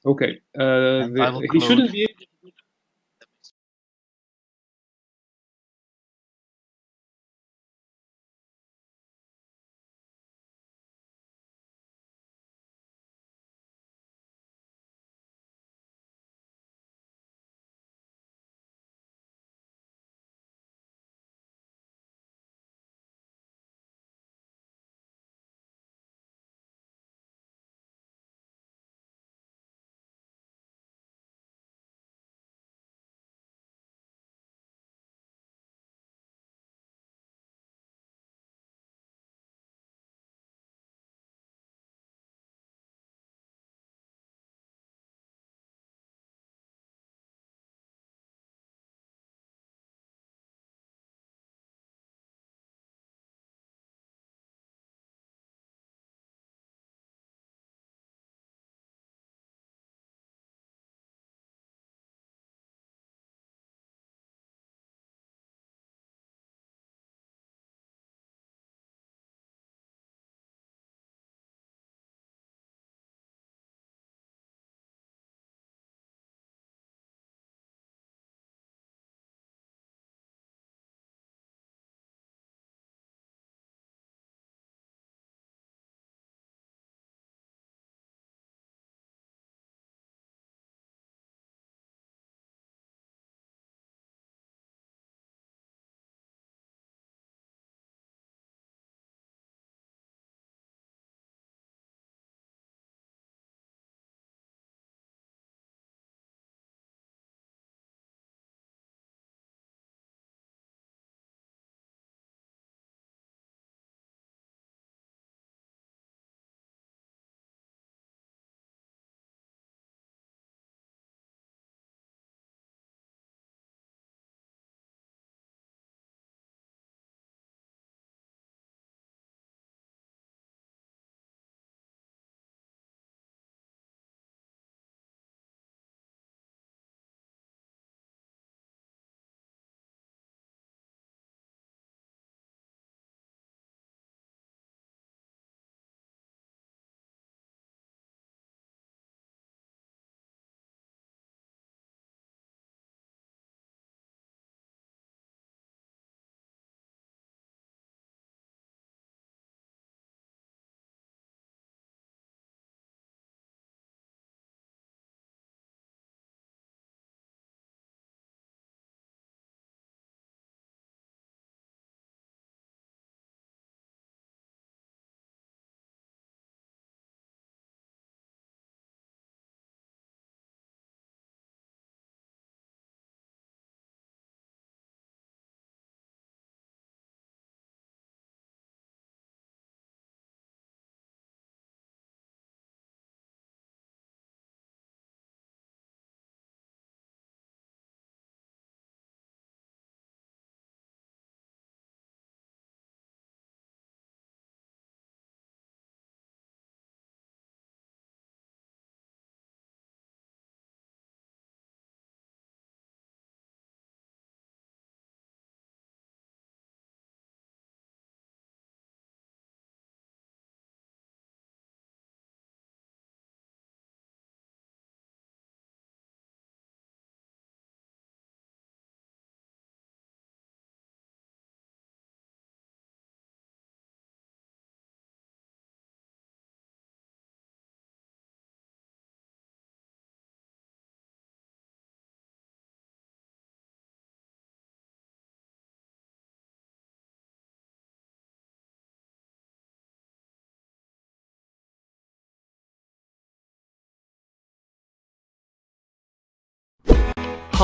Okay. And I will He code. shouldn't be.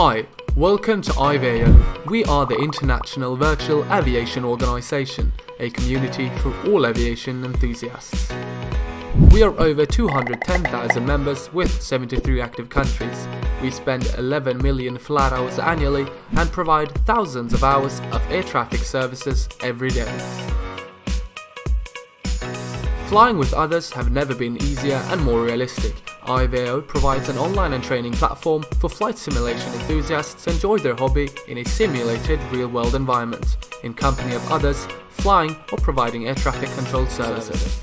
Hi, welcome to IVAO. We are the International Virtual Aviation Organization, a community for all aviation enthusiasts. We are over 210,000 members with 73 active countries. We spend 11 million flight hours annually and provide thousands of hours of air traffic services every day. Flying with others have never been easier and more realistic. IVAO provides an online and training platform for flight simulation enthusiasts to enjoy their hobby in a simulated real-world environment, in company of others, flying or providing air traffic control services.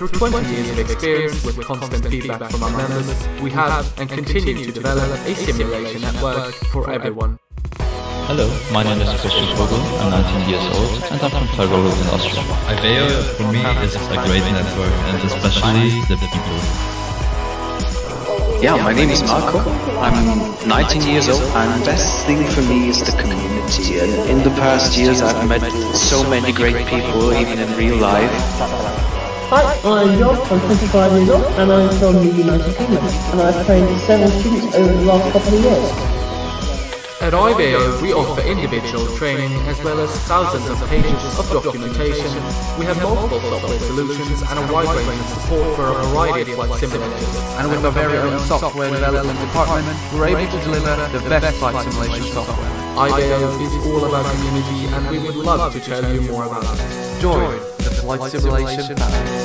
Through 20 years of experience with constant feedback from our members, we have and continue to develop a simulation network for everyone. Hello, my name is Christian Vogel, I'm 19 years old and I'm from Payload in Austria. IVAO for me is a great network and especially the people. Yeah, my name is Marco, I'm 19 years old and the best thing for me is the community. And in the past years I've met so many great people, even in real life. Hi, I'm John, I'm 25 years old and I'm from the United Kingdom and I've trained several students over the last couple of years. At IVAO, we offer individual training as well as thousands of pages of documentation. We have multiple software solutions and a wide range of support for a variety of flight simulators. And with our very own software development department, we're able to deliver the best flight simulation software. IVAO is all about community and we would love to tell you more about it. Join the flight simulation family.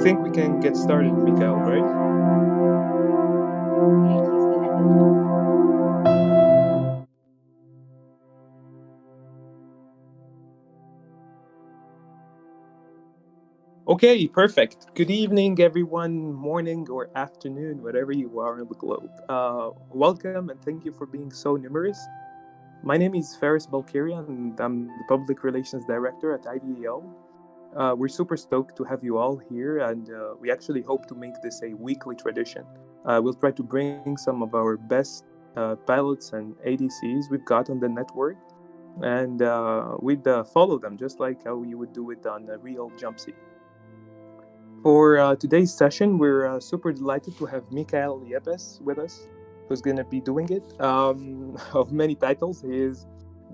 think we can get started, Mikael, right? Okay, perfect. Good evening, everyone, morning or afternoon, whatever you are on the globe. Welcome and thank you for being so numerous. My name is Faris Balkarian, and I'm the Public Relations Director at IVAO. We're super stoked to have you all here, and we actually hope to make this a weekly tradition. We'll try to bring some of our best pilots and ADCs we've got on the network, and we'd follow them just like how you would do it on a real Jumpseat. For today's session, we're super delighted to have Mikael Yepes with us, who's going to be doing it. Of many titles, he is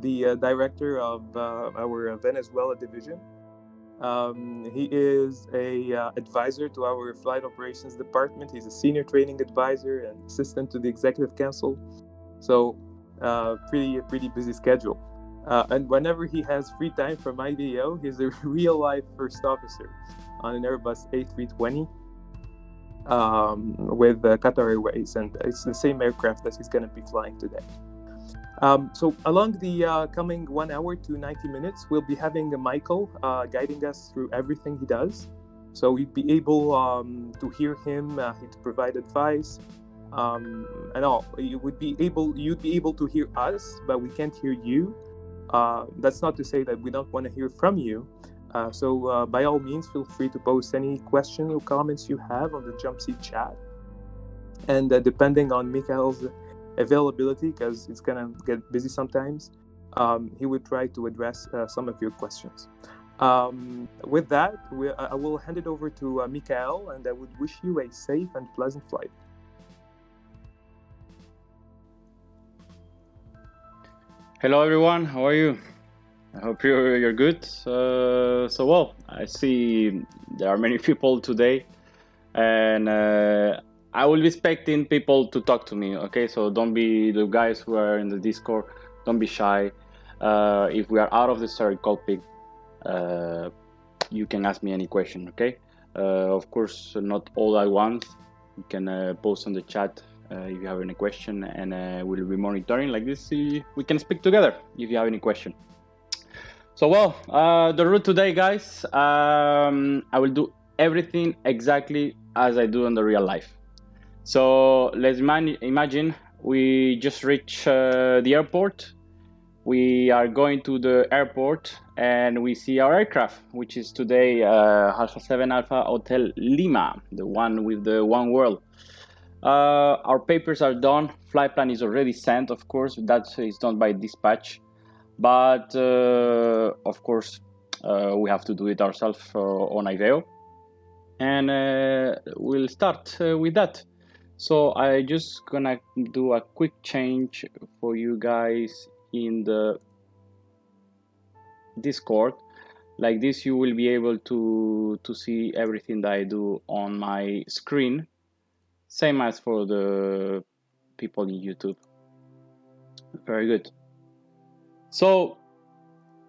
the director of our Venezuela division. He is a advisor to our flight operations department. He's a senior training advisor and assistant to the executive council. So pretty busy schedule. And whenever he has free time from IVAO, he's a real life first officer on an Airbus A320 with Qatar Airways, and it's the same aircraft that he's going to be flying today. So along the coming 1 hour to 90 minutes, we'll be having Michael guiding us through everything he does. So we'd be able to hear him, to provide advice, and all. You'd be able to hear us, but we can't hear you. That's not to say that we don't want to hear from you. So by all means, feel free to post any questions or comments you have on the Jumpseat chat. And depending on Mikael's availability, because it's going to get busy sometimes, he would try to address some of your questions. With that, I will hand it over to Mikael, and I would wish you a safe and pleasant flight. Hello everyone, how are you? I hope you're good. Well, I see there are many people today, and I will be expecting people to talk to me, okay? So don't be the guys who are in the Discord, don't be shy. If we are out of the started cockpit, you can ask me any question, okay? Of course, not all at once. You can post on the chat if you have any question, and we'll be monitoring like this. We can speak together if you have any question. So well, the route today, guys, I will do everything exactly as I do in the real life. So let's imagine we just reached the airport. We are going to the airport and we see our aircraft, which is today Alpha 7 Alpha Hotel Lima, the one with the one world. Our papers are done. Flight plan is already sent, of course. That is done by dispatch. But of course, we have to do it ourselves on IVAO. And we'll start with that. So I just gonna do a quick change for you guys in the Discord. Like this, you will be able to see everything that I do on my screen. Same as for the people in YouTube. Very good. So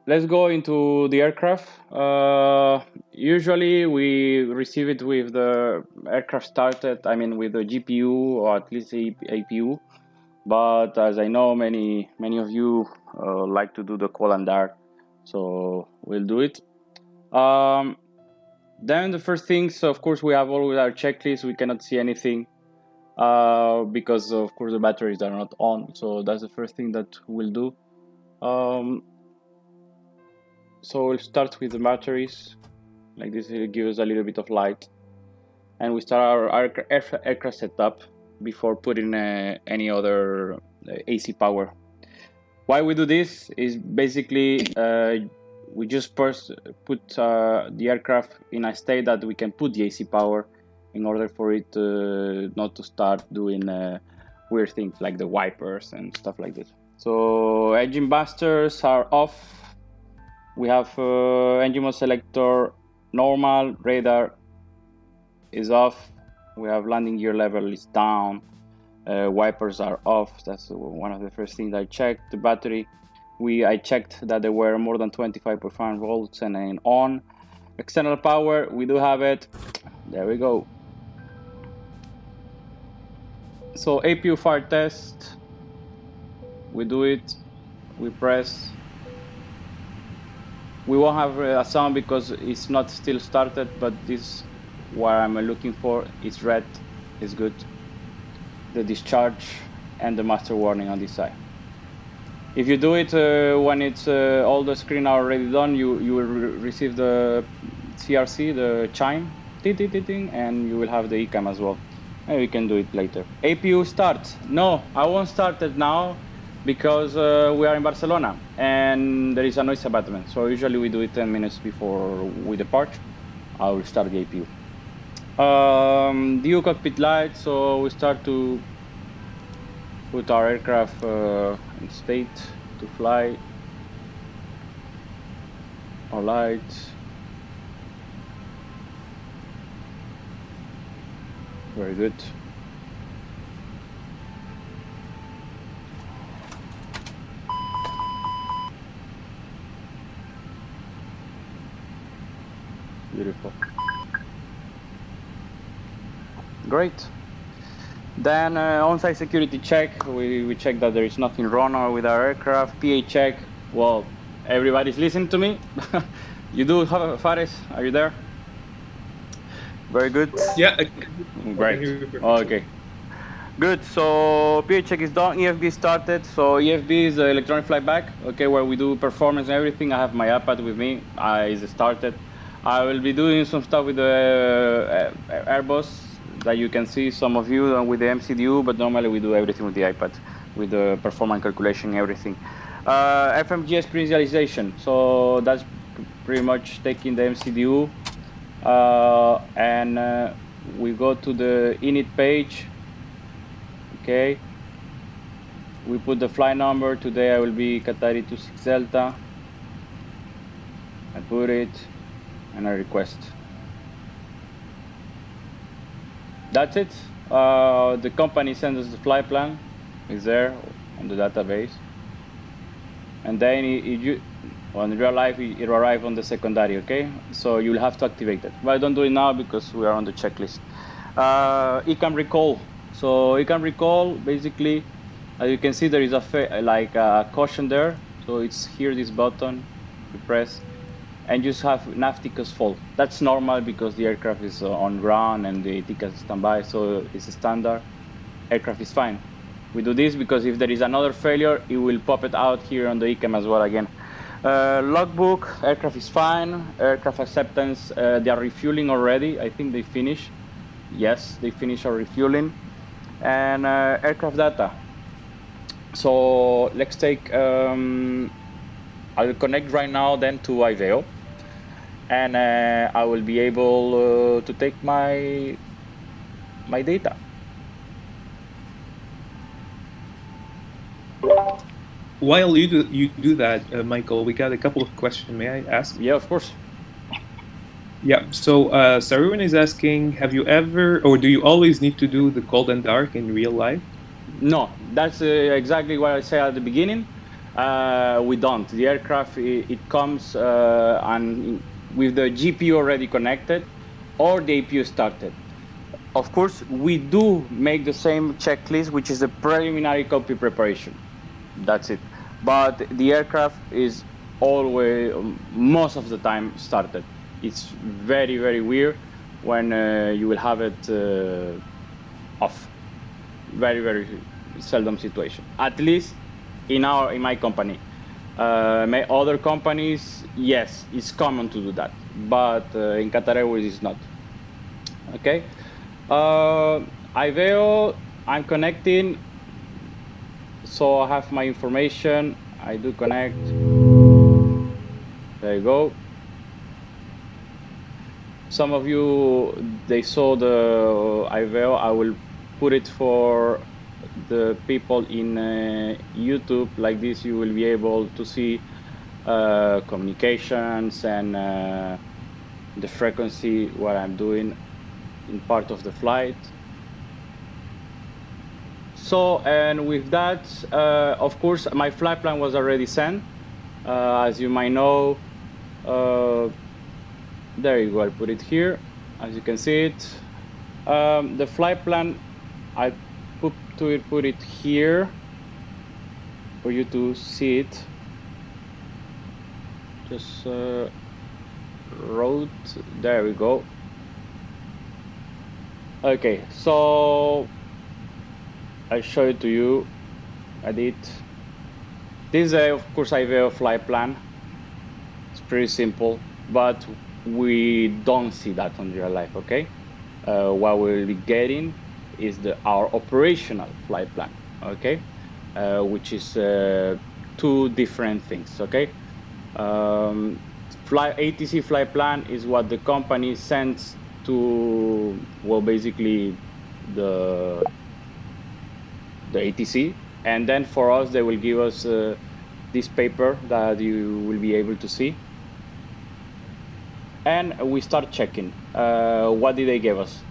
let's go into the aircraft. Usually we receive it with the aircraft started, I mean with the GPU or at least the APU. But as I know, many of you like to do the call and dart, so we'll do it. Then the first things, of course, we have always our checklist. We cannot see anything because of course the batteries are not on. So that's the first thing that we'll do. So we'll start with the batteries. Like this, it gives a little bit of light, and we start our aircraft setup before putting any other AC power. Why we do this is basically we just first put the aircraft in a state that we can put the AC power in order for it not to start doing weird things like the wipers and stuff like this. So engine busters are off. We have engine mode selector normal, radar is off. We have landing gear level is down. Wipers are off. That's one of the first things I checked. The battery, I checked that they were more than 25.5 volts and on. External power, we do have it. There we go. So APU fire test, we do it. We press. We won't have a sound because it's not still started, but this what I'm looking for is red, is good. The discharge and the master warning on this side. If you do it when it's all the screen are already done, you will receive the CRC, the chime, ding, ding, ding, ding, and you will have the ECAM as well. And we can do it later. APU start. No, I won't start it now because we are in Barcelona and there is a noise abatement. So usually we do it 10 minutes before we depart. I will start the APU. DU cockpit light, so we start to put our aircraft in state to fly. Our lights. Very good. Beautiful. Great. Then on-site security check. We check that there is nothing wrong with our aircraft. PA check. Well, everybody's listening to me. You do, Fares? Are you there? Very good. Yeah. Great. Okay. Good. So PA check is done. EFB started. So EFB is the electronic flyback. Okay, where we do performance and everything. I have my iPad with me. It's started. I will be doing some stuff with the Airbus that you can see, some of you with the MCDU, but normally we do everything with the iPad, with the performance calculation, everything. FMGS pre-initialization. So that's pretty much taking the MCDU and we go to the init page. Okay. We put the flight number. Today I will be Qatari 26 Delta. I put it and I request. That's it. The company sends us the flight plan. It's there on the database. And then in real life, it will arrive on the secondary, okay? So you'll have to activate it. But I don't do it now because we are on the checklist. ECAM recall. So ECAM recall, basically, as you can see, there is a caution there. So it's here, this button, you press, and you just have nav tickets fault. That's normal because the aircraft is on ground and the tickets standby, so it's a standard. Aircraft is fine. We do this because if there is another failure, it will pop it out here on the ECAM as well again. Logbook, aircraft is fine. Aircraft acceptance, they are refueling already. I think they finished. Yes, they finished our refueling. And aircraft data. So let's take, I will connect right now then to IVAO. And I will be able to take my data. While you do that, Michael, we got a couple of questions. May I ask? Yeah, of course. Yeah. So Sarun is asking, have you ever, or do you always need to do the cold and dark in real life? No, that's exactly what I said at the beginning. We don't. The aircraft, it comes and with the GPU already connected or the APU started. Of course, we do make the same checklist, which is a preliminary copy preparation. That's it. But the aircraft is always, most of the time, started. It's very, very weird when you will have it off. Very, very seldom situation. At least in my company. Other companies, yes, it's common to do that, but in Qatar Airways it's not. Okay. IVAO, I'm connecting, so I have my information. I do connect. There you go. Some of you, they saw the IVAO. I will put it for the people in YouTube. Like this, you will be able to see communications and the frequency, what I'm doing in part of the flight. So, and with that, of course, my flight plan was already sent. As you might know, there you go, I'll put it here. As you can see it, the flight plan, I put it here for you to see it. just wrote. There we go. Okay, so I show it to you. I did. This is of course IVAO flight plan. It's pretty simple, but we don't see that on real life. Okay, what we'll be getting is our operational flight plan. Okay, which is two different things. Okay, ATC flight plan is what the company sends to, well, basically the ATC, and then for us they will give us this paper that you will be able to see, and we start checking what did they give us.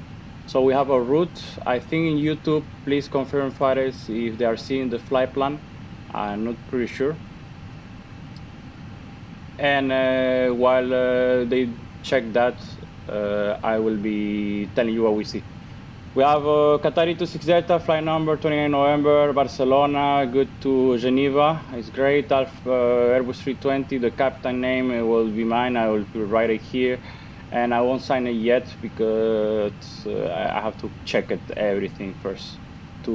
So we have a route. I think in YouTube, please confirm fighters if they are seeing the flight plan. I'm not pretty sure. And while they check that, I will be telling you what we see. We have Qatari 26 Delta, flight number 29 November, Barcelona, good to Geneva. It's great. Airbus 320, the captain name will be mine. I will write it here. And I won't sign it yet because I have to check it, everything first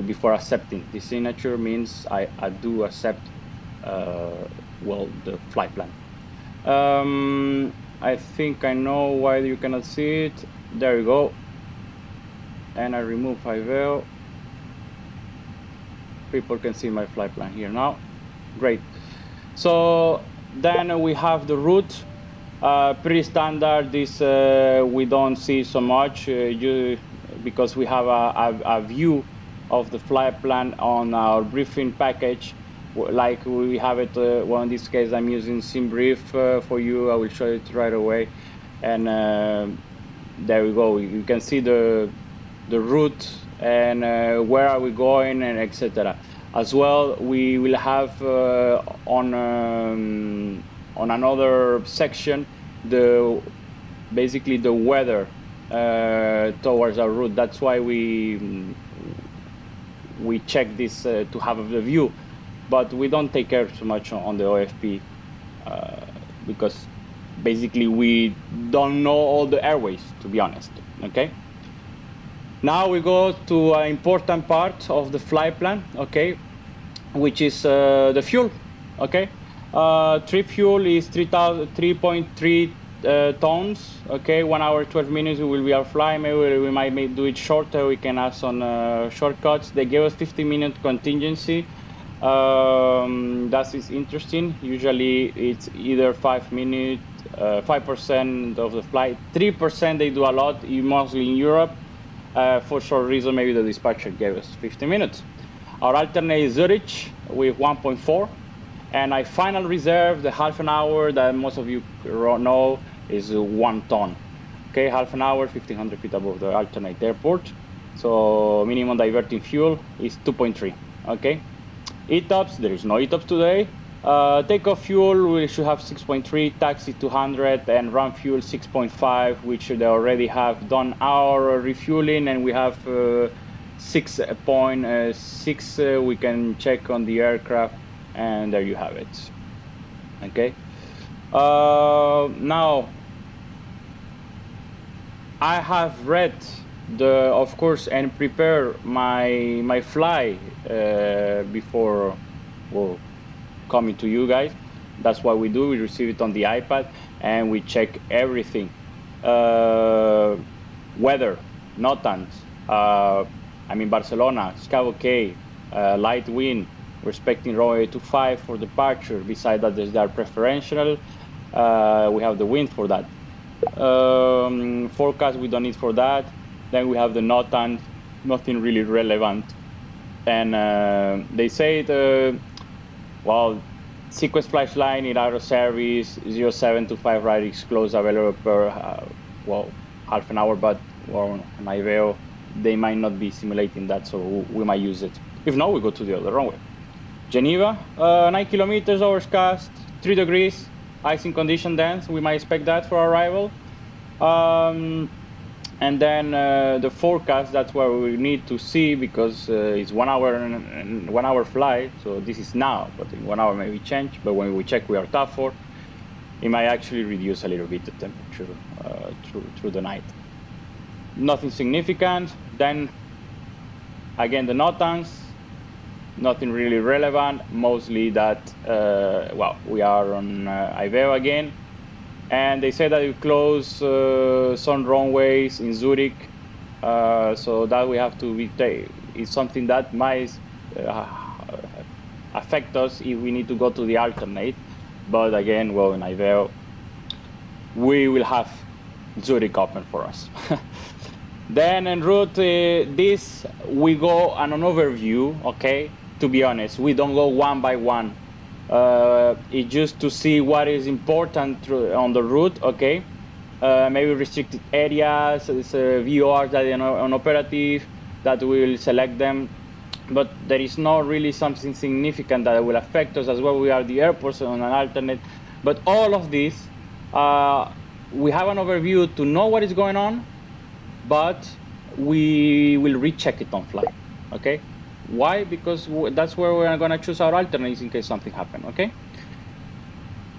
before accepting. The signature means I do accept, well, the flight plan. I think I know why you cannot see it. There you go. And I remove IVAO. People can see my flight plan here now. Great. So then we have the route. Pretty standard. This we don't see so much because we have a view of the flight plan on our briefing package. Like we have it, well, in this case I'm using SimBrief for you. I will show it right away. And there we go. You can see the route and where are we going and etc. As well, we will have on another section basically the weather towards our route. That's why we check this to have the view, but we don't take care so much on the OFP because basically we don't know all the airways, to be honest. Okay. Now we go to an important part of the flight plan, okay, which is the fuel, okay. Trip fuel is 3.3 tons, okay. 1 hour 12 minutes will be our flight. Maybe we might do it shorter. We can have some shortcuts. They gave us 50-minute contingency. That is interesting. Usually it's either 5 minutes, 5% of the flight, 3% they do a lot, mostly in Europe. For short reason, maybe the dispatcher gave us 50 minutes. Our alternate is Zurich with 1.4, and I final reserve the half an hour that most of you know is 1 ton. Okay, half an hour, 1,500 feet above the alternate airport. So minimum diverting fuel is 2.3. Okay, ETOPS, there is no ETOPS today. Takeoff fuel, we should have 6.3, taxi 200, and run fuel 6.5, which they already have done our refueling, and we have 6.6. We can check on the aircraft, and there you have it. Okay. Now, I have read of course, and prepare my fly before, well, coming to you guys. That's what we do. We receive it on the iPad and we check everything. Weather, NOTAMs, I mean Barcelona, sky okay, light wind, we're expecting runway 25 for departure. Beside that, there's our preferential. We have the wind for that. Forecast, we don't need for that. Then we have the NOTAMs, nothing really relevant. And they say well, sequence flash line in out of service, 0725 radix close available per, well, half an hour, but well, an IVAO, they might not be simulating that, so we might use it. If not, we go to the other runway. Geneva, 9 kilometers overcast, 3 degrees, icing condition dense, we might expect that for arrival. And then the forecast, that's what we need to see, because it's 1 hour and 1 hour flight. So this is now, but in 1 hour maybe change. But when we check, we are top for. it might actually reduce a little bit the temperature through the night. Nothing significant. Then again, the NOTAMs, nothing really relevant, mostly that, well, we are on IVAO again, and they say that we close some runways in Zurich, so that we have to be, it's something that might affect us if we need to go to the alternate, but again, well, in IVAO, we will have Zurich open for us. Then en route, this, we go on an overview, okay? To be honest, we don't go one by one. It's just to see what is important on the route, okay? Maybe restricted areas, VORs that are unoperative, that will select them. But there is not really something significant that will affect us as well. We are the airports on an alternate. But all of this, we have an overview to know what is going on, but we will recheck it on flight, okay? Why? Because that's where we're gonna choose our alternates in case something happens, okay?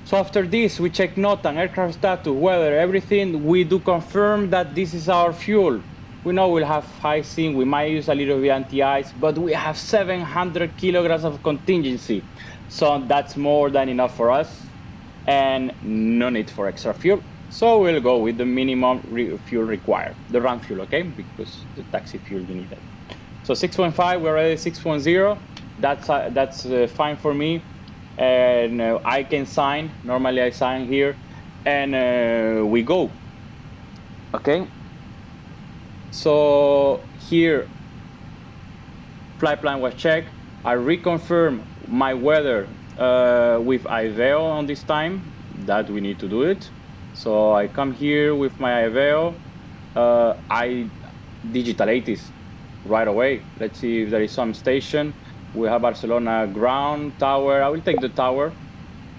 So after this, we check NOTAM, aircraft status, weather, everything. We do confirm that this is our fuel. We know we'll have high sync, we might use a little bit anti-ice, but we have 700 kilograms of contingency. So that's more than enough for us, and no need for extra fuel. So we'll go with the minimum fuel required, the run fuel, okay? Because the taxi fuel, you need that. So 6.5, we're already 6.0. That's fine for me. And I can sign, normally I sign here, and we go, okay? So here, flight plan was checked. I reconfirm my weather with IVAO on this time, that we need to do it. So I come here with my IVAO, I digitalate this right away. Let's see if there is some station. We have Barcelona ground, tower. I will take the tower.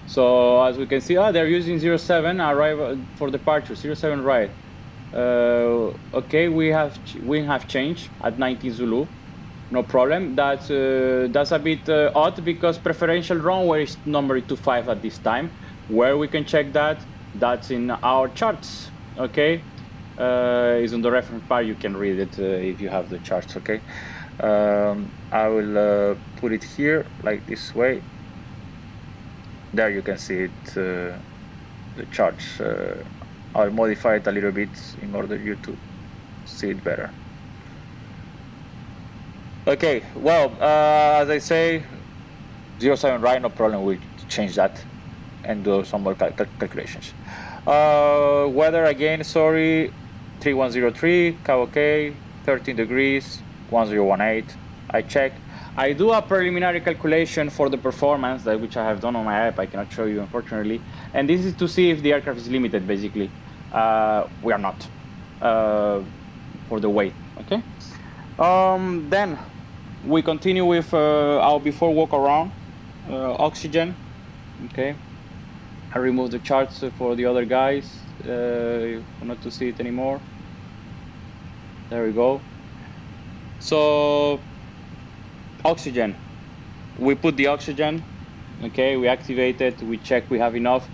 So as we can see, they're using 07, arrival for departure, 07 right. Okay, we have changed at 19 Zulu, no problem. That's a bit odd because preferential runway is number 25 at this time. Where we can check that? That's in our charts, okay? Is on the reference part, you can read it if you have the charts, okay? I will put it here, like this way. There you can see it, the charts. I'll modify it a little bit in order you to see it better. Okay, well, as I say, 07 right, no problem, we change that and do some more calculations. Weather again, sorry, 3103, okay, 13 degrees, 1018. I check. I do a preliminary calculation for the performance, which I have done on my app. I cannot show you, unfortunately. And this is to see if the aircraft is limited, basically. We are not, for the weight, okay? Then we continue with our before walk around, oxygen, okay? I remove the charts for the other guys, not to see it anymore. There we go. So, oxygen. We put the oxygen, okay, we activate it, we check we have enough.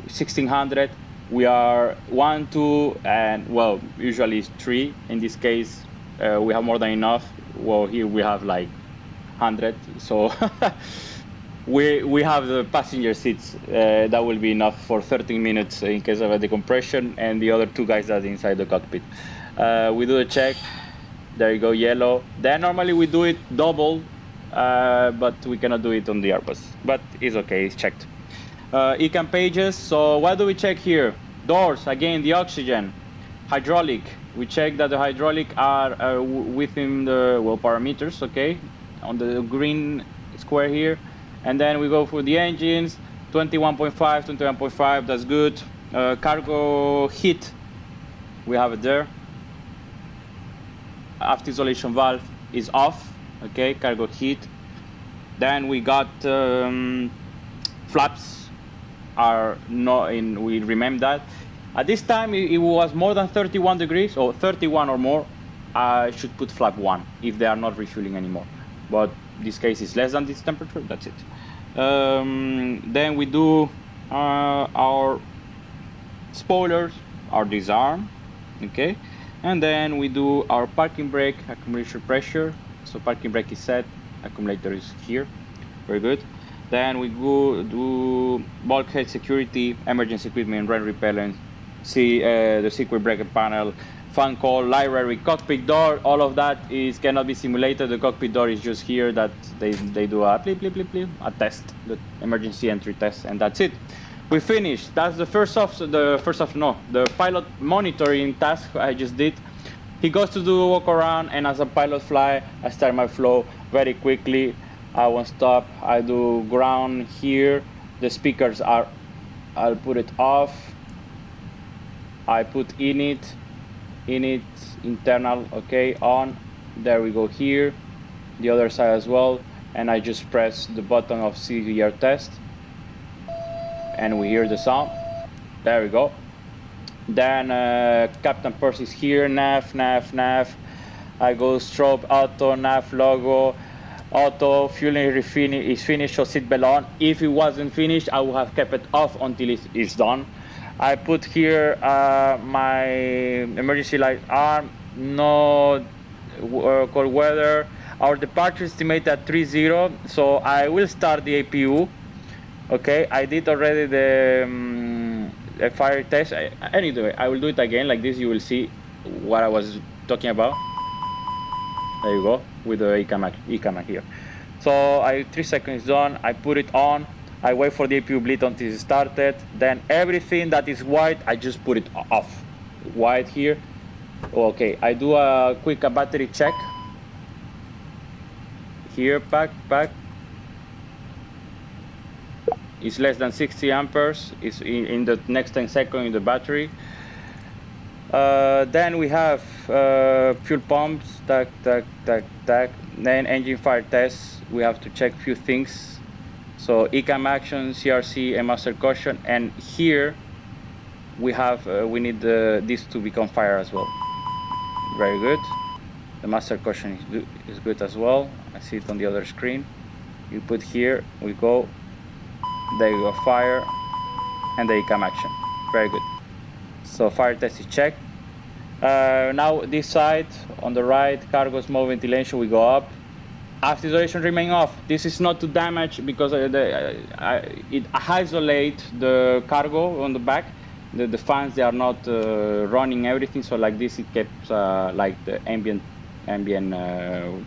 1600, we are 1, 2, and well, usually it's 3. In this case, we have more than enough. Well, here we have like 100, so we have the passenger seats. That will be enough for 13 minutes in case of a decompression, and the other 2 guys that are inside the cockpit. We do a check. There you go, yellow. Then normally we do it double, but we cannot do it on the Airbus. But it's okay, it's checked. ECAM pages, so what do we check here? Doors, again, the oxygen. Hydraulic, we check that the hydraulic are within the, well, parameters, okay? On the green square here. And then we go for the engines, 21.5, 21.5, that's good. Cargo heat, we have it there. After isolation valve is off, okay, cargo heat. Then we got flaps are not in, we remember that. At this time it was more than 31 degrees or 31 or more. I should put flap 1 if they are not refueling anymore. But this case is less than this temperature, that's it. Then we do our spoilers are disarmed, okay, and then we do our parking brake accumulation pressure. So parking brake is set, accumulator is here, very good. Then we go do bulkhead security, emergency equipment, rain repellent, see the secret breaker panel, fan call, library, cockpit door. All of that cannot be simulated. The cockpit door is just here that they do a a test, the emergency entry test, and that's it. We finished. That's the the pilot monitoring task I just did. He goes to do a walk around, and as a pilot fly, I start my flow very quickly. I won't stop. I do ground here. The speakers I'll put it off. I put init internal, okay, on. There we go here. The other side as well. And I just press the button of CVR test. And we hear the sound. There we go. Then Captain Percy is here. Nav. I go strobe, auto, nav, logo. Auto, fueling is finished, so seatbelt on. If it wasn't finished, I would have kept it off until it's done. I put here my emergency light arm, no cold weather. Our departure estimated at 30, so I will start the APU. Okay, I did already the fire test. Anyway, I will do it again like this. You will see what I was talking about. There you go, with the ECAMA here. So 3 seconds done, I put it on, I wait for the APU bleed until it started, then everything that is white, I just put it off. White here. Okay, I do a quick battery check. Here, pack. It's less than 60 amperes, it's in the next 10 seconds in the battery. Then we have fuel pumps, tack. Then engine fire tests. We have to check a few things. So ECAM action, CRC, and master caution. And here we have we need this to become fire as well. Very good. The master caution is good as well. I see it on the other screen. You put here. We go. There you go. Fire, and the ECAM action. Very good. So fire test is checked. Now this side on the right, cargo smoke ventilation, we go up. After isolation remain off. This is not to damage because it isolates the cargo on the back. The fans, they are not running everything, so like this it keeps like the ambient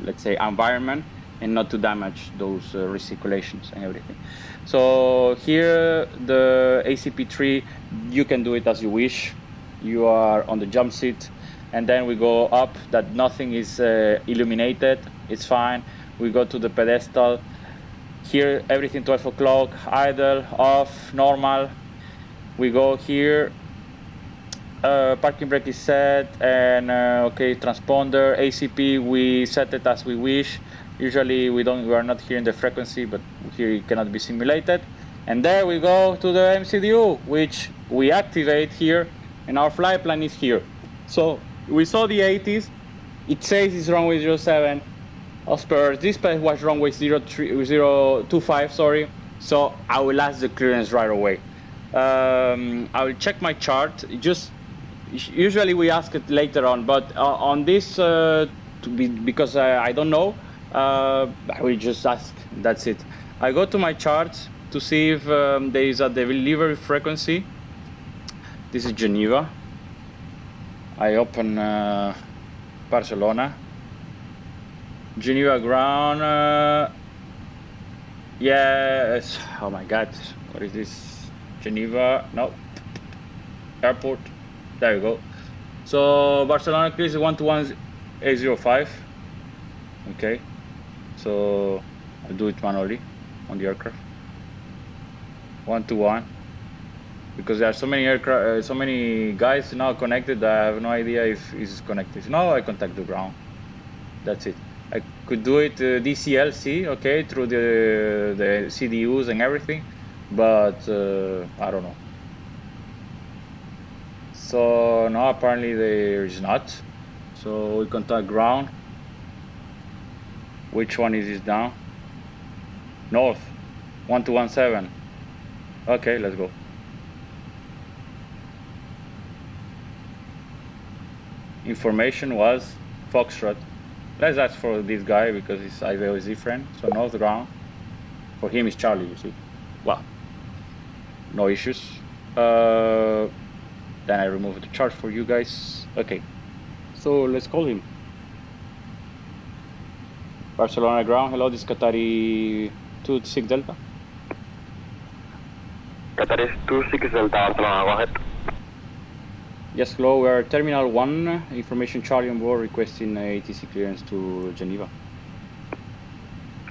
let's say environment, and not to damage those recirculations and everything. So here the ACP3, you can do it as you wish. You are on the jump seat, and then we go up that nothing is illuminated. It's fine. We go to the pedestal. Here everything 12 o'clock, idle, off, normal. We go here. Parking brake is set, and okay, transponder, ACP, we set it as we wish. Usually we are not hearing the frequency, but here it cannot be simulated. And there we go to the MCDU, which we activate here, and our flight plan is here. So we saw the 80s. It says it's runway 07. As per this place was runway 025, sorry. So I will ask the clearance right away. I will check my chart. Usually we ask it later on, but on this, because I don't know, I will just ask. That's it. I go to my charts to see if there is a delivery frequency. This is Geneva. I open Barcelona. Geneva ground. Yes. Oh my God. What is this? Geneva. No. Airport. There you go. So Barcelona clears 121-805. Okay. So I'll do it manually on the aircraft. 121. Because there are so many aircraft, so many guys now connected. I have no idea if it's connected. Now I contact the ground. That's it. I could do it DCLC, okay, through the CDUs and everything, but I don't know. So no, apparently there is not. So we contact ground. Which one is this down? North, 1217. Okay, let's go. Information was Foxtrot. Let's ask for this guy because his IVAO is different. So north ground. For him is Charlie, you see. Well, no issues. Then I remove the chart for you guys. Okay, so let's call him. Barcelona ground. Hello, this is Qatari 26 Delta. Qatari 26 Delta, Barcelona, go ahead. Yes, hello, we are Terminal 1, information Charlie on board, requesting ATC clearance to Geneva.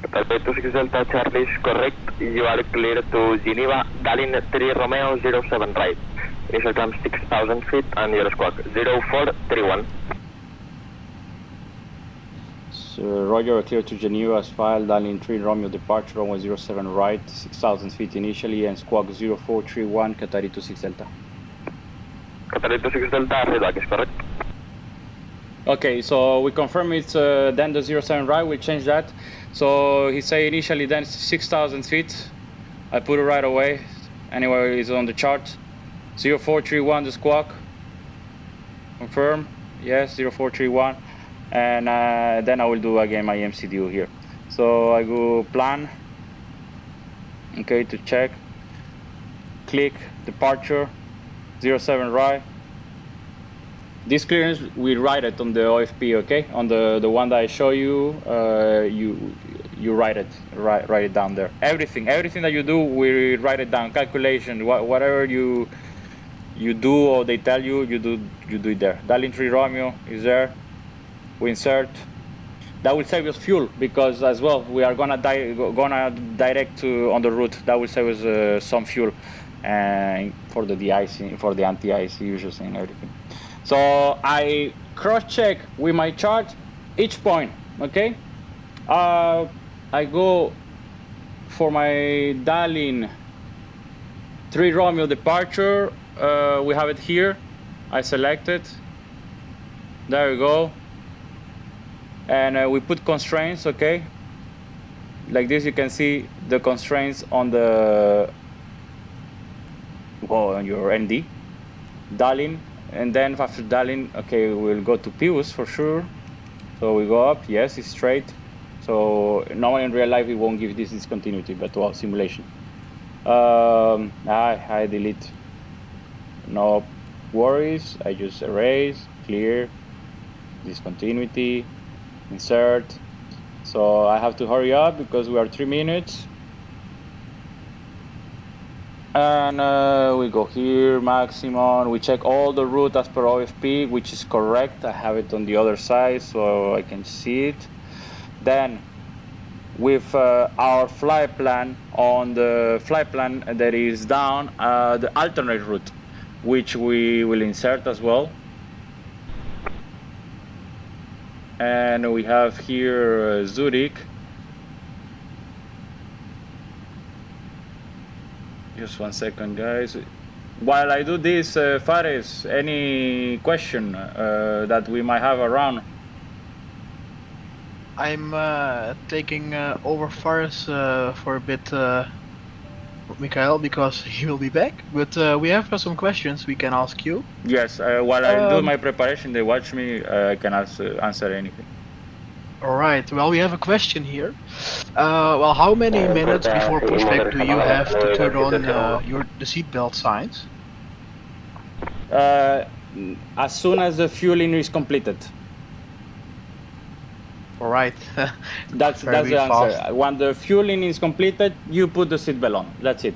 Qatari 26 Delta, Charlie is correct. You are clear to Geneva. Dalin 3 Romeo 07 right. Initial climb 6,000 feet and your squawk 0431. So, Roger, clear to Geneva as filed. Dalin 3 Romeo departure, runway 07 right, 6,000 feet initially, and squawk 0431, Qatari 26 Delta. Qatari 26 Delta, feedback is correct. Okay, so we confirm it's then the 07 right, we'll change that. So he say initially then 6,000 feet. I put it right away. Anyway, it's on the chart. 0431 the squawk. Confirm. Yes, 0431. And then I will do again my MCDU here. So I go plan. Okay, to check. Click departure. 07 right. This clearance we write it on the OFP, okay? On the one that I show you, you write it down there. Everything that you do, we write it down. Calculation, whatever you do or they tell you, you do it there. Dalin 3 Romeo is there. We insert. That will save us fuel because as well we are gonna direct to on the route. That will save us some fuel. For the de-icing, for the anti-ice uses and everything. So I cross-check with my chart each point, okay? I go for my Dalin 3 Romeo departure. We have it here. I select it. There we go. And we put constraints, okay? Like this, you can see the constraints on the on your ND, Dalin, and then after Dalin, okay, we'll go to Pius for sure. So we go up, yes, it's straight. So normally in real life it won't give this discontinuity, but well, simulation. I delete. No worries, I just erase, clear, discontinuity, insert. So I have to hurry up because we are 3 minutes. And we go here, maximum. We check all the route as per OFP, which is correct. I have it on the other side so I can see it. Then with our flight plan, on the flight plan that is down, the alternate route, which we will insert as well. And we have here Zurich. Just 1 second, guys. While I do this, Fares, any question that we might have around? I'm taking over Fares for a bit, Mikhail, because he will be back. But we have some questions we can ask you. Yes, while I do my preparation, they watch me, I can answer anything. Alright, well, we have a question here. Well, how many minutes before pushback do you have to turn on the seatbelt signs? As soon as the fueling is completed. Alright. That's the answer. Fast. When the fueling is completed, you put the seatbelt on. That's it.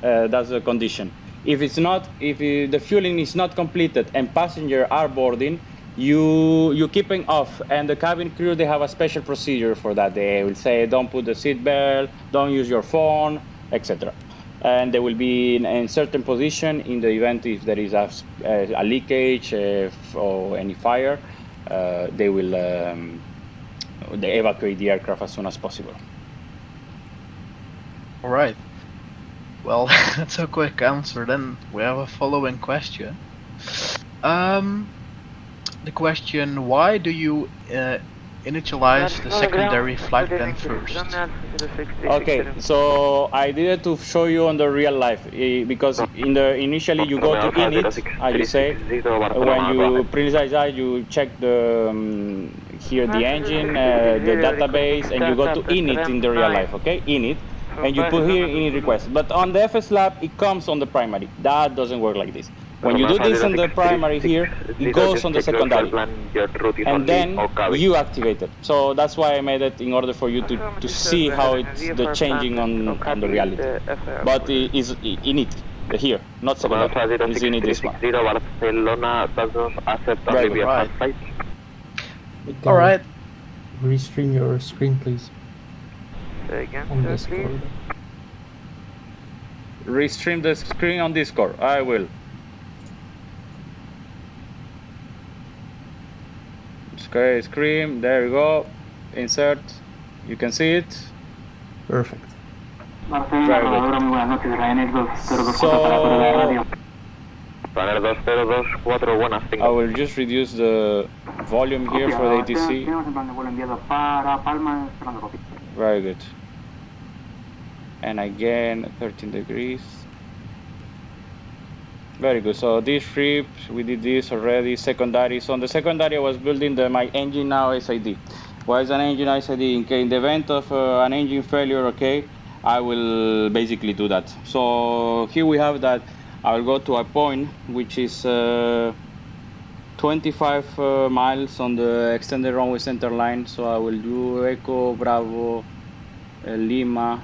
That's the condition. If it's not, if the fueling is not completed and passengers are boarding, you keeping off, and the cabin crew, they have a special procedure for that. They will say don't put the seatbelt, don't use your phone, etc. And they will be in a certain position in the event if there is a leakage or any fire. They will they evacuate the aircraft as soon as possible. All right. Well, that's a quick answer. Then we have a following question. The question: why do you initialize the secondary flight plan first? Okay, so I did to show you on the real life because initially you go to init, as you say. When you pre-initialize that, you check the here the engine, the database, and you go to init in the real life. Okay, init, and you put here init request. But on the FS Lab, it comes on the primary. That doesn't work like this. When you do this on the primary here, it goes on the secondary, and then you activate it. So that's why I made it in order for you to see how it's the changing on the reality. But it is init here, not secondary. It's init this one. Right. All right. Restream your screen, please. On Discord. Restream the screen on Discord. I will. Okay, screen, there you go. Insert, you can see it. Perfect. Very good. So, I will just reduce the volume here for the ATC. Very good. And again, 13 degrees. Very good. So this trip, we did this already. Secondary. So on the secondary, I was building my engine now SID. Why is an engine SID? In the event of an engine failure, okay, I will basically do that. So here we have that. I will go to a point which is 25 miles on the extended runway center line. So I will do Echo Bravo Lima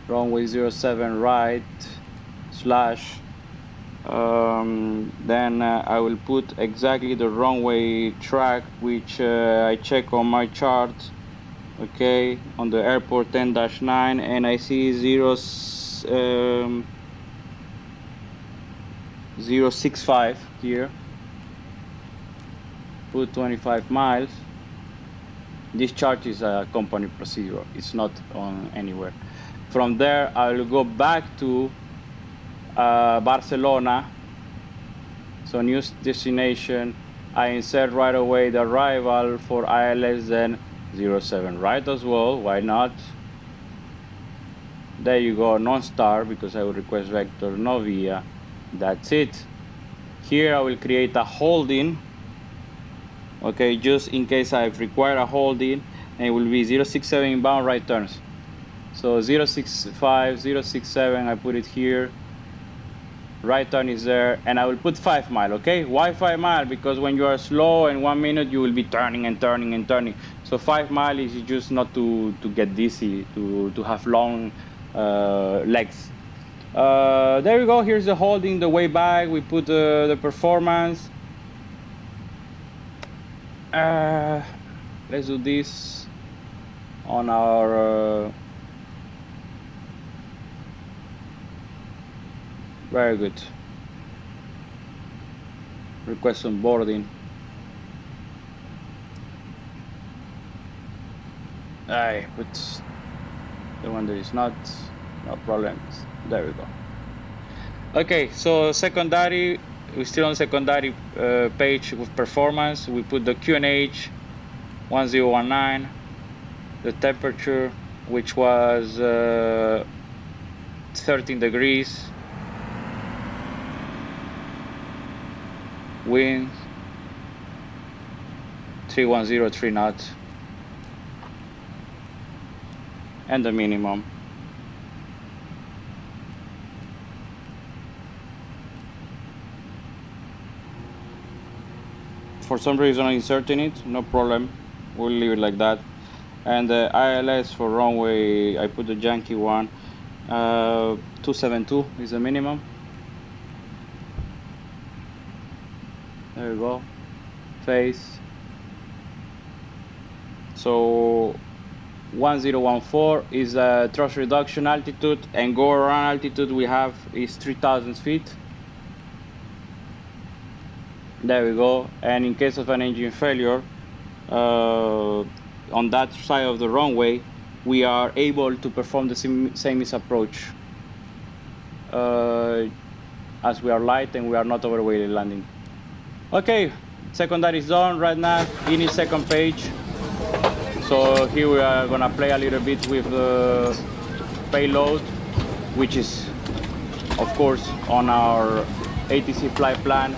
runway 07 right slash. Then I will put exactly the runway track which I check on my chart, okay, on the airport 10-9, and I see 065 here. Put 25 miles. This chart is a company procedure, it's not on anywhere. From there I will go back to Barcelona, so new destination. I insert right away the arrival for ILS then 07 right as well, why not? There you go, non-star because I will request vector no via. That's it. Here I will create a holding, okay, just in case I require a holding, and it will be 067 inbound right turns. So 065, 067, I put it here. Right turn is there, and I will put 5 mile, okay? Why 5 mile? Because when you are slow in 1 minute, you will be turning and turning and turning. So 5 mile is just not to get dizzy, to have long legs. There you go, here's the holding, the way back, we put the performance. Let's do this on our very good. Request on boarding. I put the one that is not, no problems. There we go. Okay, so secondary, we're still on secondary page with performance. We put the QNH 1019, the temperature, which was 13 degrees. Wind 3103 knots, and the minimum. For some reason I'm inserting it, no problem, we'll leave it like that. And the ILS for runway, I put the janky one, 272 is the minimum. There we go. Face. So 1014 is a thrust reduction altitude, and go around altitude we have is 3000 feet. There we go. And in case of an engine failure, on that side of the runway, we are able to perform the same approach as we are light and we are not overweighted landing. Okay, secondary is done right now. Init second page. So here we are gonna play a little bit with the payload, which is, of course, on our ATC flight plan.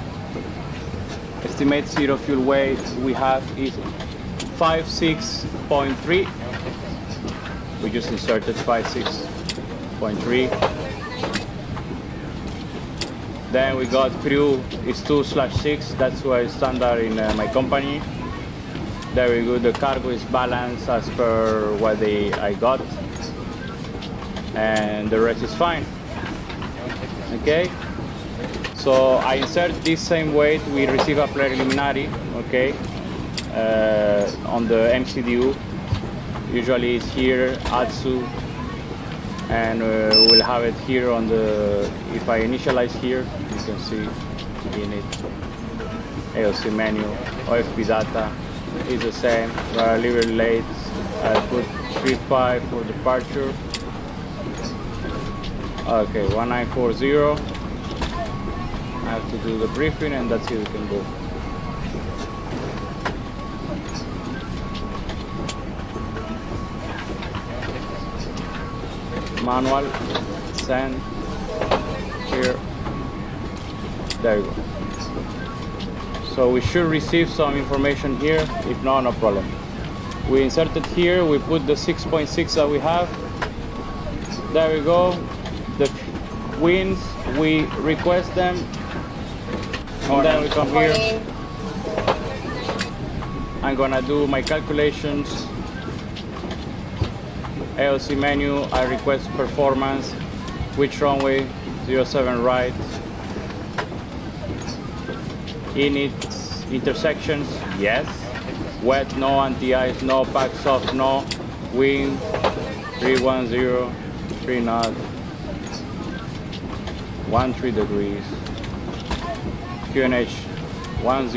Estimate zero fuel weight we have is 56.3. We just inserted 56.3. Then we got crew is 2/6. That's why standard in my company. There we go. The cargo is balanced as per what I got, and the rest is fine. Okay. So I insert this same weight. We receive a preliminary. Okay. On the MCDU. Usually it's here, ATSU, and we'll have it here on the. If I initialize here, you can see init, AOC menu, OFP data. Is the same. We are a little late. I put 35 for departure. Okay, 1940. I have to do the briefing, and that's it. We can go. Manual, send, here. There you go. So we should receive some information here. If not, no problem. We inserted here, we put the 6.6 that we have. There we go. The winds, we request them. And then we come here. I'm gonna do my calculations. AOC menu, I request performance. Which runway? 07 right. Init, intersections, yes. Wet, no. Anti-ice, no. Pack soft, no. Wind, 310, 3 knots, 13 degrees. QNH, 10,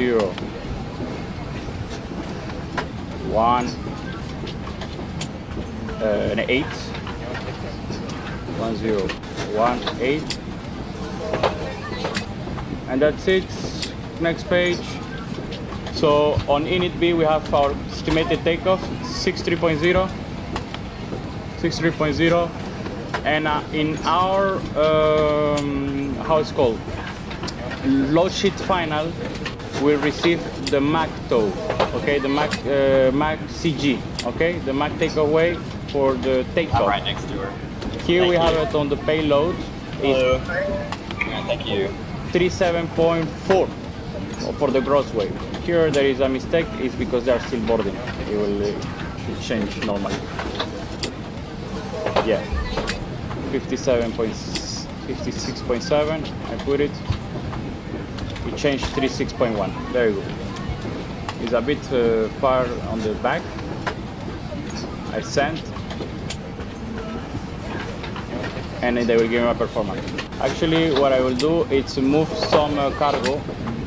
1, an 8, 1018, and that's it. Next page. So on init B we have our estimated takeoff 63.0, and in our how it's called, load sheet final, we receive the MAC tow. Okay, the MAC CG. Okay, the MAC takeaway for the takeoff. I'm right next to her. Here we have it on the payload. Hello. Yeah, thank you. 37.4 for the gross weight. Here there is a mistake. It's because they are still boarding. It will should change normally. Yeah, 56.7. I put it. It changed 36.1. There you go. It's a bit far on the back. I sent, and then they will give me a performance. Actually, what I will do is move some cargo.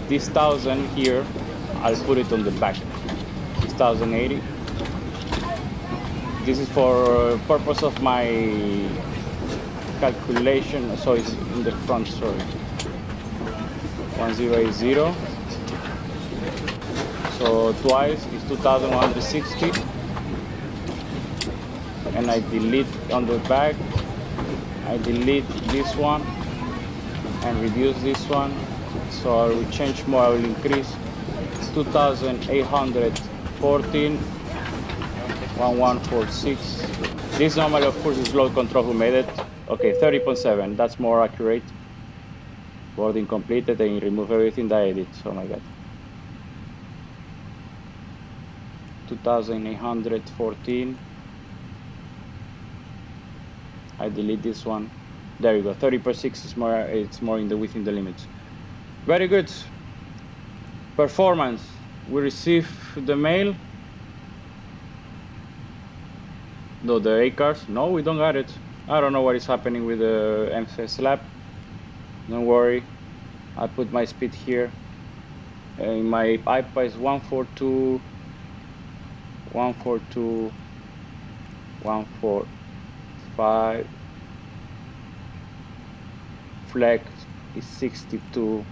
This 1000 here, I'll put it on the back. It's 1080. This is for purpose of my calculation. So it's in the front. Sorry. 1080. So twice is 2160. And I delete on the back. I delete this one and reduce this one. So I will change more, I will increase 2814, 1146. This normally, of course, is load control who made it. Okay, 30.7, that's more accurate. Boarding completed, and remove everything that I did. Oh my God. 2814. I delete this one. There you go. 30/6 is more. It's more within the limits. Very good. Performance. We receive the mail. No, the A cars. No, we don't got it. I don't know what is happening with the MFS lab. Don't worry. I put my speed here. My IPA is 142, 142, 145. Flex is 62.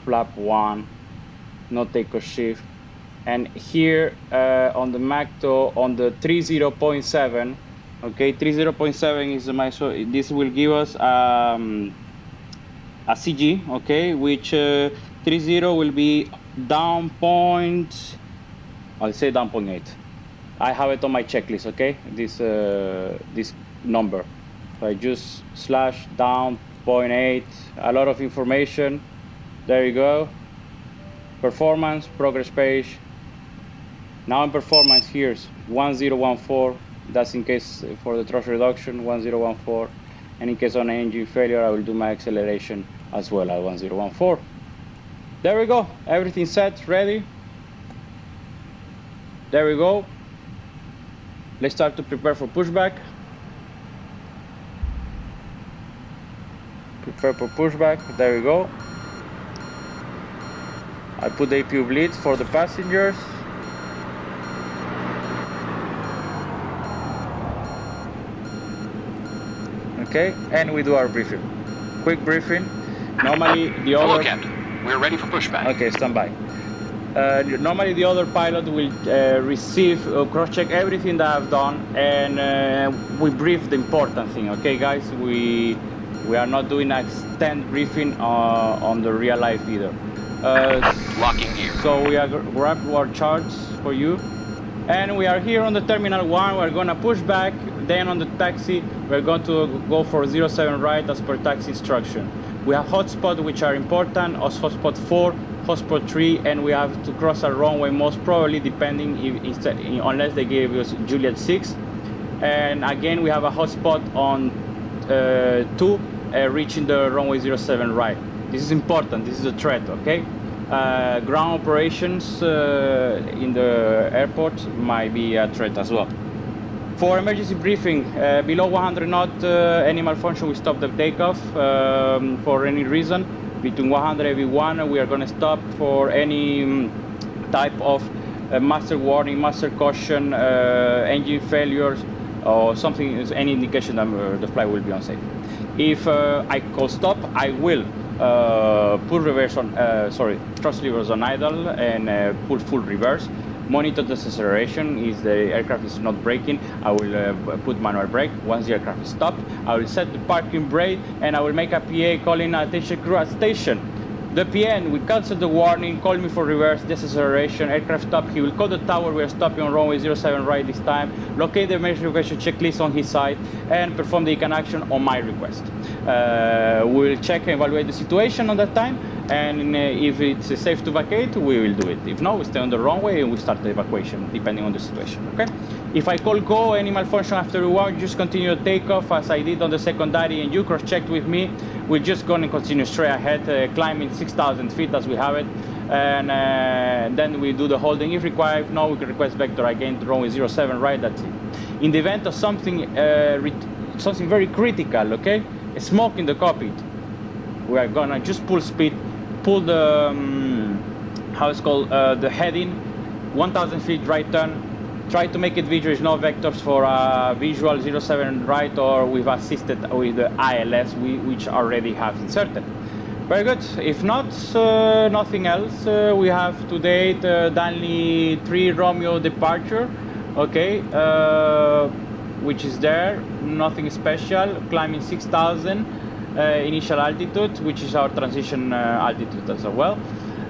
Flap 1. No takeoff shift. And here on the MACTO on the 30.7, okay, 30.7 is my, so this will give us a CG, okay, which 30 will be down point, I'll say down 0.8. I have it on my checklist, okay, this number. So I just slash down 0.8, a lot of information. There you go. Performance, progress page. Now in performance, here's 1014. That's in case for the thrust reduction, 1014. And in case of an engine failure, I will do my acceleration as well at 1014. There we go. Everything set, ready. There we go. Let's start to prepare for pushback. Prepare for pushback. There we go. I put the APU bleed for the passengers. Okay, and we do our briefing. Quick briefing. Normally the other... Hello, Captain. We're ready for pushback. Okay, stand by. Normally the other pilot will receive, cross-check everything that I've done, and we brief the important thing, okay guys? We are not doing an extended briefing on the real life either. Locking gear. So we are grab our charts for you. And we are here on the Terminal 1, we're gonna push back, then on the taxi, we're going to go for 07 right as per taxi instruction. We have hotspots which are important, as hotspot 4, hotspot 3, and we have to cross a runway most probably, depending if unless they gave us Juliet 6. And again, we have a hotspot on 2, reaching the runway 07 right. This is important, this is a threat, okay? Ground operations in the airport might be a threat as well. For emergency briefing, below 100 knot, any malfunction, we stop the takeoff for any reason. Between 100 and 1, we are going to stop for any type of master warning, master caution, engine failures, or something, any indication that the flight will be unsafe. If I call stop, I will pull reverse on, thrust levers on idle and pull full reverse. Monitor the acceleration. If the aircraft is not braking, I will put manual brake. Once the aircraft is stopped, I will set the parking brake and I will make a PA calling attention crew at station. The PN will cancel the warning, call me for reverse, deceleration, aircraft stop. He will call the tower, we are stopping on runway 07 right this time, locate the emergency evacuation checklist on his side, and perform the icon action on my request. We will check and evaluate the situation on that time, and if it's safe to vacate, we will do it. If not, we stay on the runway and we start the evacuation, depending on the situation, okay? If I call go, any malfunction after we want, just continue the takeoff as I did on the secondary, and you cross-checked with me. We're just going to continue straight ahead, climbing 6,000 feet as we have it, and then we do the holding if required. If not, we can request vector again to runway 07 right, that's it. In the event of something something very critical, okay, smoke in the cockpit, we are gonna just pull speed, pull the how it's called, the heading, 1,000 feet right turn. Try to make it visual, no vectors for visual 07 right, or we've assisted with the ILS, which already have inserted. Very good. If not, nothing else. We have to date Danley 3 Romeo departure, okay, which is there, nothing special, climbing 6,000 initial altitude, which is our transition altitude as well.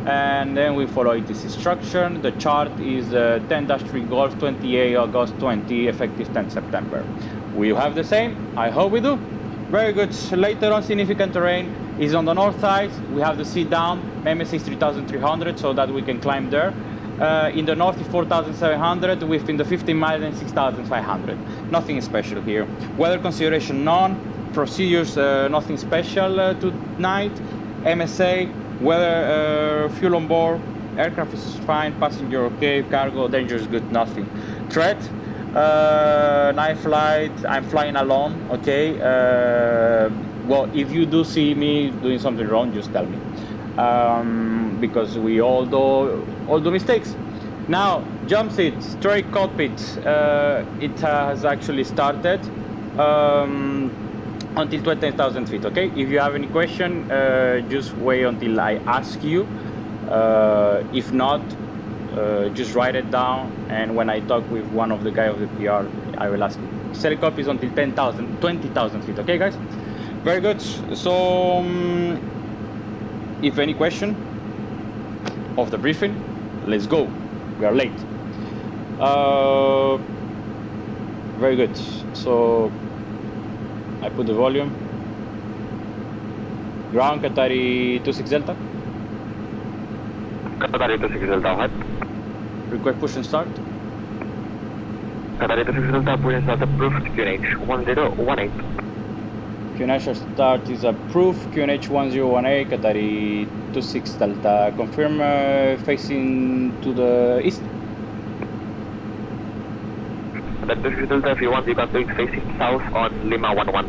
And then we follow this instruction. The chart is 10-3 Golf, 28 August 20, effective 10 September. We have the same? I hope we do. Very good. Later on, significant terrain is on the north side. We have the seat down, MSA 3,300, so that we can climb there. In the north is 4,700, within the 15 miles and 6,500. Nothing special here. Weather consideration none. Procedures, nothing special tonight. MSA, weather, fuel on board, aircraft is fine, passenger okay, cargo, dangerous good, nothing. Threat, night flight, I'm flying alone, okay. Well, if you do see me doing something wrong, just tell me, because we all do mistakes. Now, jump seat, straight cockpit, it has actually started. Until 20,000 feet, okay? If you have any question, just wait until I ask you. If not, just write it down, and when I talk with one of the guy of the PR, I will ask you. This helicopter is until 20,000 feet, okay guys? Very good. So, if any question of the briefing, let's go. We are late. Very good. So, I put the volume. Ground Qatari 26 Delta. Qatari 26 Delta, ahead. Request push and start. Qatari 26 Delta, push and start approved, QNH 1018. QNH start is approved, QNH 1018, Qatari 26 Delta. Confirm facing to the east. Qatari 26 Delta, if you want, you can do it facing south on Lima 11.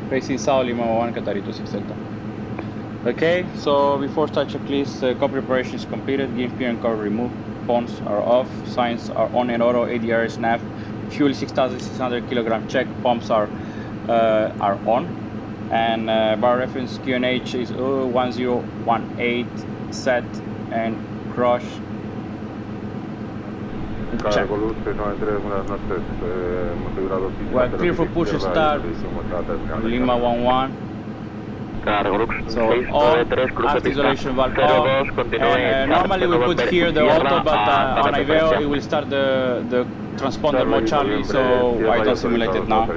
Facing south, Lima 11, Qatari 26 Delta. Okay, so before start checklist, copy preparation is completed, GMP and cover removed, phones are off, signs are on and auto, ADR is nav, fuel 6,600 kilogram check, pumps are on, and bar reference QNH is 1018, set and crush. Check. Well, clear for push and start, Lima 11. So on, after isolation valve on, and normally we put here the auto, but on IVAO it will start the transponder mode Charlie, so I don't simulate it now.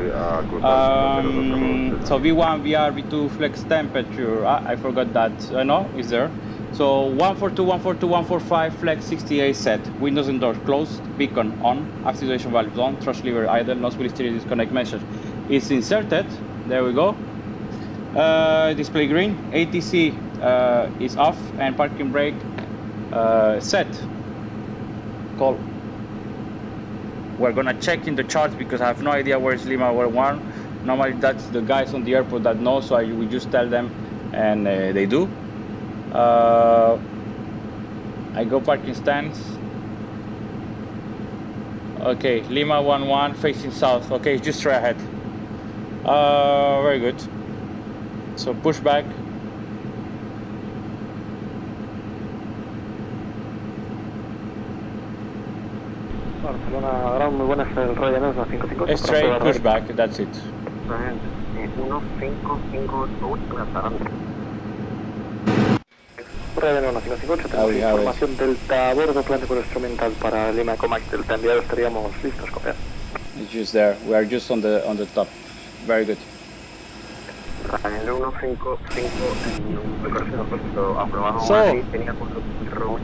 So V1, VR, V2 flex temperature, I forgot that, no, is there. So 142, 142, 145, flex 68 set, windows and doors closed, beacon on, after isolation valve on, thrust lever idle, no spill stereo disconnect message is inserted, there we go. Display green, ATC is off, and parking brake set. Call. We're gonna check in the charts because I have no idea where is Lima 1. Normally that's the guys on the airport that know, so we just tell them, and they do. I go parking stance. Okay, Lima 11 facing south. Okay, just straight ahead. Very good. So pushback. Barcelona, muy buenas, el Ryanair 155. Straight pushback, that's it. 155, Ryanair 158, tenemos información Delta a bordo, plante por instrumental para Lima Comac Delta enviado, estaríamos listos, copiar. It's just there, we are just on the top. Very good. So,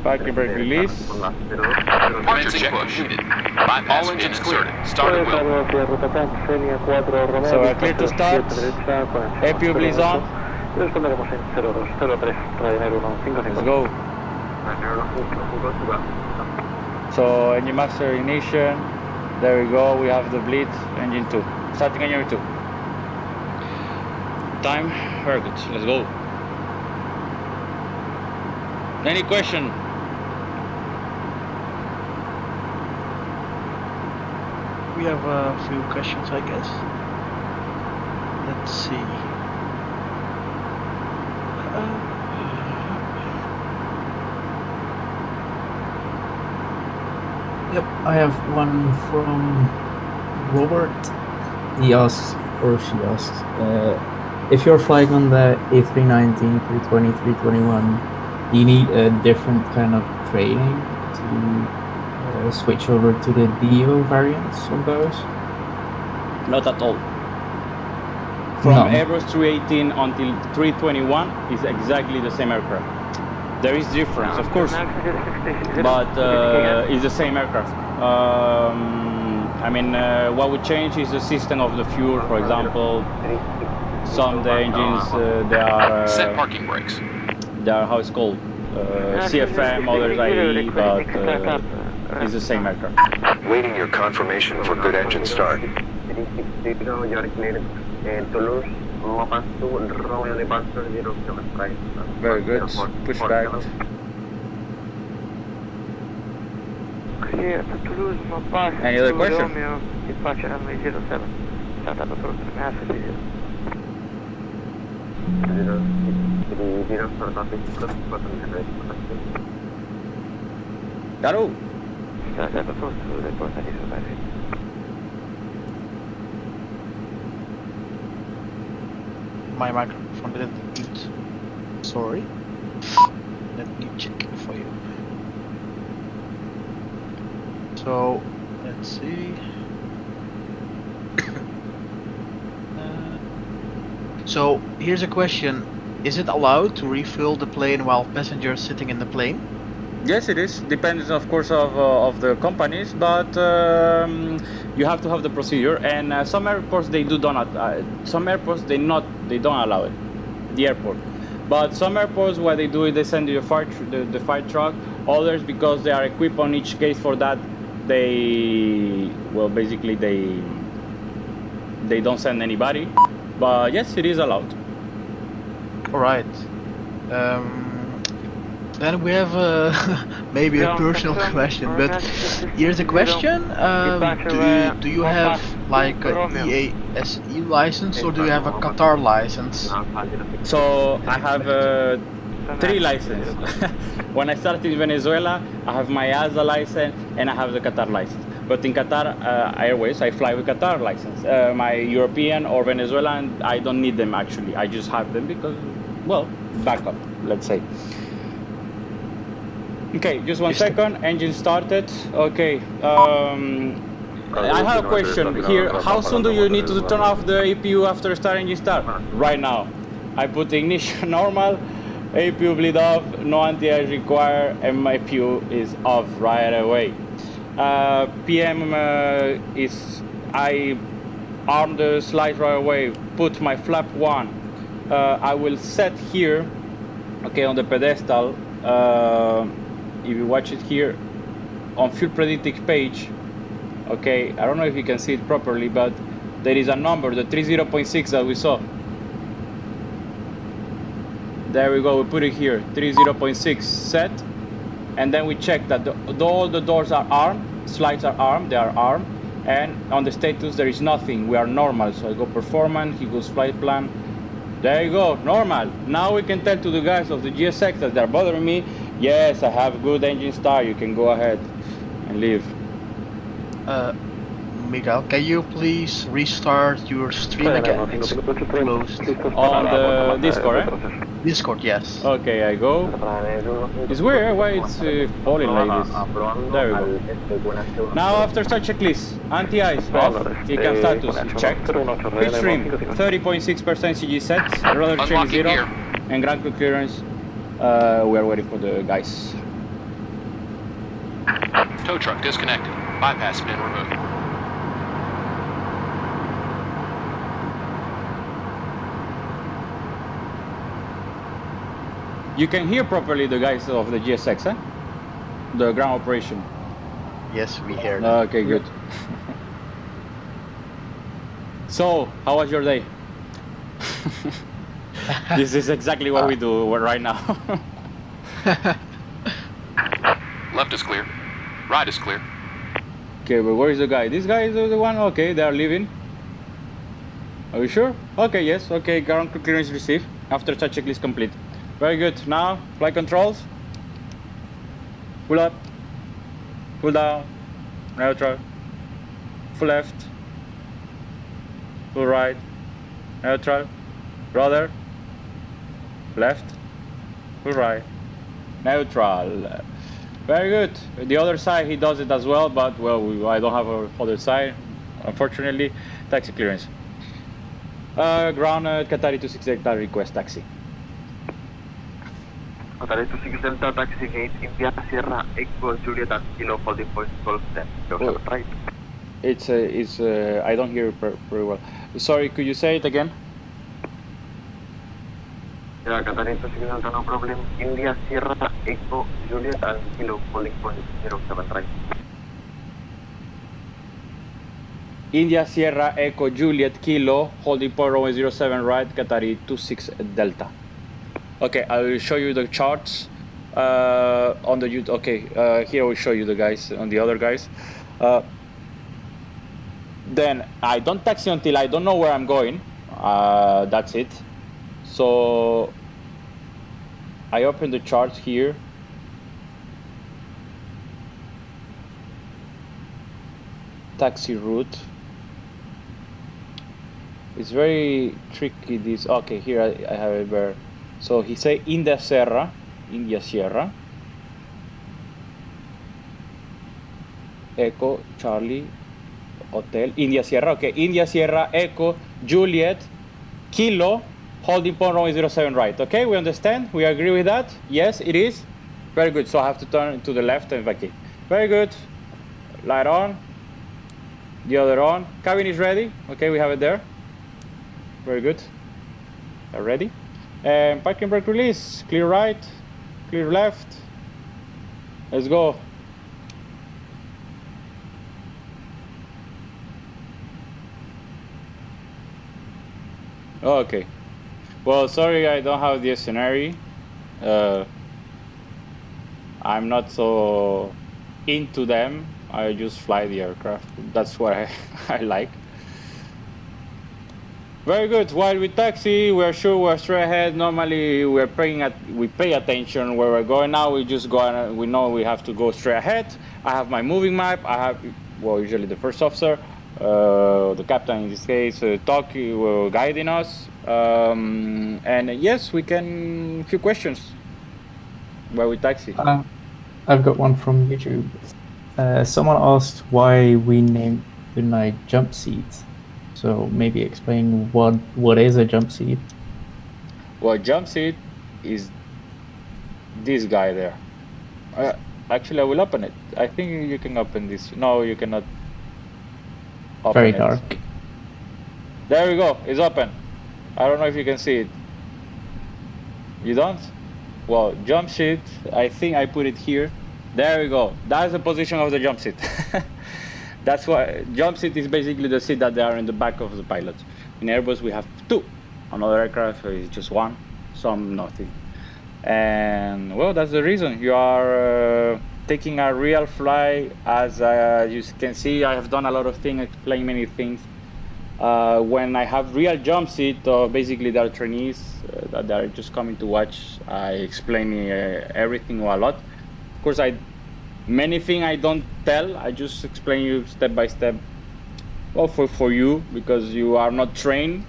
parking brake release. Commencing push. Bypass engine inserted. Start at will. So we're clear to start. APU please on. Let's go. So engine master ignition. There we go. We have the bleed. Engine 2. Starting engine 2. Time, very good, let's go. Any question? We have a few questions, I guess. Let's see. Yep, I have one from Robert. He asks, or she asks, if you're flying on the A319, 320, 321, do you need a different kind of training to switch over to the DO variants of those? Not at all. From Airbus 318 until 321 is exactly the same aircraft. There is difference, of course, but it's the same aircraft. I mean, what would change is the system of the fuel, for example. Some of the engines, they are... set parking brakes. They are, how it's called, CFM, others IE, but it's the same aircraft. Waiting your confirmation for good engine start. Very good. Push back. Any other question? Hello. My microphone didn't mute. Sorry. Let me check it for you. So, let's see. So, here's a question. Is it allowed to refill the plane while passengers sitting in the plane? Yes, it is. Depends, of course, of the companies, but you have to have the procedure. And some airports they do not. Some airports they don't allow it. The airport. But some airports, what they do is they send you the fire truck. Others, because they are equipped on each case for that, basically they don't send anybody. But yes, it is allowed. All right. Then we have maybe a personal question, but here's a question: do you have like a EASE license, or do you have a Qatar license? So I have 3 licenses. When I started in Venezuela, I have my ASA license and I have the Qatar license. But in Qatar Airways, I fly with Qatar license. My European or Venezuelan, I don't need them actually. I just have them because, well, backup, let's say. Okay, just 1 second. Engine started. Okay. I have a question here. How soon do you need to turn off the APU after start engine start? Right now. I put the ignition normal, APU bleed off, no anti-ice required, and my APU is off right away. PM is I arm the slides right away. Put my flap 1. I will set here. Okay, on the pedestal. If you watch it here on fuel predictive page, okay, I don't know if you can see it properly, but there is a number, the 30.6 that we saw. There we go, we put it here, 30.6 set, and then we check that all the doors are armed, slides are armed, they are armed, and on the status there is nothing, we are normal. So I go performance, he goes flight plan, there you go, normal. Now we can tell to the guys of the GSX that they're bothering me, yes, I have good engine start, you can go ahead and leave. Miguel, can you please restart your stream again? It's closed. On the Discord, eh? Discord, yes. Okay, I go. It's weird why it's falling like this. There we go. Now after start checklist, anti-ice off, ECAM status checked. Pitch trim, 30.6% CG set, rudder trim 0, and ground crew clearance. We are waiting for the guys. Tow truck disconnected. Bypass bin removed. You can hear properly the guys of the GSX, eh? The ground operation. Yes, we hear. Okay, good. So, how was your day? This is exactly what we do right now. Left is clear. Right is clear. Okay, but where is the guy? This guy is the one? Okay, they are leaving. Are you sure? Okay, yes. Okay, ground crew clearance received. After chat checklist complete. Very good. Now, flight controls. Pull up. Pull down. Neutral. Full left. Full right. Neutral. Rudder. Left. Full right. Neutral. Very good. The other side he does it as well, but well, I don't have a other side, unfortunately. Taxi clearance. Ground Qatari 26 Delta request taxi. Qatari 26 Delta taxi gate India Sierra Echo Juliet at Kilo holding point 12 10. Right. It's I don't hear very well. Sorry, could you say it again? Yeah, Qatari 26 Delta, no problem. India Sierra Echo Juliet and Kilo holding point 07 right. India Sierra Echo Juliet Kilo holding point runway 07 right, Qatari 26 Delta. Okay, I will show you the charts on the YouTube. Okay, here I will show you the guys on the other guys. Then I don't taxi until I don't know where I'm going. That's it. So I open the charts here. taxi route. It's very tricky. This okay. Here I have it where. So he say India Sierra, Echo Charlie Hotel India Sierra. Okay, India Sierra Echo Juliet Kilo holding point runway 07 right. Okay, we understand. We agree with that. Yes, it is. Very good. So I have to turn to the left and vacate. Very good. Light on. The other on. Cabin is ready. Okay, we have it there. Very good. Are ready. And parking brake release. Clear right. Clear left. Let's go. Okay. Well, sorry, I don't have the scenario. I'm not so into them. I just fly the aircraft. That's what I like. Very good. While we taxi, we're sure we're straight ahead. Normally, we pay attention where we're going. Now we just go and we know we have to go straight ahead. I have my moving map. I have, well, usually the first officer, the captain in this case, guiding us. And yes, we can. A few questions while we taxi. I've got one from YouTube. Someone asked why we named the night Jumpseat. So maybe explain what is a jump seat. Well, jump seat is this guy there. Actually, I will open it. I think you can open this. No, you cannot open Very it. dark. There we go. It's open. I don't know if you can see it. You don't? Well, jump seat. I think I put it here. There we go. That's the position of the jump seat. That's why jump seat is basically the seat that they are in the back of the pilot. In Airbus we have two. Another aircraft is just one. Some nothing. And well, that's the reason you are taking a real fly. As you can see, I have done a lot of things, explain many things. When I have real jump seat, basically they are trainees that are just coming to watch. I explain everything a lot. Of course, many things I don't tell. I just explain you step by step. Well, for you because you are not trained.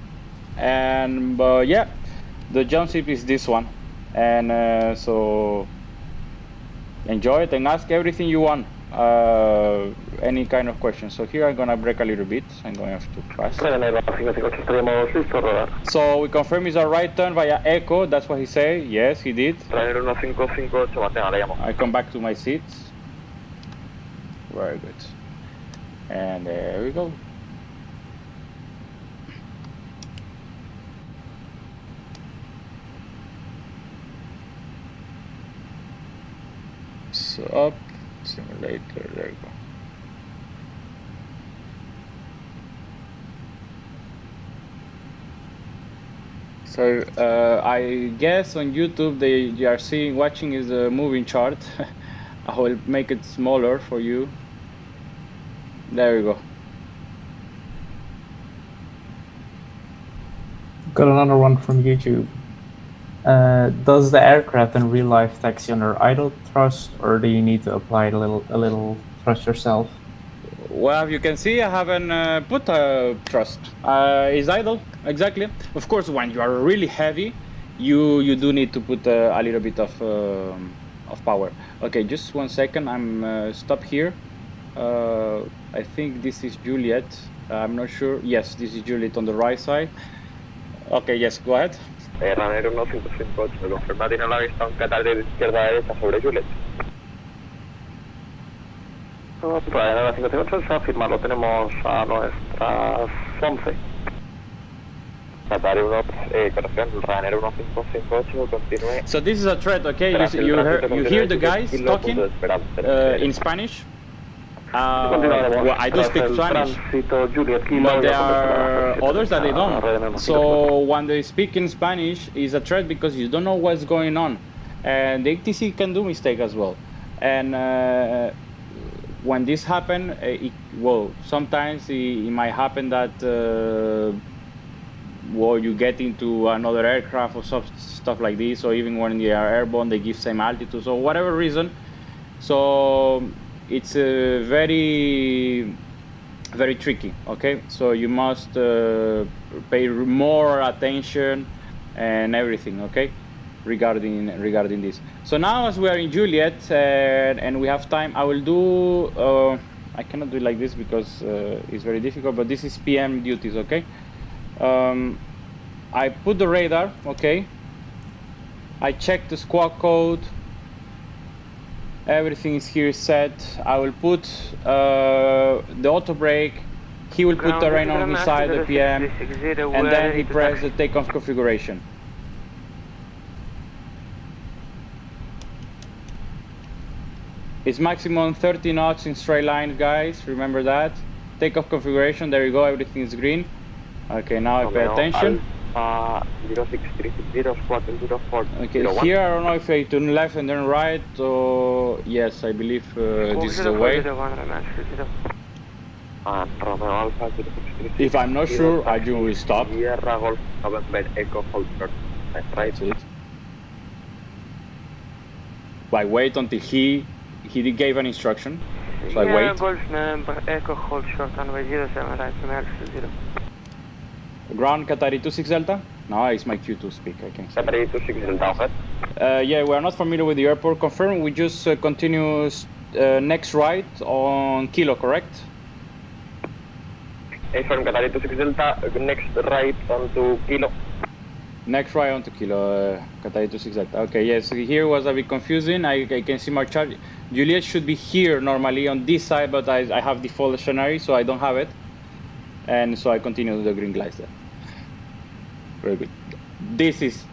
And yeah, the jump seat is this one. And so enjoy it and ask everything you want. Any kind of question. So here I'm gonna break a little bit. I'm going to crash. So we confirm it's a right turn via Echo. That's what he said. Yes, he did. I come back to my seat. Very good. And there we go. So up, simulator, there you go. So I guess on YouTube they are watching is a moving chart. I will make it smaller for you. There we go. Got another one from YouTube. Does the aircraft in real life taxi under idle thrust, or do you need to apply a little thrust yourself? Well, you can see I haven't put a thrust. It's idle, exactly. Of course, when you are really heavy, you do need to put a little bit of power. Okay, just 1 second. I'm stop here. I think this is Juliet. I'm not sure. Yes, this is Juliet on the right side. Okay, yes, go ahead. Runner 1558, me confirma, tiene la vista un catal de izquierda a derecha sobre Juliet. Runner 1558 se afirma, lo tenemos a nuestras 11. Qatar 1, corrección, Runner 1558, continúe. So this is a threat, okay? You hear the guys talking in Spanish. Well, I do speak Spanish, but there are others that they don't. So when they speak in Spanish, it's a threat because you don't know what's going on, and the ATC can do mistake as well. And when this happen, well, sometimes it might happen that well, you get into another aircraft or stuff like this, or even when they are airborne, they give same altitude, so whatever reason. So it's very very tricky. Okay, so you must pay more attention and everything. Okay, regarding this. So now, as we are in Juliet and we have time, I will do. I cannot do it like this because it's very difficult. But this is PM duties. Okay. I put the radar. Okay. I check the squawk code. Everything is here set. I will put the auto brake. He will put the rain on inside the PM, and then he press the takeoff configuration. It's maximum 30 knots in straight line, guys. Remember that. Takeoff configuration. There you go. Everything is green. Okay, now I pay attention. 0630 Okay, here I don't know if I turn left and then right, or yes, I believe this is the way. If I'm not sure, I do will stop. That's it. I wait until he gave an instruction, so I wait. Ground Qatari 26 Delta. Now it's my cue to speak. I can say. Qatari 26 Delta. Yeah, we are not familiar with the airport. Confirm. We just continue next right on Kilo, correct? From Qatari 26 Delta, next right onto Kilo. Next right onto Kilo, Qatari 26 Delta. Okay, yes. Here was a bit confusing. I can see my chart. Juliet should be here normally on this side, but I have default scenario, so I don't have it. And so I continue the green glides there. Very good. This is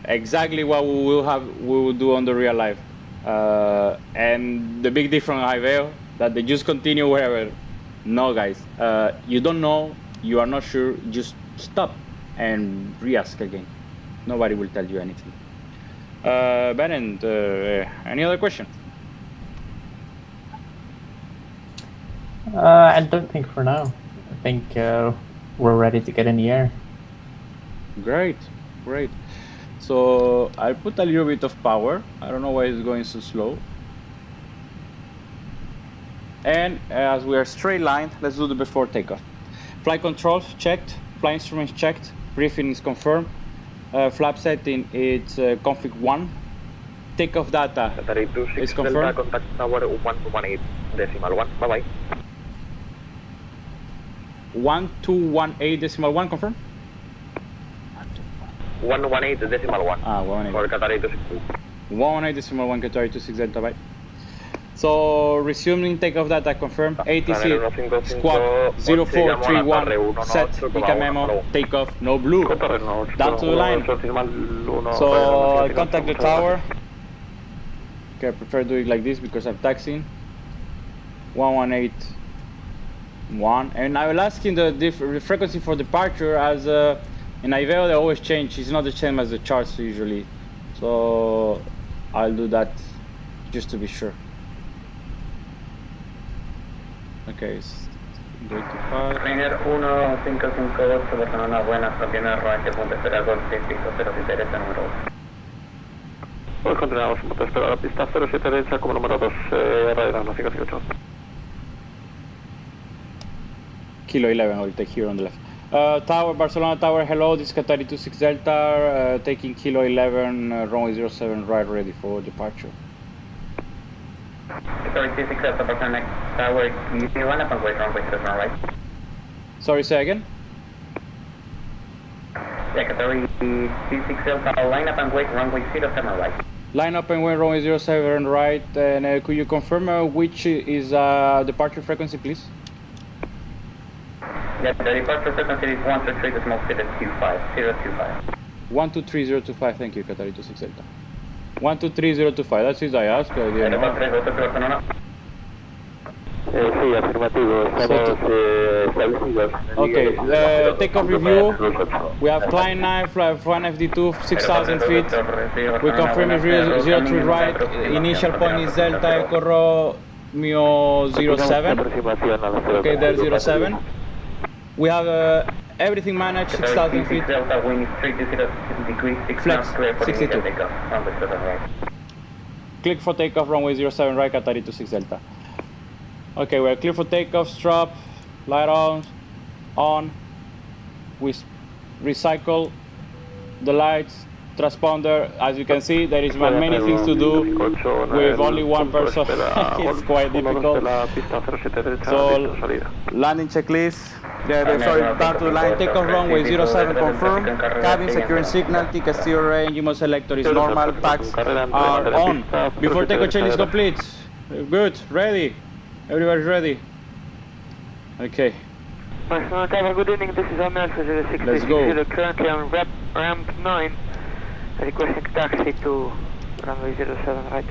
exactly what we will do on the real life. And the big difference in IVAO that they just continue wherever. No, guys. You don't know. You are not sure. Just stop and re-ask again. Nobody will tell you anything. Ben, and any other question? I don't think for now. I think we're ready to get in the air. Great, great. So I'll put a little bit of power. I don't know why it's going so slow. And as we are straight line, let's do the before takeoff. Flight controls checked, flight instruments checked, briefing is confirmed. Flap setting it's config 1. Takeoff data is confirmed. Contact tower 1218 decimal 1. Bye bye. 1218 decimal 1 confirm? 118 decimal 1. Ah, 118. For Qatari 26. 118 decimal 1 Qatari 26 Delta, bye. So resuming takeoff data confirmed. ATC squawk 0431 set ICA memo takeoff no blue. Down to the line. So I'll contact the tower. Okay, I prefer do it like this because I'm taxiing. 1181, and I will ask him the frequency for departure as in IVAO they always change. It's not the same as the charts usually, so I'll do that just to be sure. Okay, it's going to 5. Rainer 1558, Barcelona, buenas, también arranque, punto esperar, Golf 650, si interesa número 2. Hoy continuamos, punto esperar la pista 07 derecha como número 2, radar 558. Kilo 11, I'll take here on the left. Tower, Barcelona Tower, hello, this is Qatari 26 Delta, taking Kilo 11, runway 07 right, ready for departure. Qatari 26 Delta, Barcelona Tower, you line up and wait, runway 07 right. Sorry, say again? Yeah, Qatari 26 Delta, line up and wait, runway 07 right. Line up and wait, runway 07 right, and could you confirm which is departure frequency, please? Yeah, the departure frequency is 123.025. 123025, thank you, Qatari 26 Delta. 123025, that's it I asked. Sí, afirmativo. Estamos establecidos. Okay, takeoff review. We have climb 9, flight 1 FD2, 6,000 feet. We confirm it's 03 right. Initial point is Delta Echo Romeo 07. Okay, there's 07. We have everything managed, 6,000 feet. Flex, 62. Click for takeoff, runway 07 right, Qatari 26 Delta. Okay, we're clear for takeoff, strap. light on. We recycle the lights, transponder. As you can see, there is many things to do with only one person. It's quite difficult. So, landing checklist. Sorry, down to the line. Takeoff runway 07 confirmed. Cabin securing signal. Ticket steer range. Immo selector is normal. Packs are on. Before takeoff checklist complete. Good. Ready. Everybody's ready. Okay. Good evening, this is Amel for 0660. Let's go. Currently on ramp 9. Requesting taxi to runway 07, right?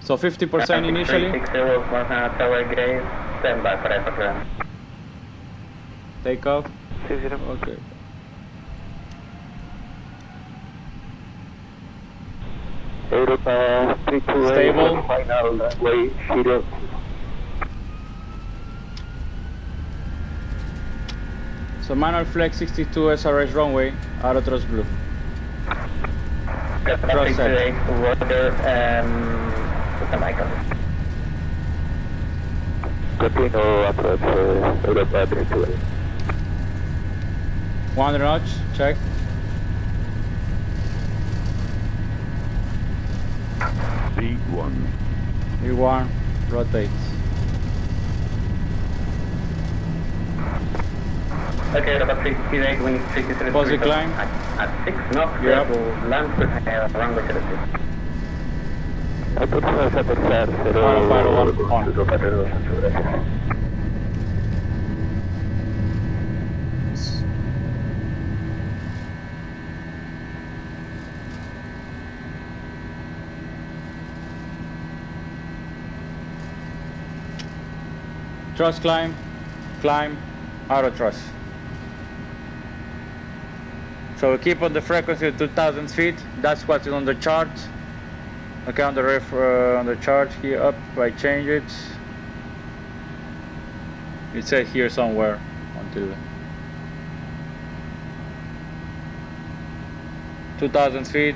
So 50% initially. 360, tower gray, stand by for aircraft. Takeoff. 60. Okay. Europa 328. Stable. Final runway 0. So manual flex 62 SRS runway, auto thrust blue. Trust set. Water, stand by. Continue approach Europa 328. 100 notch, check. V1. V1, rotate. Okay, Europa 328, wind 63. Positive climb. At 6 knots, Yep. will land with runway 06. Final on. Thrust climb, auto thrust. So we keep on the frequency of 2000 feet. That's what is on the chart. Okay, on the chart here up. I change it. It says here somewhere until 2000 feet.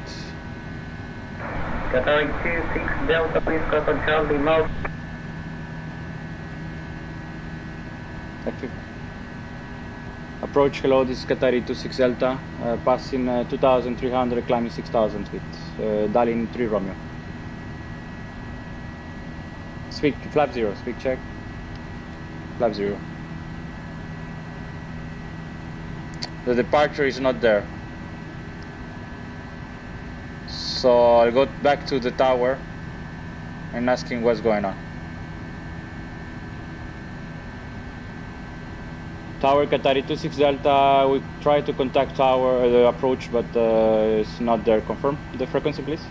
Category 26 Delta, please contact Charlie Mouth. Okay. Approach, hello, this is Qatari 26 Delta, passing 2300, climbing 6000 feet, dialing 3 Romeo. Speak, flap 0, speak check, flap 0. The departure is not there. So I'll go back to the tower and asking what's going on. Tower Qatari 26 Delta, we try to contact tower, the approach, but it's not there. Confirm the frequency, please.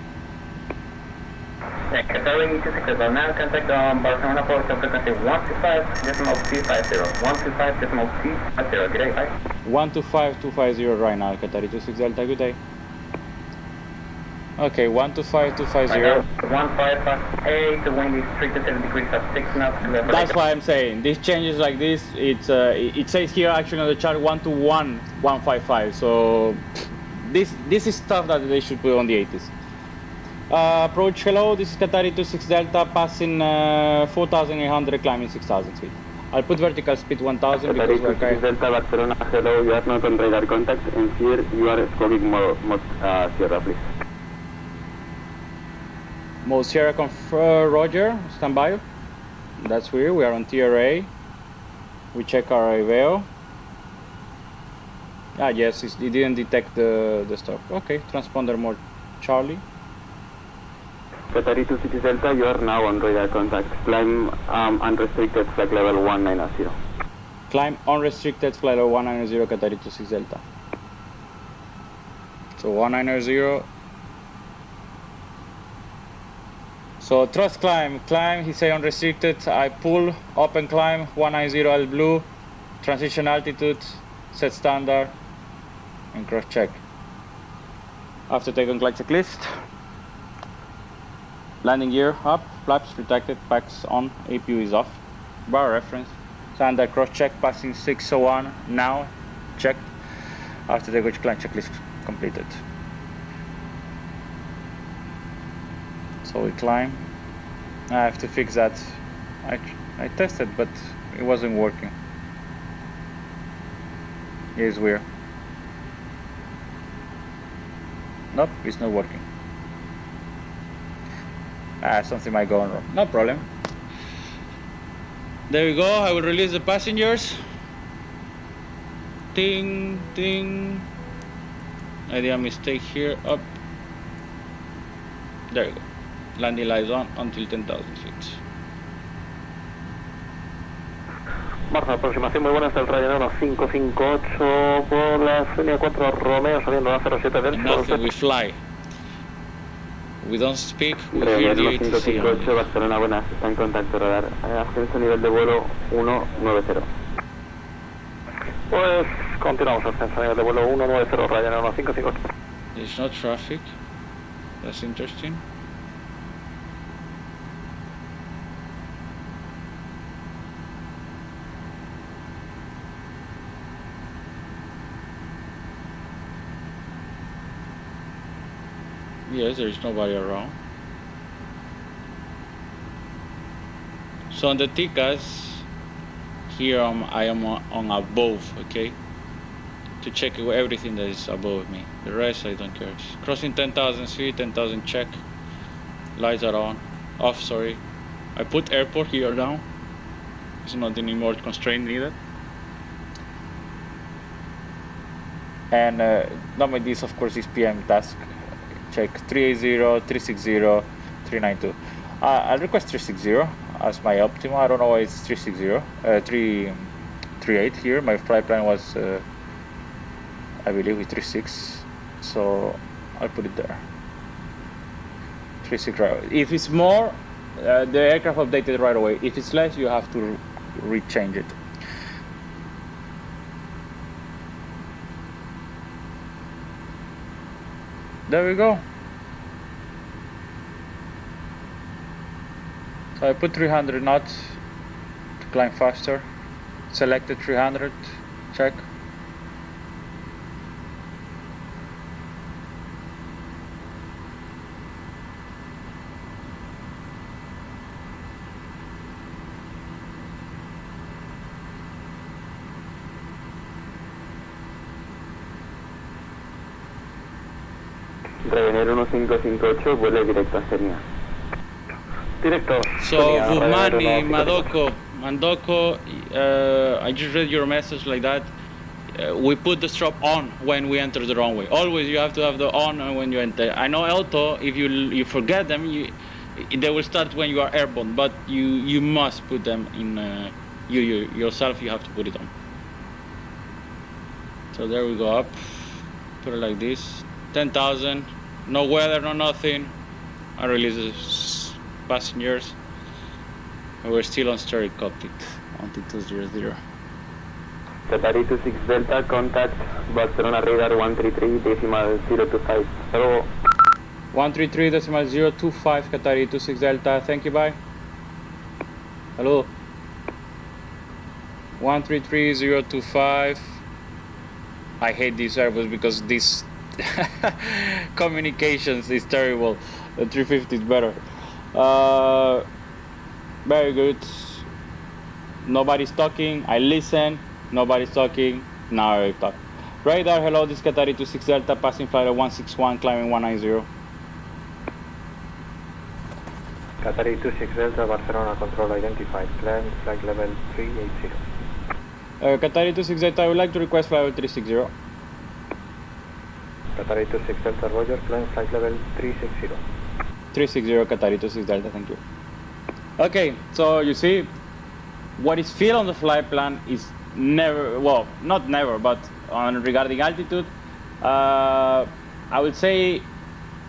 Qatari 26 Delta, now contact Barcelona Port frequency 125.250, 125.250, good day, bye. 125.250 right now, Qatari 26 Delta, good day. Okay, 125.250. 158, the wind is 3 to 7 degrees at 6 knots. That's why I'm saying these changes like this. It's it says here actually on the chart 121.155. So this is stuff that they should put on the 80s. Approach, hello. This is Qatari 26 Delta, passing 4,800, climbing 6,000 feet. I'll put vertical speed 1,000 because we're kind. Delta Barcelona, hello. You are not on radar contact, and here you are scoping mode Sierra, please. Mode Sierra Roger, stand by. That's weird, we are on TRA. We check our IVAO. Ah yes, it didn't detect the stop. Okay, transponder mode Charlie. Qatari 26 Delta, you are now on radar contact. Climb unrestricted flight level 190. Climb unrestricted flight level 190, Qatari 26 Delta. So 190. So thrust climb, he say unrestricted, I pull, open climb, 190 L blue, transition altitude, set standard, and cross check. After taking climb checklist, landing gear up, flaps protected, packs on, APU is off, bar reference, standard cross check, passing 601, now checked, after the climb checklist completed. So we climb. I have to fix that. I tested, but it wasn't working. It's weird. Nope, it's not working. Something might go wrong. No problem. There we go. I will release the passengers. Ding, ding. I did a mistake here. Up. There you go. Landing lights on until 10,000 feet. Baja, aproximación muy buena hasta el Ryanair 558 por la línea 4 Romeo saliendo a 07 del Nothing, we fly. We don't speak, we hear the ATC. 558 Barcelona, buenas, está en contacto radar. Ascenso nivel de vuelo 190. Pues continuamos ascenso nivel de vuelo 190 Ryanair 558. There's no traffic. That's interesting. Yes, there is nobody around. So on the TICAS, here I am on above, okay? To check everything that is above me. The rest I don't care. Crossing 10,000 feet, 10,000 check. Lights are on. Off, sorry. I put airport here now. It's not any more constraint needed. And number this of course is PM task. Check 380, 360, 392. I'll request 360 as my optimal. I don't know why it's 360, 338 here. My flight plan was, I believe, with 36, so I'll put it there. 36 right away. If it's more, the aircraft updated right away. If it's less, you have to rechange it. There we go. So I put 300 knots to climb faster. Selected 300, check. Ryanair 1558, vuele directo a Senia. Directo. So Vumani, Mandoko, I just read your message like that. We put the strap on when we enter the runway. Always you have to have the on when you enter. I know Elto, if you forget them, they will start when you are airborne, but you must put them in, yourself you have to put it on. So there we go up, put it like this, 10,000, no weather, no nothing. I release the passengers. And we're still on steering cockpit until 200. Qatari 26 Delta, contact Barcelona radar 133.025. Hello. 133.025 Qatari 26 Delta, thank you, bye. Hello. 133.025. I hate these Airbus because this communications is terrible. The 350 is better. Very good. Nobody's talking. I listen. Nobody's talking. Now I talk. Radar, hello, this is Qatari 26 Delta, passing flight at 161, climbing 190. Qatari 26 Delta, Barcelona control identified. Climb flight level 380. Qatari 26 Delta, I would like to request flight level 360. Qatari 26 Delta, Roger, climb flight level 360. 360 Qatari 26 Delta, thank you. Okay, so you see, what is feel on the flight plan is never, well, not never, but on regarding altitude, I would say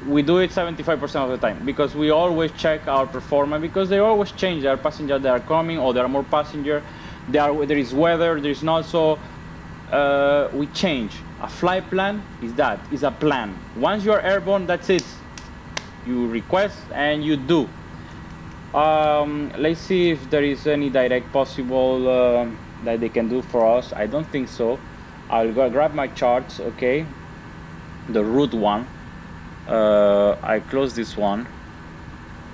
we do it 75% of the time because we always check our performance because they always change. There are passengers that are coming or there are more passengers. There is weather, there is not, so we change. A flight plan is that, is a plan. Once you are airborne, that's it. You request and you do. Let's see if there is any direct possible that they can do for us. I don't think so. I'll go grab my charts, okay? The route one. I close this one.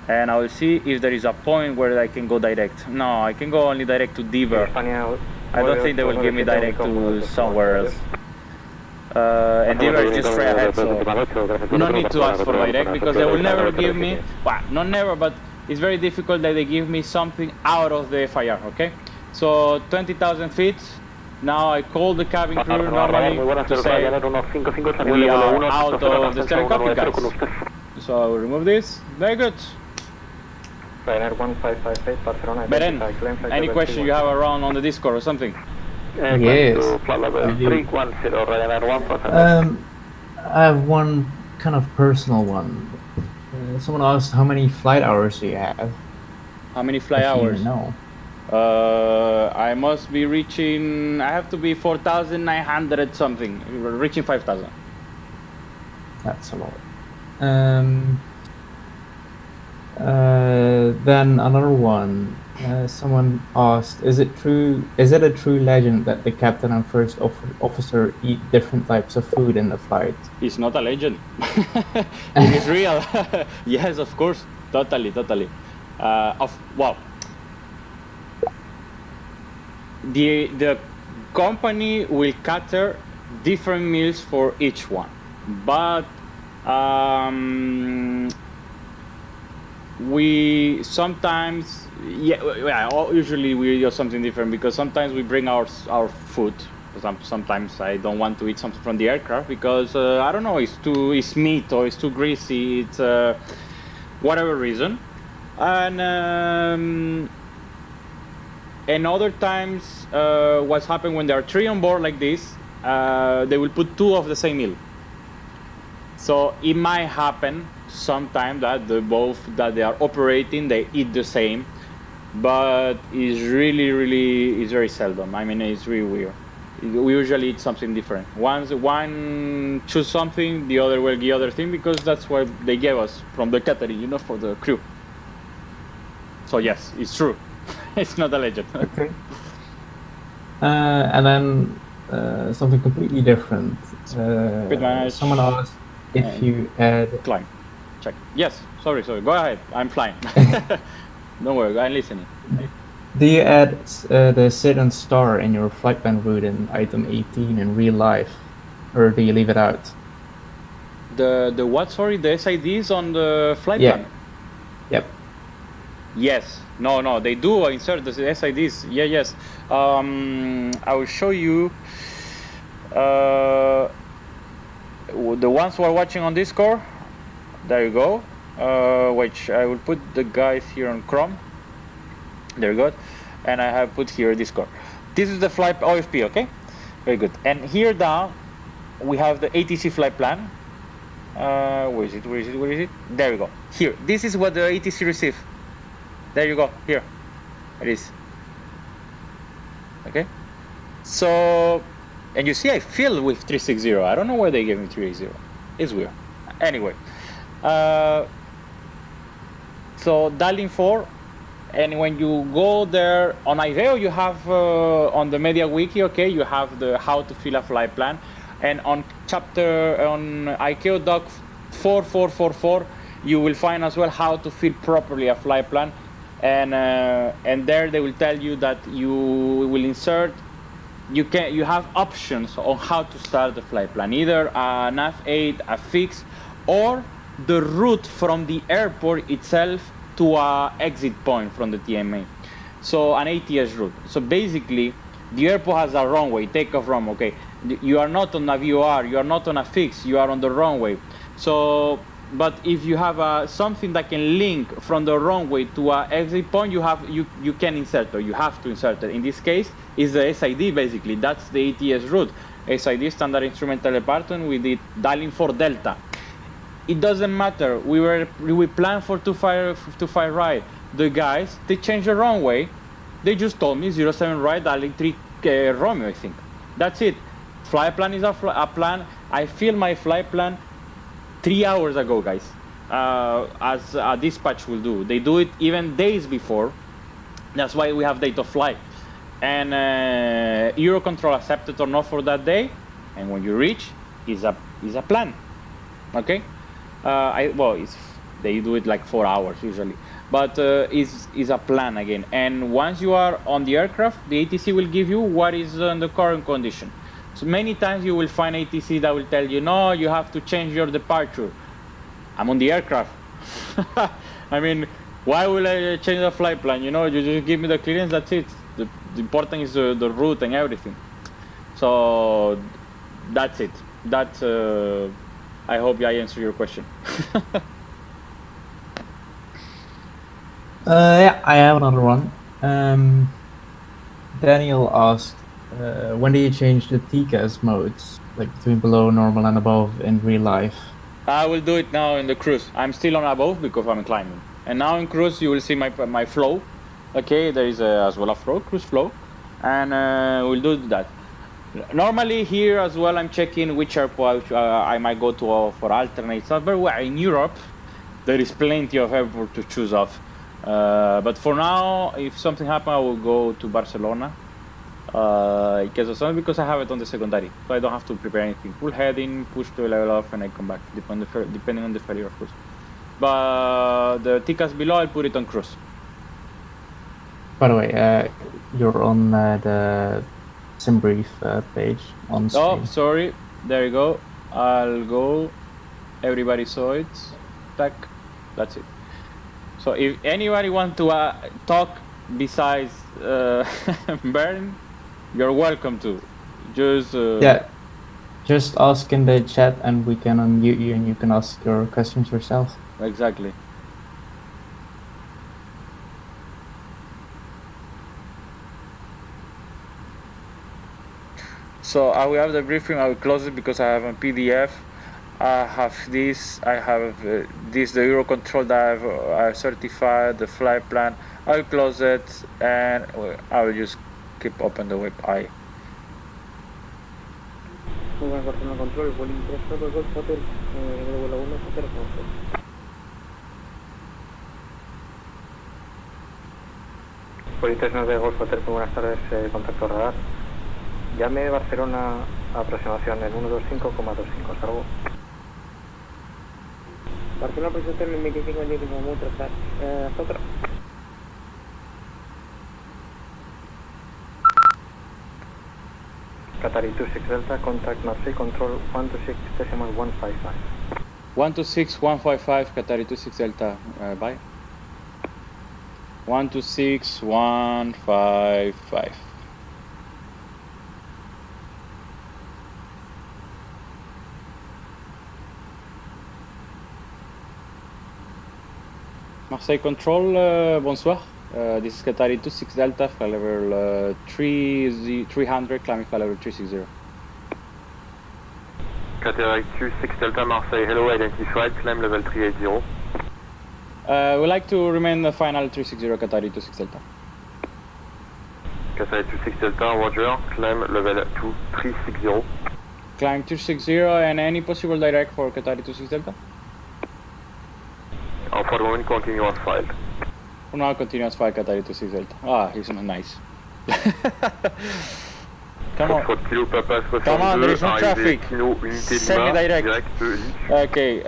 And I will see if there is a point where I can go direct. No, I can go only direct to Diver. I don't think they will give me direct to somewhere else. And they were just straight ahead, so no need to ask for direct because they will never give me, well, not never, but it's very difficult that they give me something out of the FIR, okay? So 20,000 feet, now I call the cabin crew normally to say we are out of the steering cockpit, guys. So I will remove this, very good. Beren, any question you have around on the Discord or something? Yes. I have one kind of personal one. Someone asked how many flight hours do you have? How many flight hours? No. I must be reaching, I have to be 4,900 something, reaching 5,000. That's a lot. Then another one. Someone asked, is it a true legend that the captain and first officer eat different types of food in the flight? It's not a legend. It is real. Yes, of course. Totally. Wow. The company will cater different meals for each one, but we sometimes, usually we do something different because sometimes we bring our food. Sometimes I don't want to eat something from the aircraft because I don't know, it's meat or it's too greasy, it's whatever reason, and other times what's happened when there are 3 on board like this, they will put 2 of the same meal. So it might happen sometimes that that they are operating, they eat the same, but it's it's very seldom. I mean, it's really weird. We usually eat something different. One choose something, the other will get the other thing because that's what they gave us from the catering, you know, for the crew. So yes, it's true. It's not a legend. Okay. And then something completely different. Someone asked if you add... Climb. Check. Yes, sorry, go ahead. I'm flying. Don't worry, I'm listening. Do you add the sit and star in your flight plan route in item 18 in real life? Or do you leave it out? The what, sorry? The SIDs on the flight plan? Yep. Yes. No, they do insert the SIDs. Yeah, yes. I will show you the ones who are watching on Discord. There you go. Which I will put the guys here on Chrome. There you go. And I have put here Discord. This is the flight OFP, okay? Very good. And here down we have the ATC flight plan. Where is it? There you go. Here. This is what the ATC received. There you go. Here. It is. Okay? So, and you see I filled with 360. I don't know why they gave me 380. It's weird. Anyway. So dialing 4, and when you go there on IVAO, you have on the media wiki, okay, you have the how to fill a flight plan, and on ICAO doc 4444, you will find as well how to fill properly a flight plan, and there they will tell you that you will insert. You have options on how to start the flight plan, either a nav8, a fix, or the route from the airport itself to a exit point from the TMA. So an ATS route. So basically, the airport has a runway, takeoff runway, okay? You are not on a VOR, you are not on a fix, you are on the runway. So, but if you have something that can link from the runway to a exit point, you can insert, or you have to insert it. In this case, is the SID basically, that's the ATS route. SID, standard instrumental department, we did dialing 4 Delta. It doesn't matter. We planned for 25 right. The guys, they changed the runway. They just told me 07 right, dialing 3 Romeo, I think. That's it. Flight plan is a plan. I filled my flight plan 3 hours ago, guys. As a dispatch will do. They do it even days before. That's why we have date of flight. And Eurocontrol accepted or not for that day. And when you reach, is a plan. Okay. They do it like 4 hours usually. But is a plan again. And once you are on the aircraft, the ATC will give you what is on the current condition. So many times you will find ATC that will tell you, no, you have to change your departure. I'm on the aircraft. I mean, why will I change the flight plan? You know, you just give me the clearance, that's it. The important is the route and everything. So that's it. That's, I hope I answered your question. Yeah, I have another one. Daniel asked, when do you change the TCAS modes, like between below, normal, and above in real life? I will do it now in the cruise. I'm still on above because I'm climbing. And now in cruise, you will see my flow. Okay, there is as well a flow, cruise flow. And we'll do that. Normally here as well, I'm checking which airport I might go to for alternate stuff. But in Europe, there is plenty of airport to choose of. But for now, if something happens, I will go to Barcelona. In case of something, because I have it on the secondary, so I don't have to prepare anything. Full heading, push to level off, and I come back, depending on the failure, of course. But the TCAS below, I'll put it on cruise. By the way, you're on the SimBrief page on screen. Oh, sorry. There you go. I'll go. Everybody saw it. Tack. That's it. So if anybody wants to talk besides Bern, you're welcome to. Just yeah, just ask in the chat and we can unmute you and you can ask your questions yourself. Exactly. So I will have the briefing. I will close it because I have a PDF. I have this. I have this. The Eurocontrol that I've certified. The flight plan. I will close it and I will just keep open the web eye. Control, Golf Hotel, vuelo 1, Hotel. Policías de Golf Hotel, buenas tardes, contacto radar. Llame de Barcelona a aproximación en 125,25, salvo. Barcelona aproximación en 25,25, hasta otra. Qatari 26 Delta, contact Marseille, control 126.155. 126.155, Qatari 26 Delta, bye. 126.155. Marseille Control, bonsoir. This is Qatari 26 Delta, flight level 300, climbing flight level 360. Qatari 26 Delta, Marseille, hello, identified, climb level 380. We'd like to remain the final 360, Qatari 26 Delta. Qatari 26 Delta, roger, climb level 360. Climb 260 and any possible direct for Qatari 26 Delta? For the moment, continuous file. For now, continuous file, Qatari 26 Delta. Ah, he's nice. Come on. Come on, there is no traffic. Send me direct. Okay,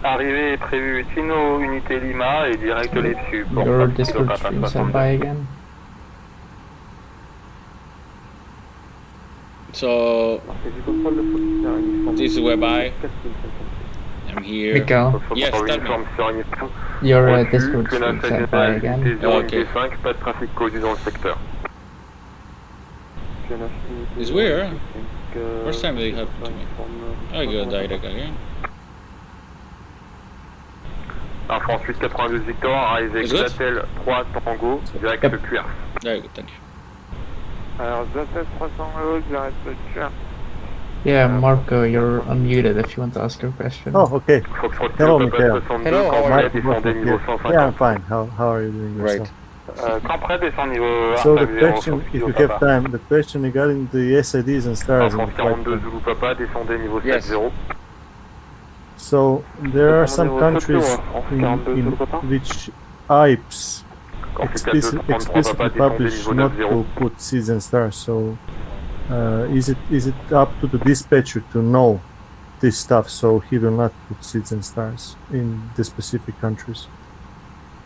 Arrivée est prévue Sino Unité Lima et direct LEBL. Your Discord stream sent by again. So, this is whereby I'm here. Mikael. Yes, tell me. Your Discord stream sent by again. Okay. Pas de trafic causé dans le secteur. It's weird. First time they happened to me. I go direct again. France 892 Victor, arrivé Zatel 3 Tango, direct QRF. Very good, thank you. Alors, Zatel 3 Tango, direct QRF. Yeah, Marco, you're unmuted if you want to ask your question. Oh, okay. Hello, Mikael. Hello, how are you? Yeah, I'm fine. How are you doing yourself? So the question, if you have time, the question regarding the SIDs and stars in the flight plan. Yes. So there are some countries in which IPs explicitly publish not to put seeds and stars. So is it up to the dispatcher to know this stuff, so he will not put seeds and stars in the specific countries.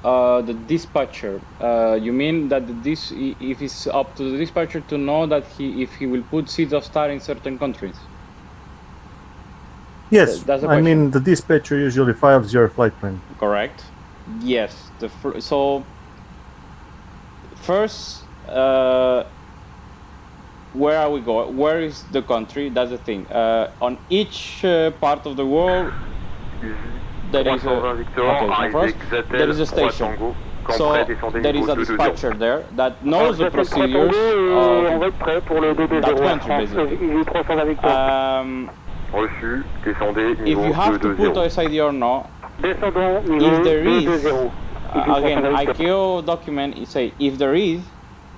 The dispatcher. You mean that if it's up to the dispatcher to know that if he will put seeds of star in certain countries? Yes, That's the I question. mean the dispatcher usually files your flight plan. Correct. Yes. So first, where are we going? Where is the country? That's the thing. On each part of the world, there is a station. So there is a dispatcher there that knows the procedures of that country, basically. If you have to put OSID or not, if there is, again, ICAO document it say if there is,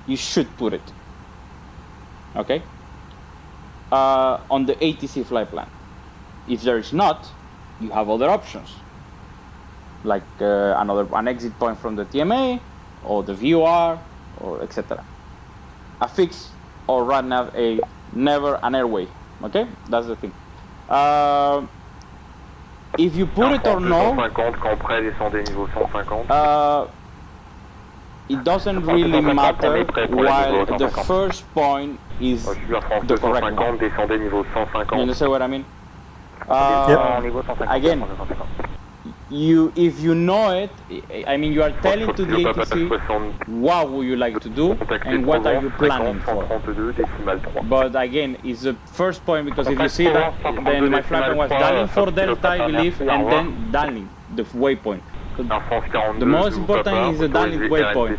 you should put it. Okay. On the ATC flight plan. If there is not, you have other options, like an exit point from the TMA, or the VOR, or etc. A fix or run never an airway. Okay, that's the thing. If you put it or no, it doesn't really matter while the first point is the correct one. You understand what I mean? Again, if you know it, I mean, you are telling to the ATC what would you like to do and what are you planning for. But again, it's the first point, because if you see that, then my flight plan was dialing for Delta, I believe, and then dialing the waypoint. The most important is the dialing waypoint.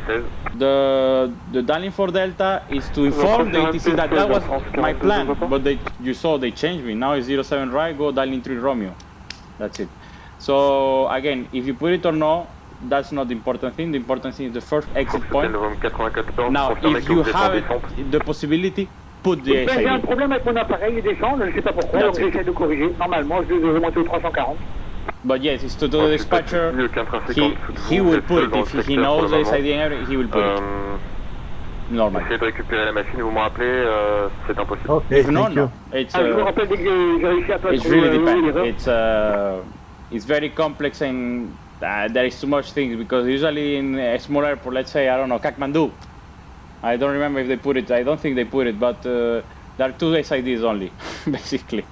The dialing for Delta is to inform the ATC that was my plan, but you saw they changed me. Now it's 07 right, go dialing 3 Romeo. That's it. So again, if you put it or no, that's not the important thing. The important thing is the first exit point. Now, if you have the possibility, put the J'ai un SID. problème avec mon appareil, il déchange, je ne sais pas pourquoi, donc j'essaie de corriger. Normalement, je devais monter au 340. But yes, it's to the dispatcher. He will put it if he knows the SID and everything. He will put it. Normal. Essayez de récupérer la machine, vous me rappelez, c'est impossible. Okay, If not, thank you. it's Je me rappelle dès que j'ai réussi à it's really depends. It's very complex and there is too much things, because usually in a small airport, let's say, I don't know, Kathmandu, I don't remember if they put it, I don't think they put it, but there are 2 SIDs only, basically.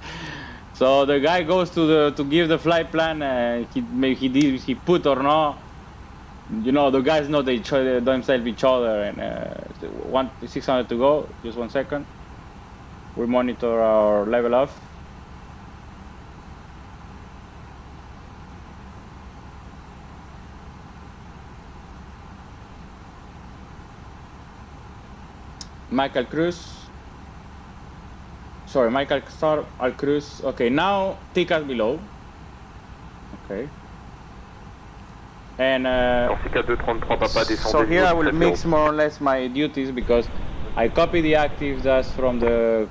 So the guy goes to give the flight plan, he put or not, you know, the guys know they themselves each other, and 600 to go, just 1 second. We monitor our level off. Michael Star Al Cruz. Okay, now Takeoff below. Okay. And so here I will mix more or less my duties, because I copy the actives that's from the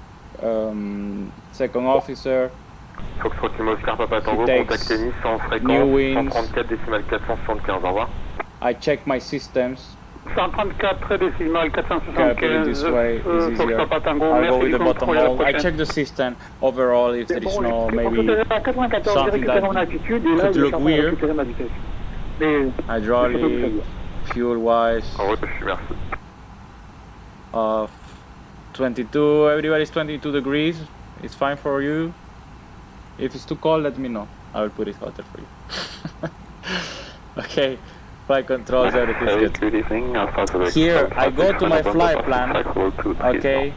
second officer. He takes new wings. I check my systems. 134 décimales 475. Calculate this way is easier. I'll go with the bottom hold. I check the system overall if there is no maybe something that could look weird. Hydraulic, fuel wise. 22, everybody's 22 degrees. It's fine for you. If it's too cold, let me know. I will put it hotter for you. Okay. Flight controls, everything's good. Here, I go to my flight plan. Okay.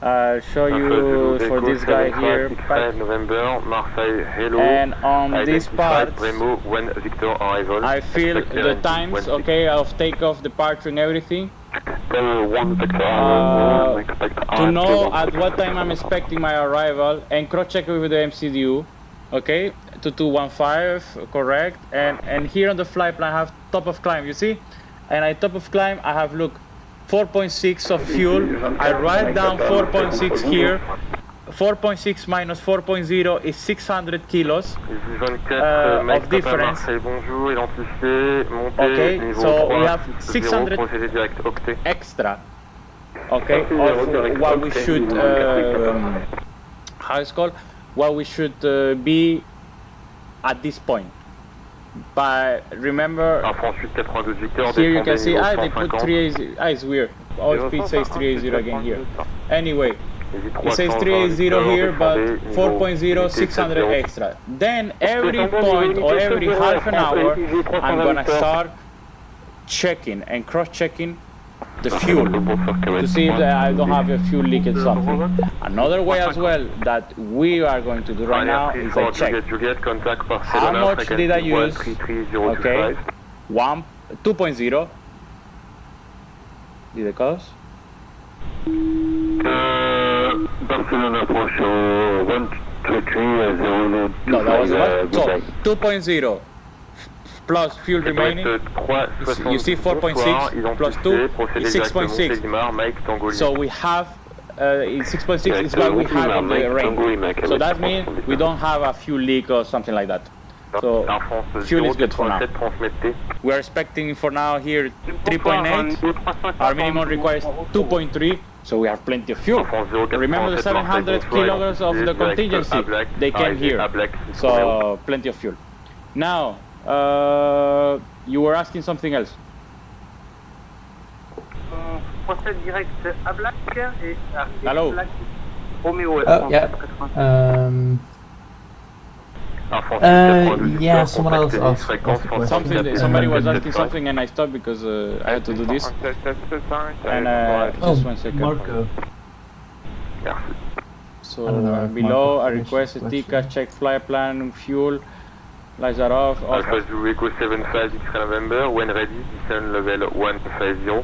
I'll show you for this guy here. And on this part, I fill the times, okay, of takeoff, departure, and everything. To know at what time I'm expecting my arrival, and cross-check with the MCDU. Okay, 2215, correct. And here on the flight plan I have top of climb, you see? And at top of climb I have, look, 4.6 of fuel. I write down 4.6 here. 4.6 minus 4.0 is 600 kilos of difference. Okay, so we have 600 extra, okay, of what we should, how it's called, what we should be at this point. But remember, here you can see, they put 380, it's weird. All speed says 380 again here. Anyway, it says 380 here, but 4.0, 600 extra. Then every point or every half an hour, I'm gonna start checking and cross-checking the fuel to see if I don't have a fuel leak or something. Another way as well that we are going to do right now is I check how much did I use. Okay, 2.0. Did it cost? Barcelona approach 133 No, that was what? So 2.0 plus fuel remaining. You see 4.6 plus 2 is 6.6. So we have 6.6 is what we have on the range. So that means we don't have a fuel leak or something like that. So fuel is good for now. We are expecting for now here 3.8. Our minimum requires 2.3. So we have plenty of fuel. Remember the 700 kilograms of the contingency? They came here. So plenty of fuel. Now, you were asking something else. Hello? Oh, yeah. Yeah, someone else asked something. Somebody was asking something and I stopped because I had to do this. And just 1 second. Marco. So below, I request a ticket, check flight plan, fuel, lights are off. Alpha Zulu Echo 75 X-ray November, when ready, descend level 150.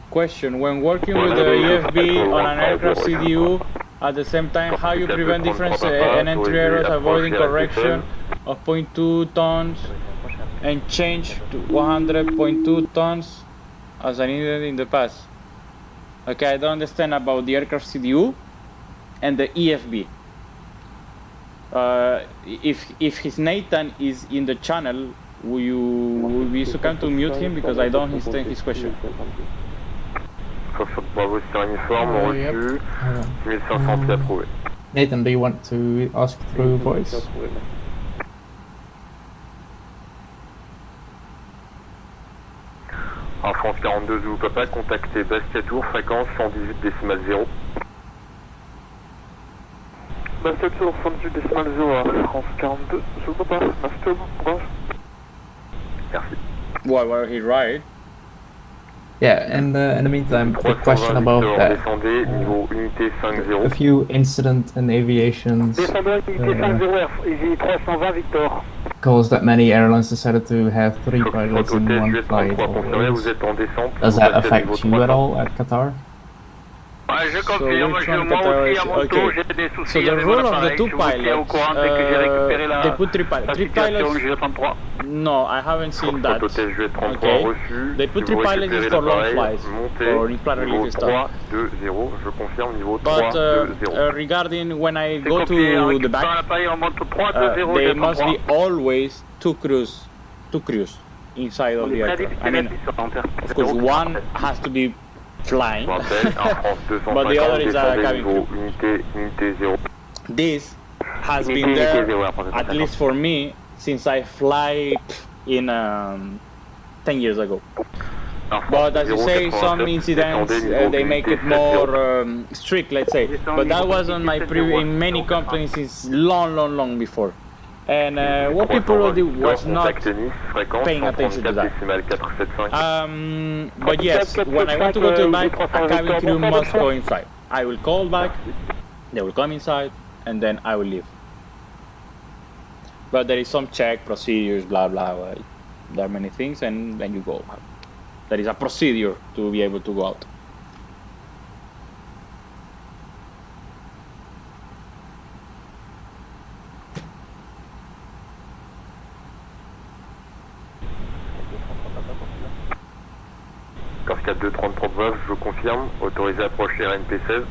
Question, when working with the EFB on an aircraft CDU, at the same time, how you prevent different entry errors, avoiding correction of 0.2 tons and change to 100.2 tons as I needed in the past. Okay, I don't understand about the aircraft CDU and the EFB. If his Nathan is in the channel, will you be so kind to mute him because I don't understand his question. Nathan, do you want to ask through voice? En France 42 Zulu Papa, contactez Bastia Tour, fréquence 118,0. Bastia Tour 118,0 France 42 Zulu Papa, Bastia Tour. Merci. Why were he right? Yeah, and in the meantime, the question about that. A few incident in aviations caused that many airlines decided to have 3 pilots in one flight. Does that affect you at all at Qatar? So which one Qatar is? Okay. So the rule of the 2 pilots, they put 3 pilots. 3 pilots? No, I haven't seen that. Okay. They put 3 pilots is for long flights, for in-flight relief stuff. But regarding when I go to the back, they must be always two crews inside of the aircraft. I mean, of course, one has to be flying, but the other is a cabin crew. This has been there, at least for me, since I fly in 10 years ago. But as you say, some incidents, they make it more strict, let's say. But that was on my in many companies since long before. And what people do was not paying attention to that. But yes, when I want to go to the back, a cabin crew must go inside. I will call back, they will come inside, and then I will leave. But there is some check, procedures, blah blah. There are many things, and then you go. There is a procedure to be able to go out. Kafka 233 Bravo, je confirme, autorisé à approcher RNP 16.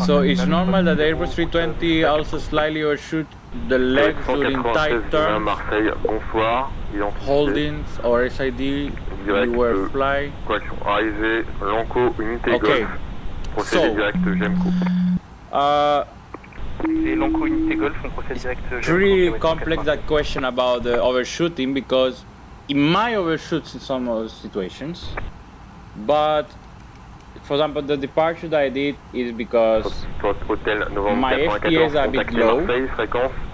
So it's normal that the Airbus 320 also slightly overshoot the legs during tight turns? Marseille, bonsoir. holdings or SID you were flying. Arrivée, Lanco, unité Okay. Golf. Procédé direct GEMCO. Les Lonco Unité Golf, on procède direct. Pretty complex that question about the overshooting, because it might overshoot in some situations, but for example, the departure that I did is because my FPS are a bit low.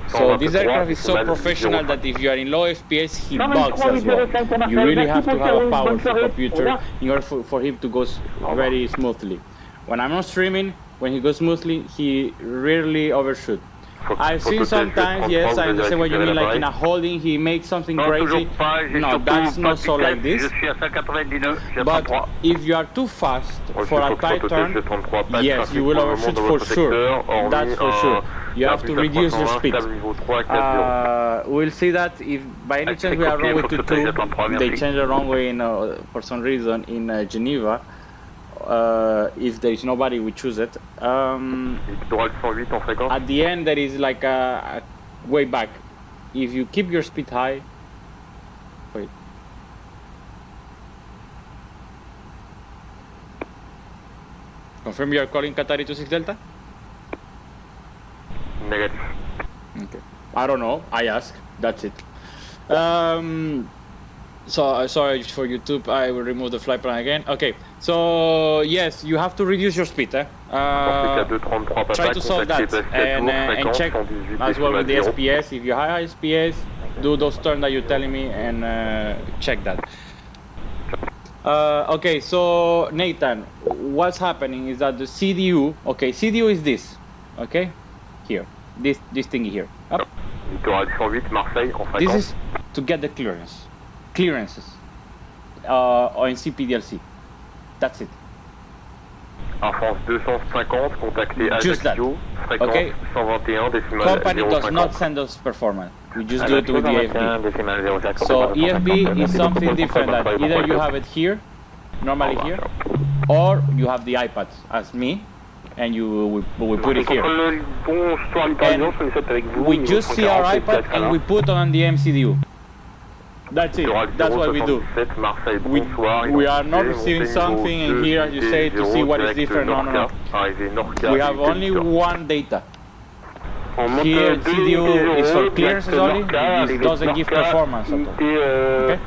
So this aircraft is so professional that if you are in low FPS, he bugs as well. You really have to have a powerful computer in order for him to go very smoothly. When I'm not streaming, when he goes smoothly, he rarely overshoot. I've seen sometimes, yes, I understand what you mean, like in a holding, he makes something crazy. No, that's not so like this. But if you are too fast for a tight turn, yes, you will overshoot for sure. That's for sure. You have to reduce your speed. We'll see that if by any chance we are runway 22, they change the runway for some reason in Geneva. If there is nobody, we choose it. At the end, there is like a way back. If you keep your speed high, wait. Confirm you are calling Qatari 26 Delta? Negative. Okay. I don't know. I ask. That's it. So sorry for YouTube, I will remove the flight plan again. Okay, so yes, you have to reduce your speed. Try to solve that and check as well with the SPS. If you have high SPS, do those turns that you're telling me and check that. Okay, so Nathan, what's happening is that the CDU, okay, CDU is this, okay, here, this thingy here. Up. This is to get the clearances or in CPDLC. That's it. Air France 250, contactez Ajaccio, fréquence okay. 121 décimal Company 050. does not send us performance. We just do it with EFB. So EFB is something different. That either you have it here, normally here, or you have the iPad as me, and we put it here. And we just see our iPad and we put on the MCDU. That's it. That's what we do. We are not receiving something and here, as you say, to see what is different. No. We have only one data. Here, CDU is for clearances only. It doesn't give performance at all. Okay?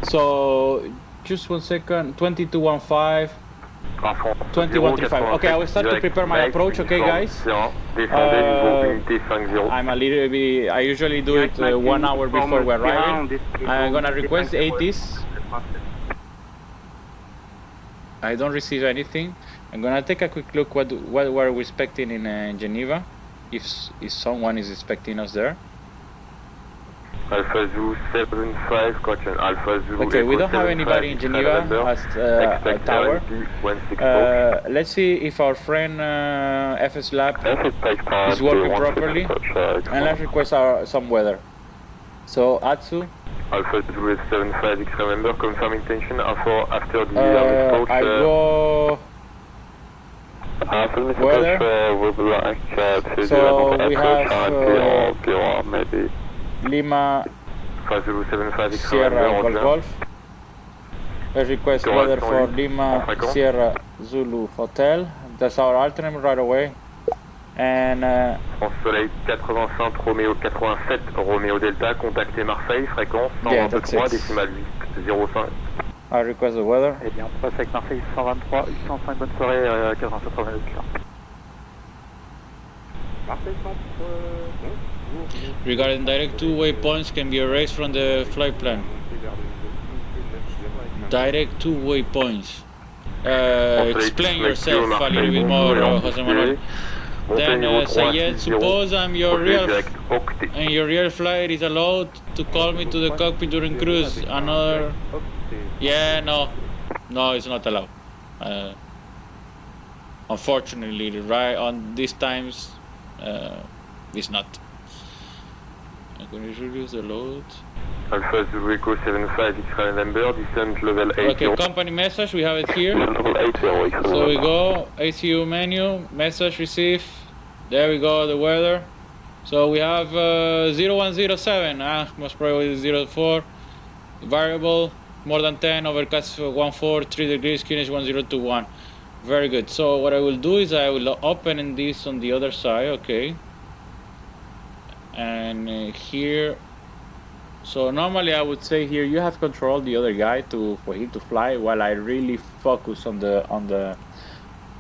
So, just 1 second. 2215. 2135. Okay, I will start to prepare my approach, okay guys? I'm a little bit, I usually do it 1 hour before we're arriving. I'm gonna request 80s. I don't receive anything. I'm gonna take a quick look what we're expecting in Geneva, if someone is expecting us there. Alpha Zulu 75, caution Alpha Zulu. Okay, we don't have anybody in Geneva as a tower. Let's see if our friend FS Lab is working properly, and let's request some weather. So Atsu. Alpha Zulu 75, remember, confirm intention after the approach. I go weather. So we have maybe Lima Sierra Golf. Let's request weather for Lima Sierra Zulu Hotel. That's our alternate right away. And France Soleil 85 Romeo 87 Romeo Delta, contactez Marseille, fréquence 123 décimal 805. I request the weather. Eh bien, on passe avec Marseille 123 805, bonne soirée, 87 Romeo Delta. Marseille Regarding direct two-way points can be erased from the flight plan. Direct two-way points. Explain yourself a little bit more, Jose Manuel. Then Sayed, suppose I'm your real flight is allowed to call me to the cockpit during cruise. Another. Yeah, no, it's not allowed. Unfortunately, right on these times, it's not. I'm going to reduce the load. Alpha Zulu Echo 75, X-ray November, descent level 80. Okay, company message, we have it here. So we go, ACU menu, message receive. There we go, the weather. So we have 0107, most probably 04, variable, more than 10, overcast 14, 3 degrees, QNH 1021. Very good. So what I will do is I will open in this on the other side, okay. And here, so normally I would say here you have control the other guy for him to fly while I really focus on the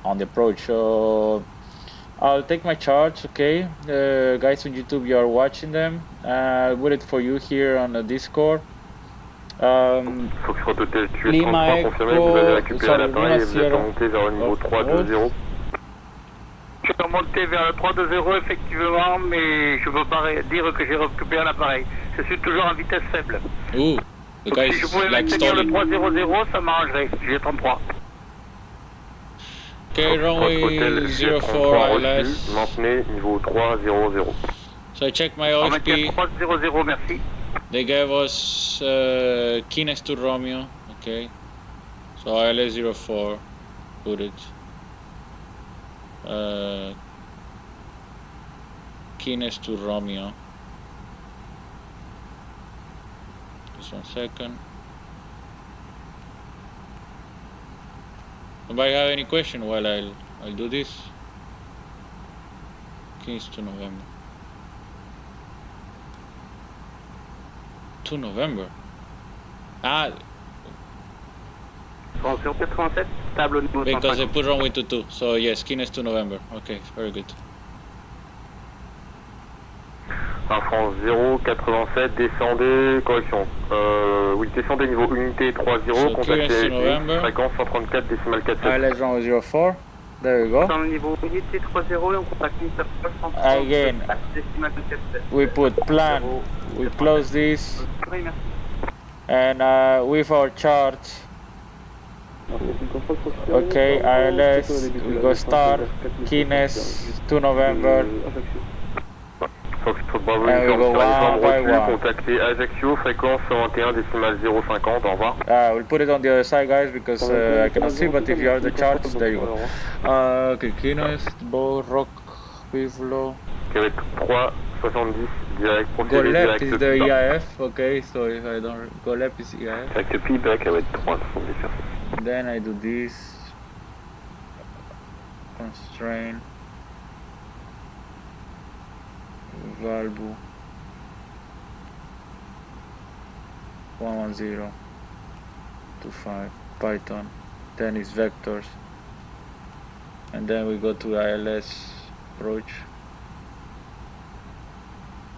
approach. So I'll take my charge, okay. Guys on YouTube, you are watching them. I'll put it for you here on the Discord. Lima Echo, l'appareil et vous êtes remonté vers le niveau 320. Je suis remonté vers le 320 effectivement, mais je ne peux pas dire que j'ai récupéré l'appareil. Je suis toujours en vitesse faible. Ooh, the guy Si je is pouvais like maintenir le stalling. 300, ça m'arrangerait. J'ai 33. Okay, runway 04 ILS. Maintenez niveau 300. So I check my On maintient OSP. 300, merci. They gave us key next to Romeo, okay. So ILS 04, put it. Key next to Romeo. Just 1 second. Anybody have any question while I'll do this? Keys to November. To November. Ah, Sur 87, stable au niveau because they 150. put runway to 2. So yes, keenness to November. Okay, very good. Un France 0, 87, descendez, correction. Oui, descendez niveau unité 30, So contactez clearance to November. fréquence 134 décimale 47. ILS runway 04. There you go. Dans le niveau unité 30 et on contacte une personne Again, décimale 47. we put plan. We close this. Oui, merci. And with our chart, okay, ILS, we go start, keenness to November, Foxtrot Bravo, and we go one by one. contactez Ajaccio, fréquence 121 décimale 050, au revoir. We'll put it on the other side, guys, because I cannot see, but if you have the charts, there you go. Okay, keenness, bow, rock, pivot. Québec 370, direct, Go procédez left direct is the EIF, okay, so if I don't go left is EIF. Avec le feedback, Québec 370. Then I do this, constraint, valve, 110, 25, Python, then is vectors, and then we go to ILS approach,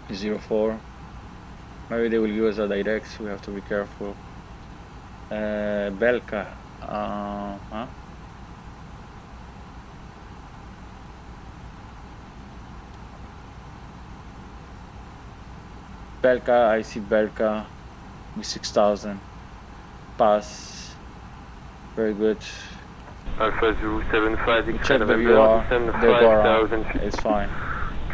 04, maybe they will give us a direct, we have to be careful. Belka, huh? Belka, I see Belka with 6,000. Pass. Very good. Alpha Zulu 75, Check the VR. They go around. It's fine.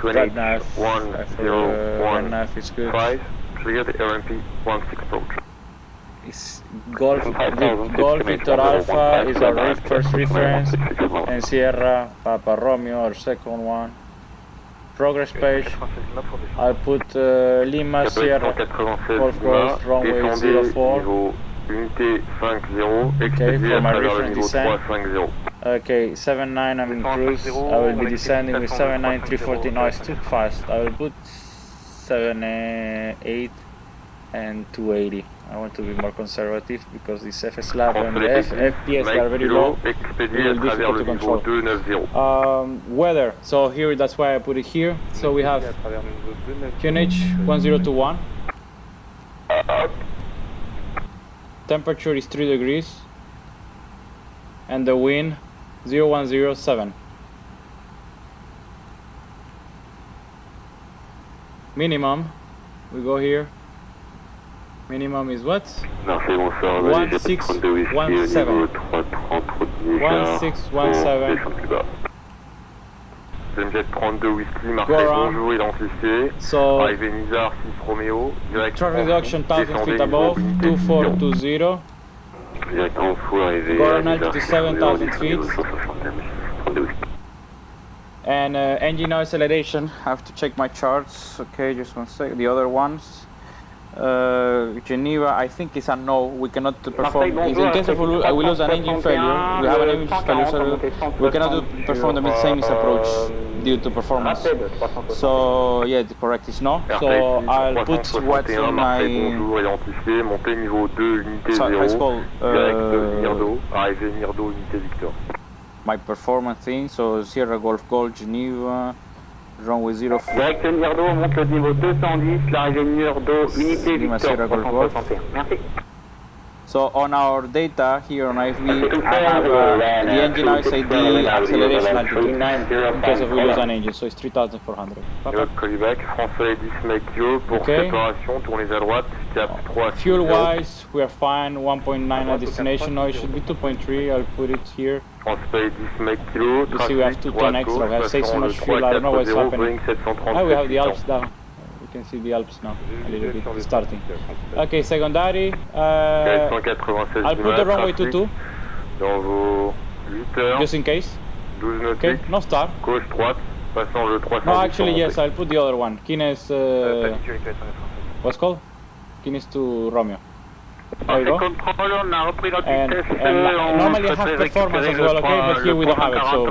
Right nav. Right nav is good. 5, clear the RMP 16 approach. It's Golf Victor Alpha is our first reference, and Sierra Papa Romeo our second one. Progress page, I'll put Lima Sierra Golf Golf runway 04. Unité 50, Okay, for my reference niveau descent. 350. Okay, 79 I'm in cruise. I will be descending with 79 340 noise too fast. I will put 78 and 280. I want to be more conservative because this FS lab and the FPS are very low. It will be difficult to control. Weather. So here, that's why I put it here. So we have QNH 1021. Temperature is 3 degrees. And the wind 0107. Minimum, we go here. Minimum is what? 1617. 1617. Jet 32 Whisky, Go Marseille, around. bonjour, identifié. So, Arrivé Nizar 6 Romeo, direct Traffic reduction 1000 feet above, 2420. Direct en fou, arrivé. Go around 97,000 feet. And engine acceleration, I have to check my charts. Okay, just one sec. The other ones. Geneva, I think is a no. We cannot perform. In case of we lose an engine failure, we have an engine failure, so we cannot perform the mid-semis approach due to performance. So yeah, the correct is no. So I'll put what's in my. My performance thing. So Sierra Golf Gold, Geneva. Runway 04. Direction Nirdo, monte le niveau 210, l'arrivée Nirdo, unité Victor 361. Merci. So on our data here on IFB, I have the engine ID, acceleration altitude, in case of we lose an engine, so it's 3,400. Quebec, Français 10 mec kilo pour séparation, tournez à droite, cap 3. Fuel wise, we are fine, 1.9 at destination, no, it should be 2.3, I'll put it here. Français 10 mec kilo, you see we have 2 ton extra, we have 6 so much fuel, I don't know what's happening. Oh, we have the Alps down. You can see the Alps now, a little bit, starting. Okay, secondary, I'll put the runway 22. Dans vos 8 heures. Just in case. 12 nautiques. Okay, no start. Gauche droite, passant le 300. No, actually yes, I'll put the other one. Kines, what's called? Kines to Romeo. There you go. And normally I have performance as well, okay, but here we don't have it, so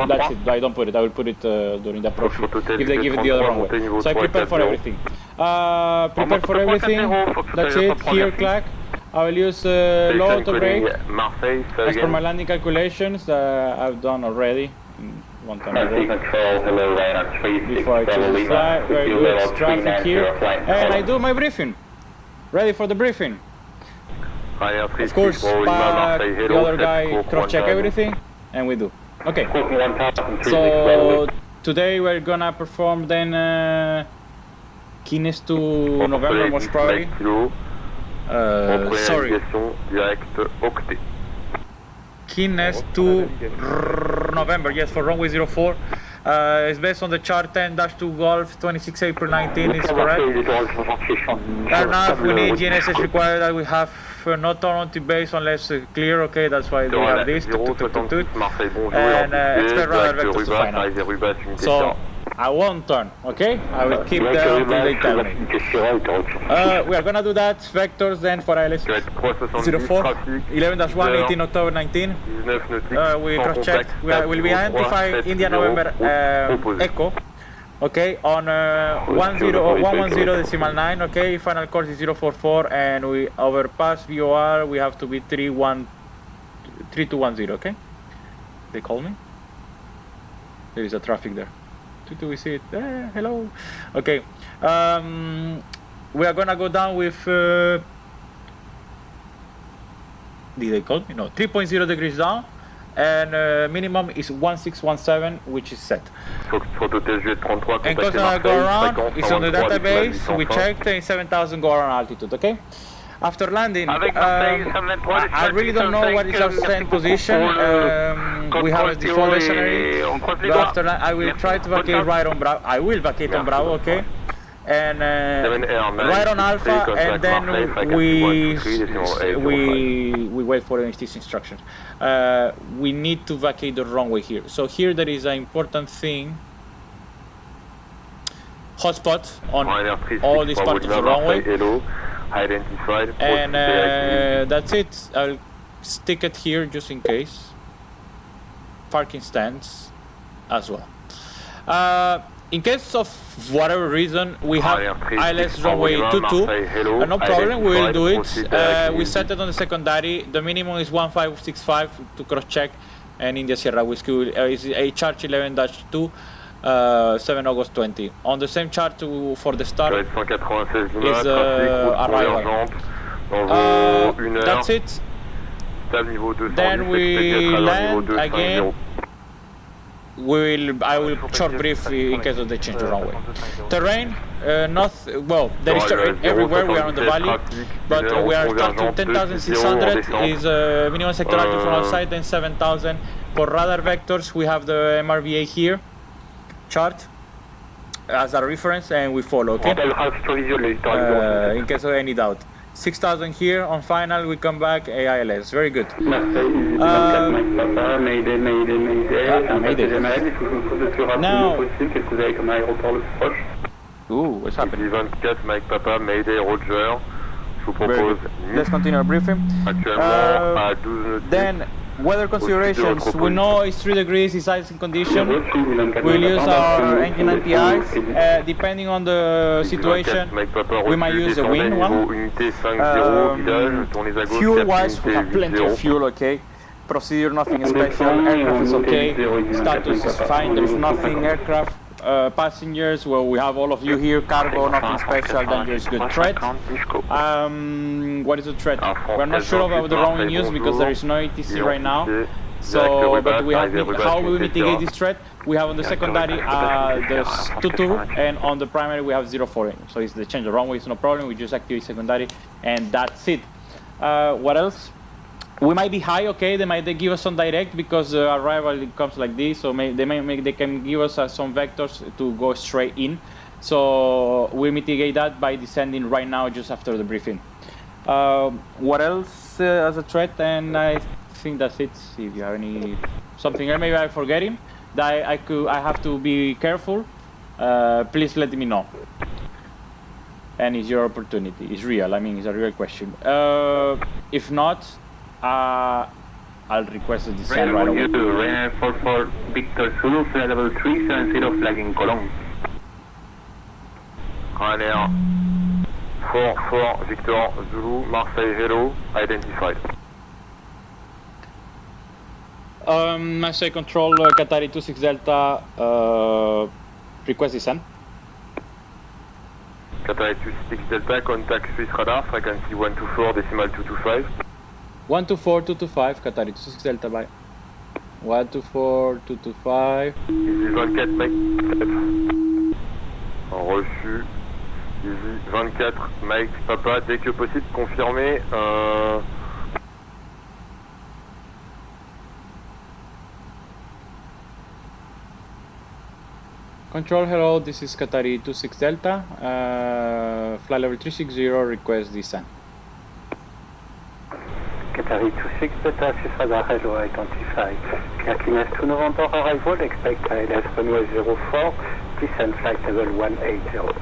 that's it. I don't put it. I will put it during the approach if they give it the other runway. So I prepare for everything. Prepare for everything. That's it. Here, clack. I will use low auto brake as per my landing calculations that I've done already one time ago. Before I choose the fly, very good traffic here, and I do my briefing. Ready for the briefing. Of course, the other guy cross-check everything, and we do. Okay, so today we're gonna perform then Kines to November, most probably. Sorry. Kines to November, yes, for runway 04. It's based on the chart 10-2 Golf, 26 April 19 is correct. Enough, we need GNSS required that we have not on the base unless clear, okay, that's why we have this. And expect radar vectors to final. So, I won't turn, okay? I will keep them until they tell me. We are gonna do that, vectors then for LS04, 11-1, 18 October 19. We cross-check, will be identify India November Echo, okay, on 110.9, okay, final course is 044, and we overpass VOR, we have to be 3210, okay? They call me? There is a traffic there. Do we see it? Hello. Okay. We are gonna go down with. Did they call me? No. 3.0 degrees down, and minimum is 1617, which is set. And because I go around, it's on the database. We checked in 7,000 go around altitude. Okay. After landing, I really don't know what is our stand position. We have a default scenario, but after that, I will try to vacate right on Bravo. I will vacate on Bravo, okay? And right on Alpha, and then we wait for the NHT's instructions. We need to vacate the runway here. So here there is an important thing. Hotspot on all these parts of the runway. Identified. And that's it. I'll stick it here just in case. Parking stands as well. In case of whatever reason we have ILS runway 22, no problem, we will do it. We set it on the secondary. The minimum is 1565 to cross check, and India Sierra Whiskey is a charge 11-2. 7 August 20. On the same chart for the start is arrival. That's it. Then we land again. I will short brief in case of the change of runway. Terrain, well, there is terrain everywhere. We are on the valley, but we are starting 10,600 is minimum sector altitude from outside, then 7,000 for radar vectors. We have the MRVA here. Chart as a reference, and we follow, okay? In case of any doubt. 6,000 here. On final, we come back AILS. Very good. Now. Ooh, what's happening? 24 Mike Papa, Mayday, Roger. Je vous propose Let's continue our briefing. Actuellement à 12 Then, weather considerations. We know it's 3 degrees, it's icing condition. We'll use our engine NPIs. Depending on the situation, we might use the wind one. Fuel-wise, we have plenty of fuel, okay? Procedure, nothing special. Aircraft is okay. Status is fine. There's nothing. Aircraft. Passengers, well, we have all of you here. Cargo, nothing special. Then there's good threat. What is the threat? We're not sure about the wrong news because there is no ATC right now. So, but we have how we mitigate this threat. We have on the secondary the 22, and on the primary we have 04. So it's the change the runway is no problem. We just activate secondary, and that's it. What else? We might be high, okay. They give us some direct because arrival comes like this, so they can give us some vectors to go straight in. So we mitigate that by descending right now, just after the briefing. What else as a threat? And I think that's it. See if you have any something else, maybe I'm forgetting that I have to be careful. Please let me know. And it's your opportunity. It's real. I mean, it's a real question. If not. I'll request a descent right away. Ryanair 44 Victor Zulu, flight level 370, flagging Cologne. Ryanair 44 Victor Zulu, Marseille Hello, identified. Marseille control, Qatari 26 Delta, request descent. Qatari 26 Delta, contact Swiss radar, frequency 124.225. 124.225, Qatari 26 Delta, bye. 124.225. Easy 24, Mike. Reçu. Easy 24, Mike Papa, dès que possible, confirmé. Control, hello, this is Qatari 26 Delta. Flight level 360, request descent. Qatari 26 Delta, Swiss radar, hello, identified. Clear 2 November arrival, expect ILS runway 04, descent flight level 180.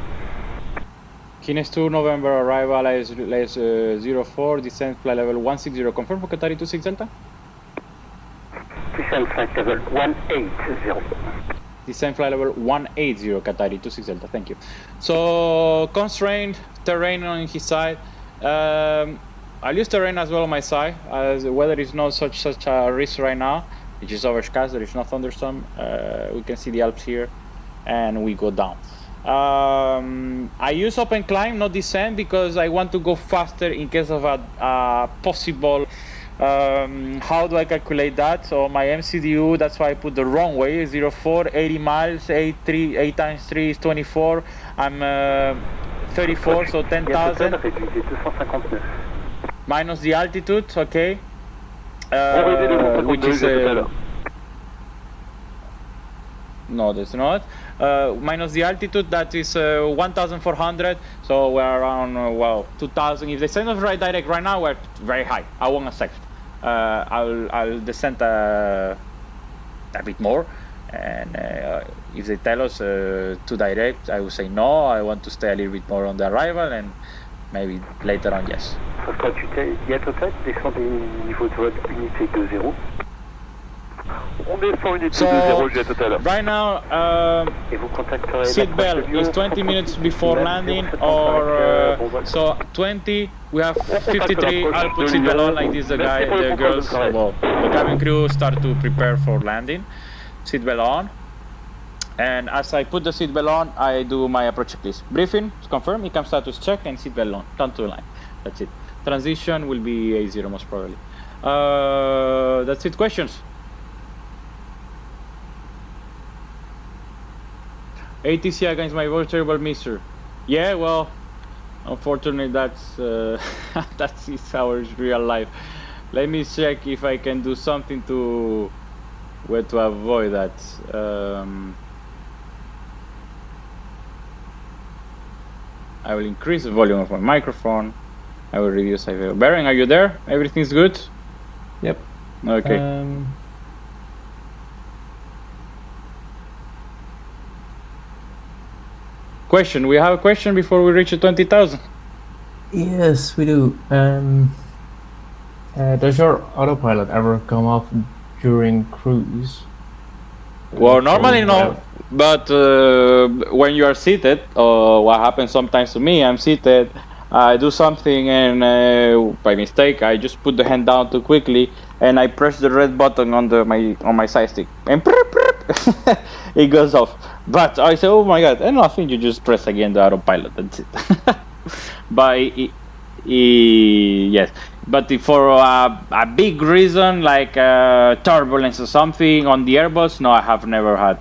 Kines 2 November arrival, ILS 04, descent flight level 160, confirm for Qatari 26 Delta? Descent flight level 180. Descent flight level 180, Qatari 26 Delta, thank you. So, constrained terrain on his side. I'll use terrain as well on my side, as the weather is not such a risk right now. It is overcast, there is no thunderstorm. We can see the Alps here, and we go down. I use open climb, not descent, because I want to go faster in case of a possible. How do I calculate that? So my MCDU, that's why I put the wrong way, 04, 80 miles, 8 times 3 is 24. I'm 34, so 10,000. Minus the altitude, okay. Which is no, that's not. Minus the altitude, that is 1,400. So we're around 2,000. If they send us right direct right now, we're very high. I won't accept. I'll descend a bit more, and if they tell us to direct, I will say no. I want to stay a little bit more on the arrival, and maybe later on, yes. So, right now, seatbelt is 20 minutes before landing, or so 20, we have 53, I'll put seatbelt on like this, the girls, well, the cabin crew start to prepare for landing, seatbelt on, and as I put the seatbelt on, I do my approach checklist. Briefing, confirm, ECAM status check, and seatbelt on, turn to the line, that's it. Transition will be A0 most probably. That's it, questions? ATC against my voice terrible mister. Yeah, well, unfortunately that's that is our real life. Let me check if I can do something to avoid that. I will increase the volume of my microphone. I will reduce IVAO. Baron, are you there? Everything's good? Yep. Okay. Question. We have a question before we reach 20,000. Yes, we do. Does your autopilot ever come off during cruise? Well, normally no, but when you are seated, what happens sometimes to me, I'm seated, I do something and by mistake I just put the hand down too quickly and I press the red button on my side stick and it goes off. But I say, oh my god, and nothing, you just press again the autopilot, that's it. But yes, but for a big reason like turbulence or something on the Airbus, no, I have never had.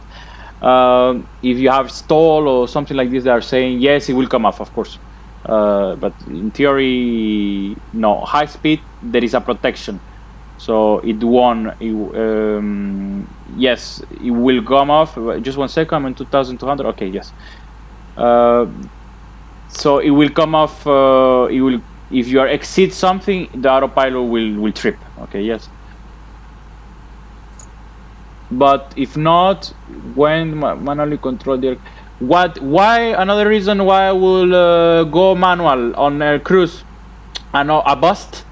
If you have stall or something like this, they are saying yes, it will come off, of course. But in theory, no. High speed, there is a protection, so it won't. Yes, it will come off. Just 1 second. I'm in 2,200. Okay, yes. So it will come off. It will. If you exceed something, the autopilot will trip. Okay, yes. But if not, when manually control the why another reason why I will go manual on a cruise and a bust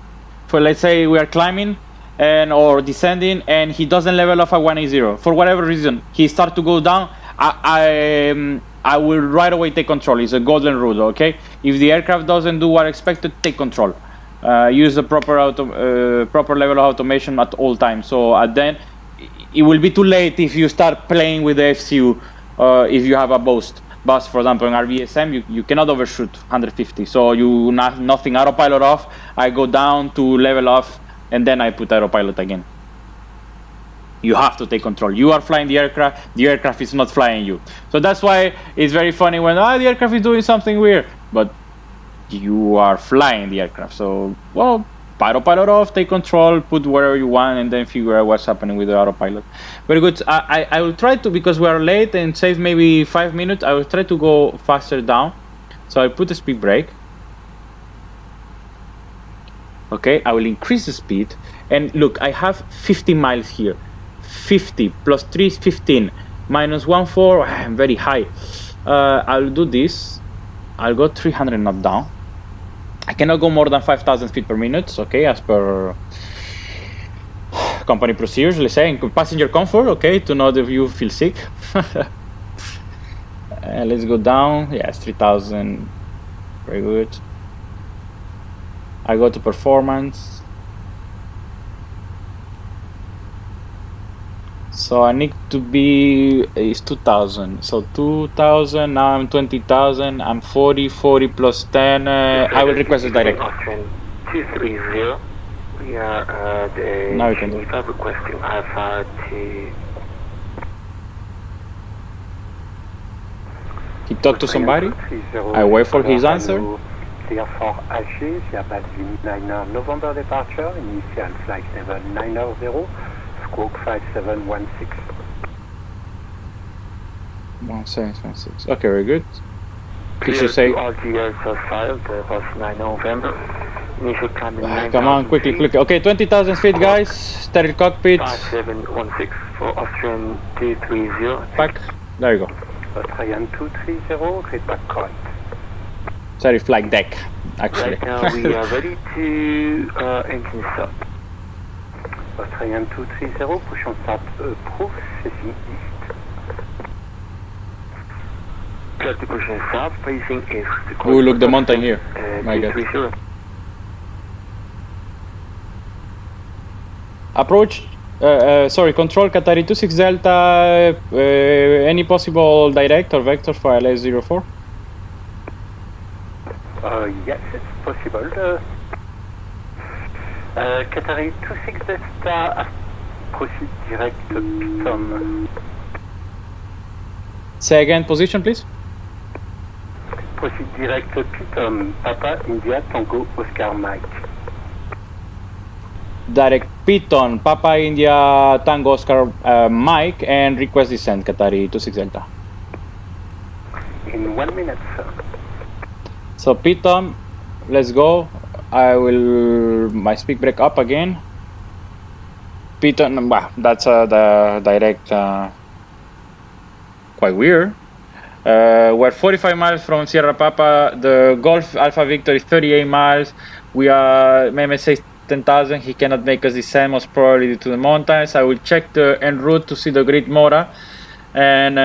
for, let's say we are climbing and or descending and he doesn't level off at 180 for whatever reason, he start to go down, I will right away take control. It's a golden rule. Okay, if the aircraft doesn't do what expected, take control. Use the proper level of automation at all times. So then it will be too late if you start playing with the FCU. If you have a boost, for example, in RVSM, you cannot overshoot 150. So you nothing autopilot off. I go down to level off, and then I put autopilot again. You have to take control. You are flying the aircraft is not flying you. So that's why it's very funny when the aircraft is doing something weird, but you are flying the aircraft. So, well, autopilot off, take control, put wherever you want, and then figure out what's happening with the autopilot. Very good. I will try to, because we are late and save maybe 5 minutes, I will try to go faster down. So I put the speed brake. Okay, I will increase the speed. And look, I have 50 miles here. 50 plus 3 is 15. Minus 1.4, I'm very high. I'll do this. I'll go 300 knots down. I cannot go more than 5,000 feet per minute, okay, as per company procedures, let's say, in passenger comfort, okay, to not if you feel sick. Let's go down, yes, 3,000, very good. I go to performance. So I need to be, it's 2,000, so 2,000, now I'm 20,000, I'm 40 plus 10, I will request a direct. 230, we are the now you can do it. Requesting Alpha to... He talked to somebody, I wait for his answer. Clear for Alger, Airbus Niner November departure, initial flight level 900. Squawk 5716. 1716. Okay, very good. Clear to all GLs are filed, was 9 November. Initial climbing 9,000 come on, quickly. Okay, 20,000 feet, guys. Sterile cockpit. 5716 for Austrian 230. Back. There you go. Austrian 230, great back correct. Sorry, flight deck, actually. Right now we are ready to engine stop. Australian 230, pushing start approve, facing east. Clear to pushing start, facing east. Oh, look, the mountain here. My God. Approach, sorry, control Qatari 26 Delta, any possible direct or vector for LS04? Yes, it's possible. Qatari 26 Delta, proceed direct Piton. Say again, position please. Proceed direct Piton, Papa India Tango Oscar Mike. Direct Piton, Papa India Tango Oscar Mike, and request descent Qatari 26 Delta. In 1 minute, sir. So Piton, let's go. I will my speed brake up again. Piton, well, that's the direct, quite weird. We're 45 miles from Sierra Papa. The Golf Alpha Victor is 38 miles. We are, Mehmet says 10,000. He cannot make us descend, most probably due to the mountains. I will check the en route to see the grid Mora and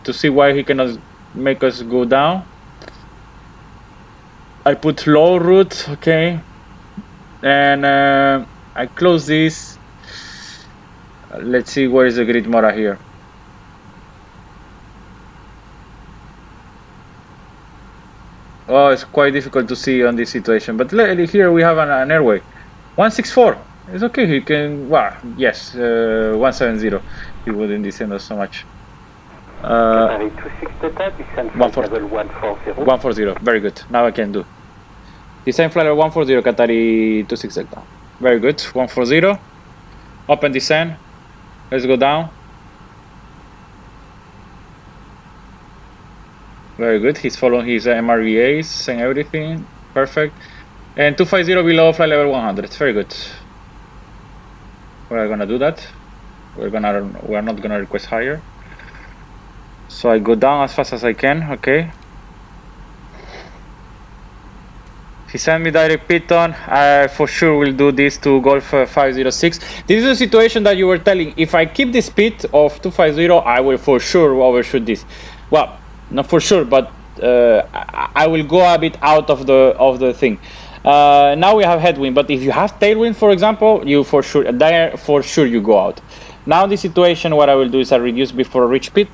to see why he cannot make us go down. I put low route, okay, and I close this. Let's see where is the grid Mora here. Oh, it's quite difficult to see on this situation, but here we have an airway. 164, it's okay, he can, well, yes, 170, he wouldn't descend us so much. 140, very good, now I can do. Descend flight level 140, Qatari 26 Delta. Very good, 140, open descend, let's go down. Very good, he's following his MRVAs and everything, perfect. And 250 below flight level 100, very good. We're gonna do that. We're not gonna request higher. So I go down as fast as I can, okay. He sent me direct piton. I for sure will do this to Golf 506. This is a situation that you were telling. If I keep the speed of 250, I will for sure overshoot this. Well, not for sure, but I will go a bit out of the thing. Now we have headwind, but if you have tailwind, for example, you for sure you go out. Now the situation, what I will do is I reduce before I reach piton,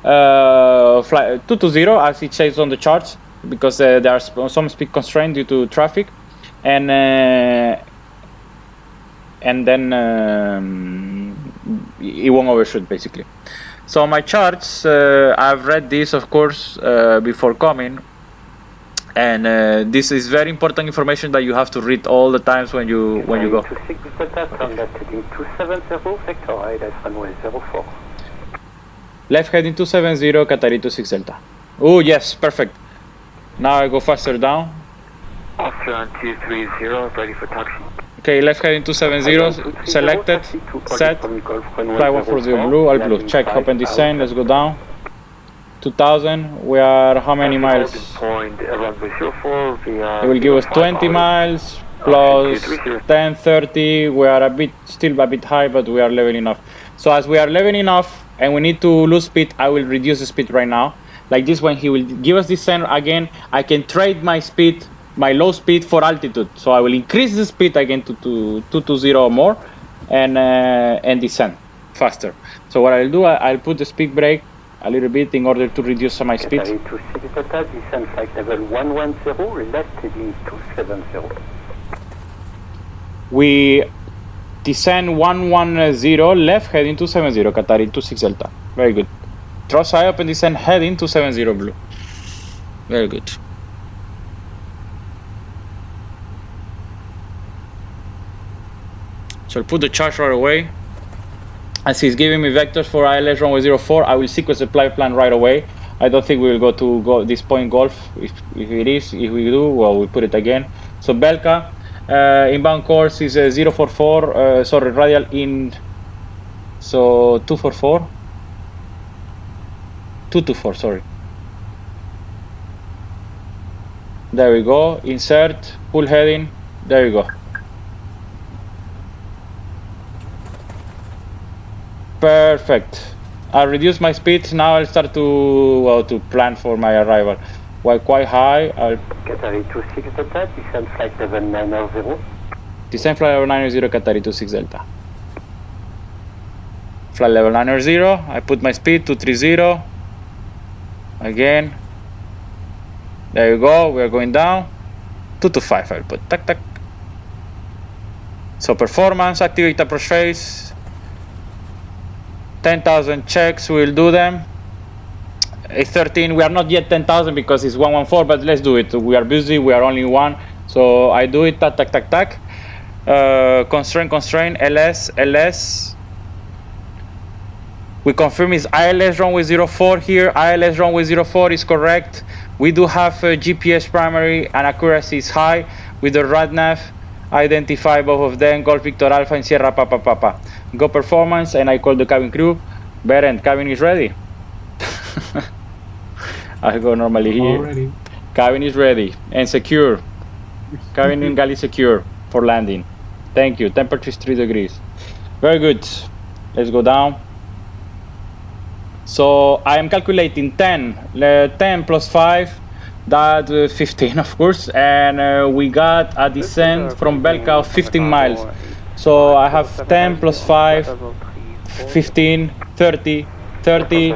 fly 220 as it says on the charts, because there are some speed constraint due to traffic, and then it won't overshoot basically. So my charts, I've read this of course before coming, and this is very important information that you have to read all the times when you go. Left heading 270, Qatari 26 Delta. Oh yes, perfect. Now I go faster down. Officer on 230, ready for taxi. Okay, left heading 270, selected, set, fly 140 blue, all blue. Check, open descend, let's go down. 2000, we are how many miles? It will give us 20 miles plus 10, 30. We are still a bit high, but we are leveling off. So as we are leveling off and we need to lose speed, I will reduce the speed right now. Like this, when he will give us descent again, I can trade my speed, my low speed for altitude. So I will increase the speed again to 220 or more, and descend faster. So what I'll do, I'll put the speed brake a little bit in order to reduce my speed. Descent flight level 110, left heading 270. We descend 110, left heading 270, Qatari 26 Delta. Very good. Thrust high up and descend heading 270 blue. Very good. So I'll put the charge right away. As he's giving me vectors for ILS runway 04, I will sequence the flight plan right away. I don't think we will go to this point Golf. If we do, well, we put it again. So Belka, inbound course is 044, sorry, radial in, so 244. 224, sorry. There we go. Insert, pull heading. There you go. Perfect. I'll reduce my speed. Now I'll start to plan for my arrival. While quite high, I'll Qatari 26 Delta, descend flight level 900. Descend flight level 900, Qatari 26 Delta. Flight level 900. I put my speed 230. Again. There you go. We are going down. 225. I'll put tac tac. So performance, activate approach phase. 10,000 checks, we'll do them. 13, we are not yet 10,000 because it's 114, but let's do it. We are busy, we are only one. So I do it, tac, tac, tac, tac. Constraint, LS. We confirm it's ILS runway 04 here. ILS runway 04 is correct. We do have GPS primary and accuracy is high with the RadNav. Identify both of them, Golf Victor Alpha and Sierra Papa Papa. Go performance, and I call the cabin crew. Berend, cabin is ready. I go normally here. Already. Cabin is ready and secure. Cabin in galley secure for landing. Thank you. Temperature is 3 degrees. Very good. Let's go down. So I am calculating 10 plus 5, that 15 of course, and we got a descent from Belka of 15 miles. So I have 10 plus 5, 15, 30, 30.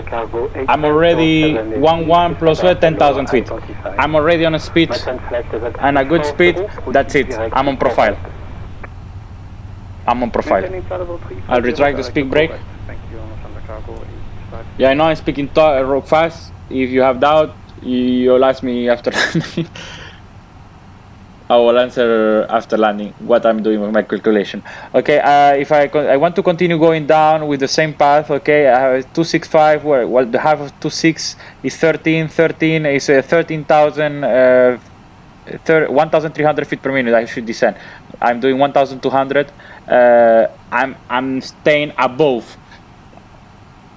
I'm already 1 plus 10,000 feet. I'm already on a speed, and a good speed. That's it. I'm on profile. I'm on profile. I'll retract the speed brake. Yeah, I know I'm speaking fast. If you have doubt, you'll ask me after landing. I will answer after landing what I'm doing with my calculation. Okay, if I want to continue going down with the same path, okay, I have 265, well, the half of 26 is 13, 13 is 13,000, 1,300 feet per minute I should descend. I'm doing 1,200, I'm staying above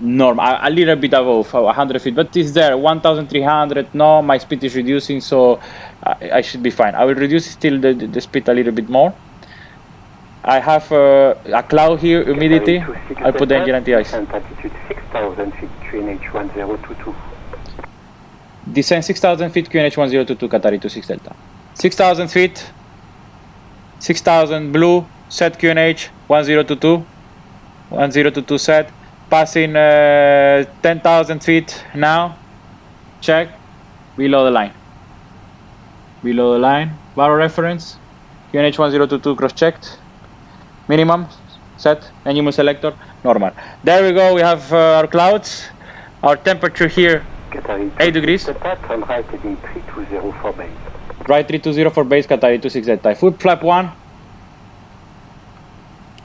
normal, a little bit above 100 feet, but it's there, 1,300, no, my speed is reducing, so I should be fine. I will reduce still the speed a little bit more. I have a cloud here, humidity, I'll put the engine anti-ice. Altitude 6,000 feet, QNH 1022. Descend 6,000 feet, QNH 1022, Qatari 26 Delta. 6,000 feet, 6,000 blue, set QNH 1022, 1022 set. Passing 10,000 feet now, check, below the line. Below the line, barrel reference, QNH 1022 cross-checked, minimum, set, animal selector, normal. There we go, we have our clouds, our temperature here, 8 degrees. Right heading 320 for base. Right 320 for base, Qatari 26 Delta. Foot flap 1.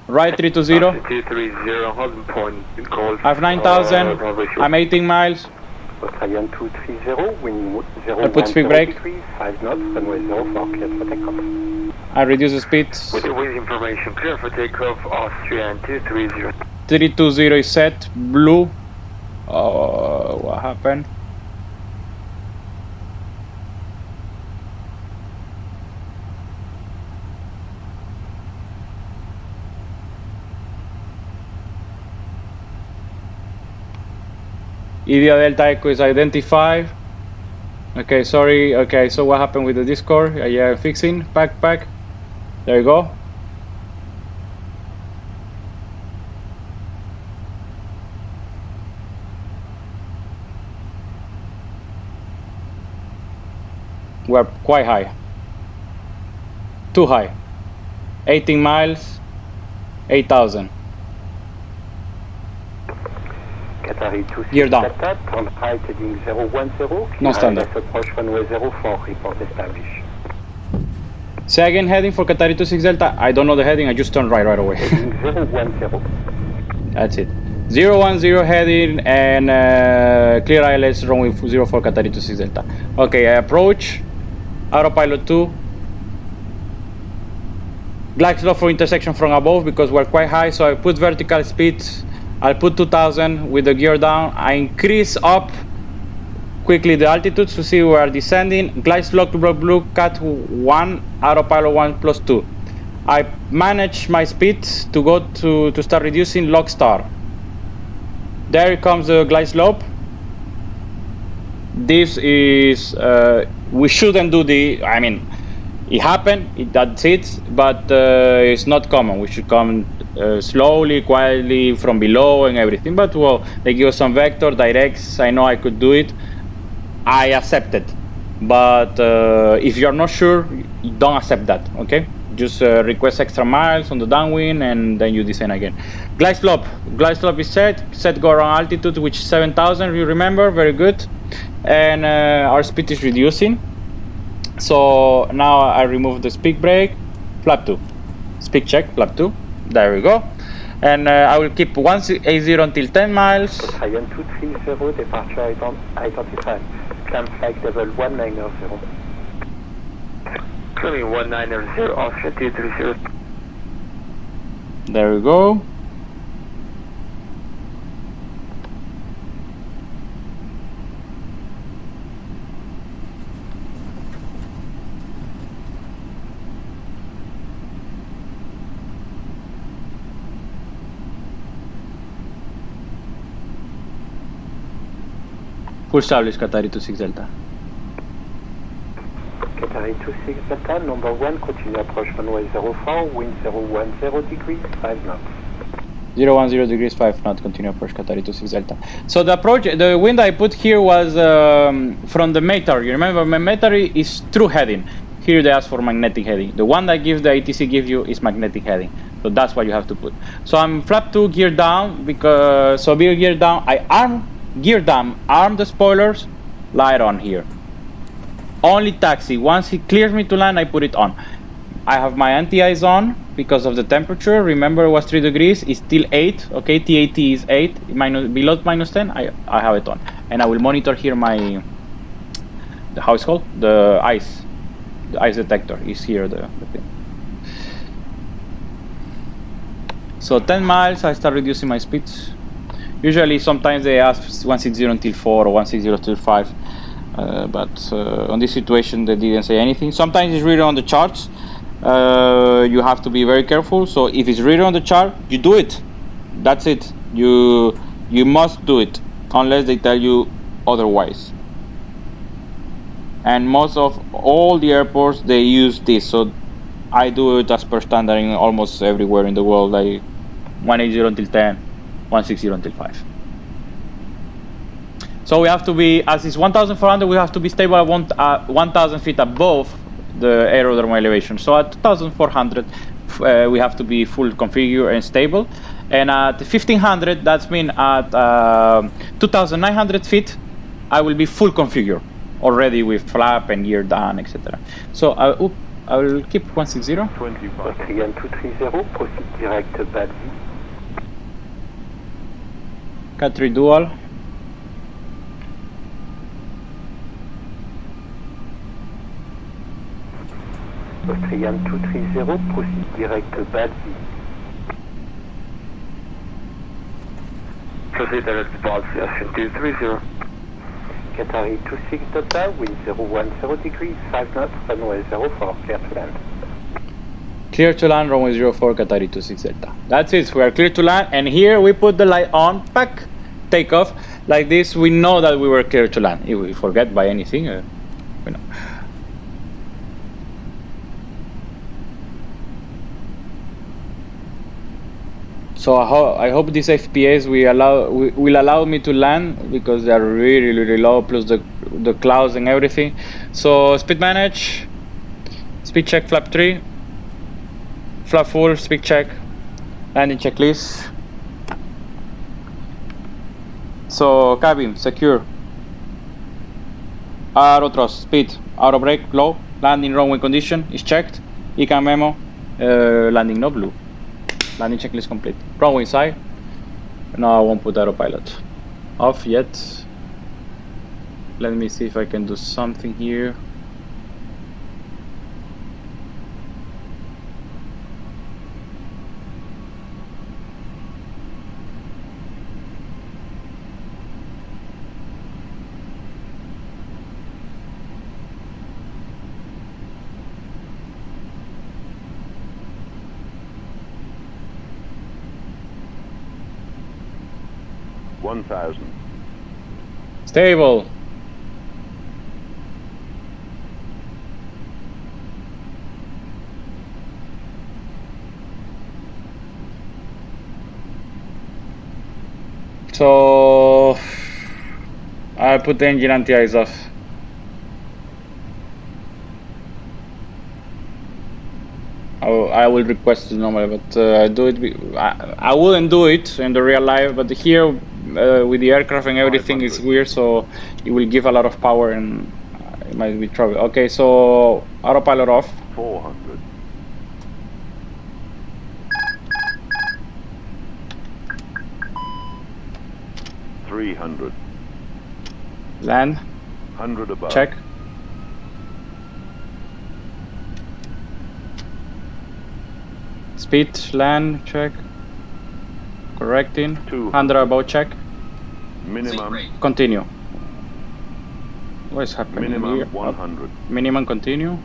Right 320. 230, hold point, golf. I have 9,000. I'm 18 miles. Australian 230, wind 0. I put speed brake. 5 knots, runway 04, clear for takeoff. I reduce the speed. With information, clear for takeoff, Austrian 230. 320 is set, blue. Oh, what happened? IVAO Delta Echo is identified. Okay, sorry. Okay, so what happened with the Discord? Yeah, fixing. Pack. There you go. We're quite high. Too high. 18 miles, 8,000. Gear down. Right heading 010. Non-standard. Approach runway 04, report established. Say again, heading for Qatari 26 Delta. I don't know the heading, I just turned right away. 010. That's it. 010 heading and clear ILS runway 04 Qatari 26 Delta. Okay, I approach. Autopilot 2. Glide slope for intersection from above because we're quite high, so I put vertical speed. I'll put 2,000 with the gear down. I increase up quickly the altitudes to see we are descending. Glide slope to blue, cut 1, autopilot 1 plus 2. I manage my speed to go to start reducing log star. There comes the glide slope. This is, we shouldn't do I mean, it happened, that's it, but it's not common. We should come slowly, quietly from below and everything, but well, they give us some vector, directs, I know I could do it. I accept it, but if you're not sure, don't accept that, okay? Just request extra miles on the downwind and then you descend again. Glide slope is set go around altitude, which is 7,000, you remember, very good. And our speed is reducing. So now I remove the speed brake, flap 2, speed check, flap 2, there we go. And I will keep 180 until 10 miles. Australian 230, departure identified. climb flight level 190. Climbing 190, altitude 30. There we go. Full establish Qatari 26 Delta. Qatari 26 Delta, number 1, continue approach runway 04, wind 010 degrees, 5 knots. 010 degrees, 5 knots, continue approach Qatari 26 Delta. So the approach, the wind I put here was from the METAR. You remember, my METAR is true heading. Here they ask for magnetic heading. The one that gives the ATC give you is magnetic heading. So that's what you have to put. So I'm flap 2 gear down, because, so be gear down, I arm gear down, arm the spoilers, light on here. Only taxi. Once he clears me to land, I put it on. I have my anti-ice on because of the temperature. Remember, it was 3 degrees. It's still 8. Okay, TAT is 8. Below -10, I have it on. And I will monitor here how it's called? The ice detector is here. The thing. So 10 miles, I start reducing my speeds. Usually, sometimes they ask 160 until 4 or 160 till 5. But on this situation, they didn't say anything. Sometimes it's written on the charts. You have to be very careful. So if it's written on the chart, you do it. That's it. You must do it unless they tell you otherwise. And most of all the airports, they use this. So I do it as per standard in almost everywhere in the world. Like 180 until 10, 160 until 5. So we have to be, as it's 1,400, we have to be stable at 1,000 feet above the aerodrome elevation. So at 2,400, we have to be full configure and stable. And at 1,500, that's mean at 2,900 feet, I will be full configure already with flap and gear down, etc. So I will keep 160. 25. 230, proceed direct Badi. Cat3 dual. Austrian 230, proceed direct Badi. Proceed direct Badi, Austrian 230. Qatari 26 Delta, wind 010 degrees, 5 knots, runway 04, clear to land. Clear to land, runway 04, Qatari 26 Delta. That's it, we are clear to land, and here we put the light on, pack, takeoff. Like this, we know that we were clear to land. If we forget by anything, we know. So I hope these FPAs will allow me to land, because they are really, really low, plus the clouds and everything. So speed manage, speed check flap 3, flap full, speed check, landing checklist. So cabin secure, auto thrust, speed, auto brake low, landing runway condition is checked, ECAM memo, landing no blue. Landing checklist complete. Runway side. No, I won't put autopilot off yet. Let me see if I can do something here. Stable. So I put the engine anti-ice off. I will request it normally, but I wouldn't do it in the real life, but here with the aircraft and everything is weird, so it will give a lot of power and it might be trouble. Okay, so autopilot off. 400. Land. 100 above. Check. Speed, land, check. Correcting. 100 above, check. Minimum. Continue. What is happening Minimum here? 100. Minimum, continue.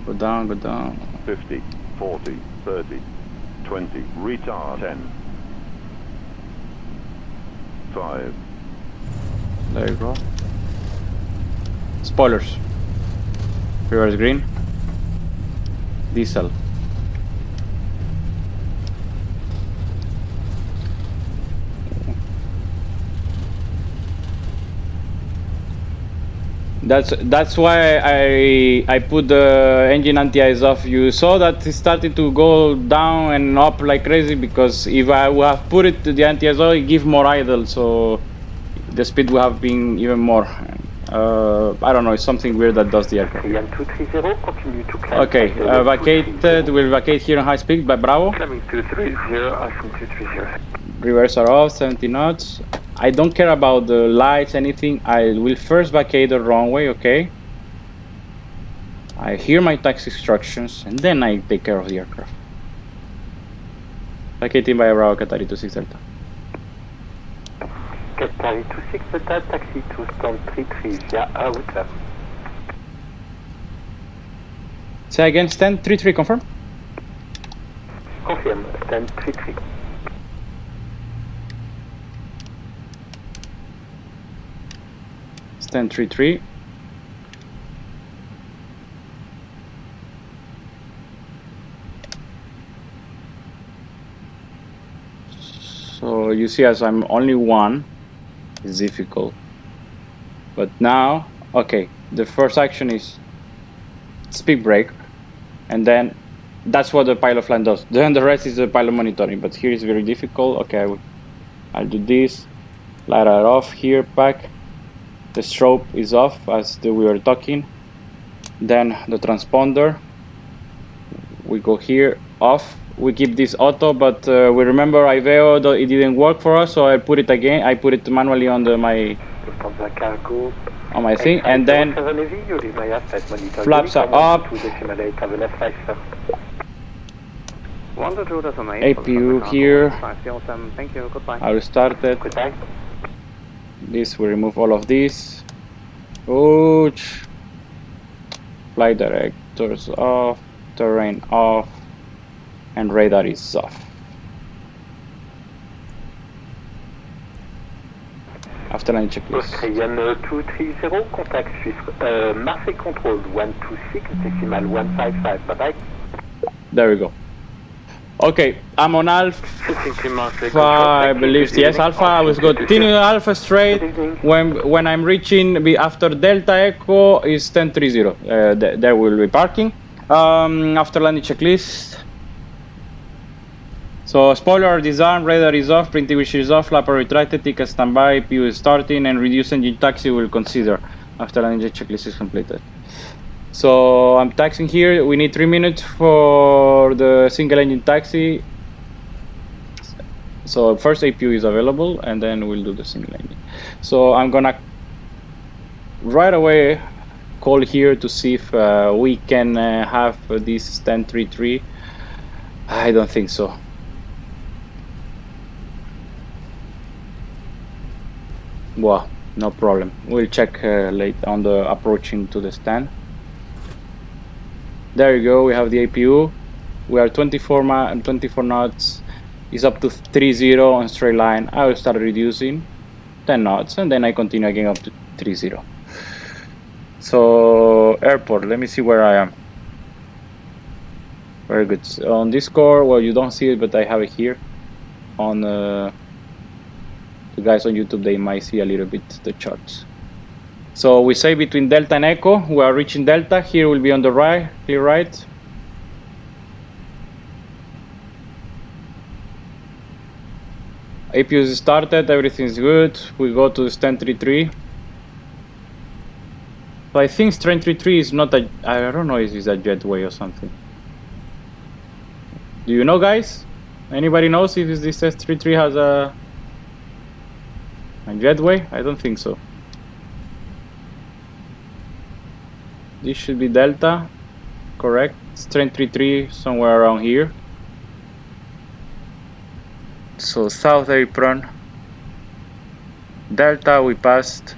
Go down, go down. 50, 40, 30, 20. Retard. 10. 5. There you go. Spoilers. Reverse green. Diesel. That's why I put the engine anti-ice off. You saw that it started to go down and up like crazy, because if I would have put it to the anti-ice off, it give more idle, so the speed would have been even more. I don't know, it's something weird that does the aircraft. Okay, vacated, we'll vacate here on high speed by Bravo. Climbing 230, Alpha 230. Reverse are off, 70 knots. I don't care about the lights, anything. I will first vacate the runway, okay? I hear my taxi instructions, and then I take care of the aircraft. Vacating by Bravo, Qatari 26 Delta. Qatari 26 Delta, taxi to stand 33 via Outer. Say again, stand 33, confirm? Confirm, stand 33. Stand 33. So you see, as I'm only one, it's difficult. But now, okay, the first action is speed brake, and then that's what the pilot flying does. Then the rest is the pilot monitoring, but here is very difficult. Okay, I'll do this, light it off here, back. The strobe is off as we were talking. Then the transponder, we go here, off. We keep this auto, but we remember IVAO, it didn't work for us, so I put it again. I put it manually on my thing, and then flaps are up. APU here. I will start it. This will remove all of this. Ouch. Flight directors off, terrain off, and radar is off. After line checklist. Australian 230, contact Swiss, Marseille control 126.155, bye bye. There we go. Okay, I'm on Alpha, I believe. Yes, Alpha. I was continue Alpha straight. When I'm reaching after Delta Echo is 1030. There will be parking. After landing checklist. So spoiler disarm, radar is off, printing windshield is off, flapper retracted, ticket standby, PU is starting, and reduce engine taxi will consider after landing checklist is completed. So I'm taxiing here. We need 3 minutes for the single engine taxi. So first APU is available, and then we'll do the single engine. So I'm gonna right away call here to see if we can have this 1033. I don't think so. Well, no problem. We'll check late on the approaching to the stand. There you go, we have the APU. We are 24 knots. It's up to 30 on straight line. I will start reducing 10 knots, and then I continue again up to 30. So airport, let me see where I am. Very good. On this score, well, you don't see it, but I have it here. On the guys on YouTube, they might see a little bit the charts. So we say between Delta and Echo, we are reaching Delta. Here will be on the right, clear right. APU is started, everything is good. We go to the 1033. So I think 1033 is not a, I don't know if it's a jetway or something. Do you know, guys? Anybody knows if this 1033 has a jetway? I don't think so. This should be Delta, correct? It's 33 somewhere around here. So south apron, Delta we passed.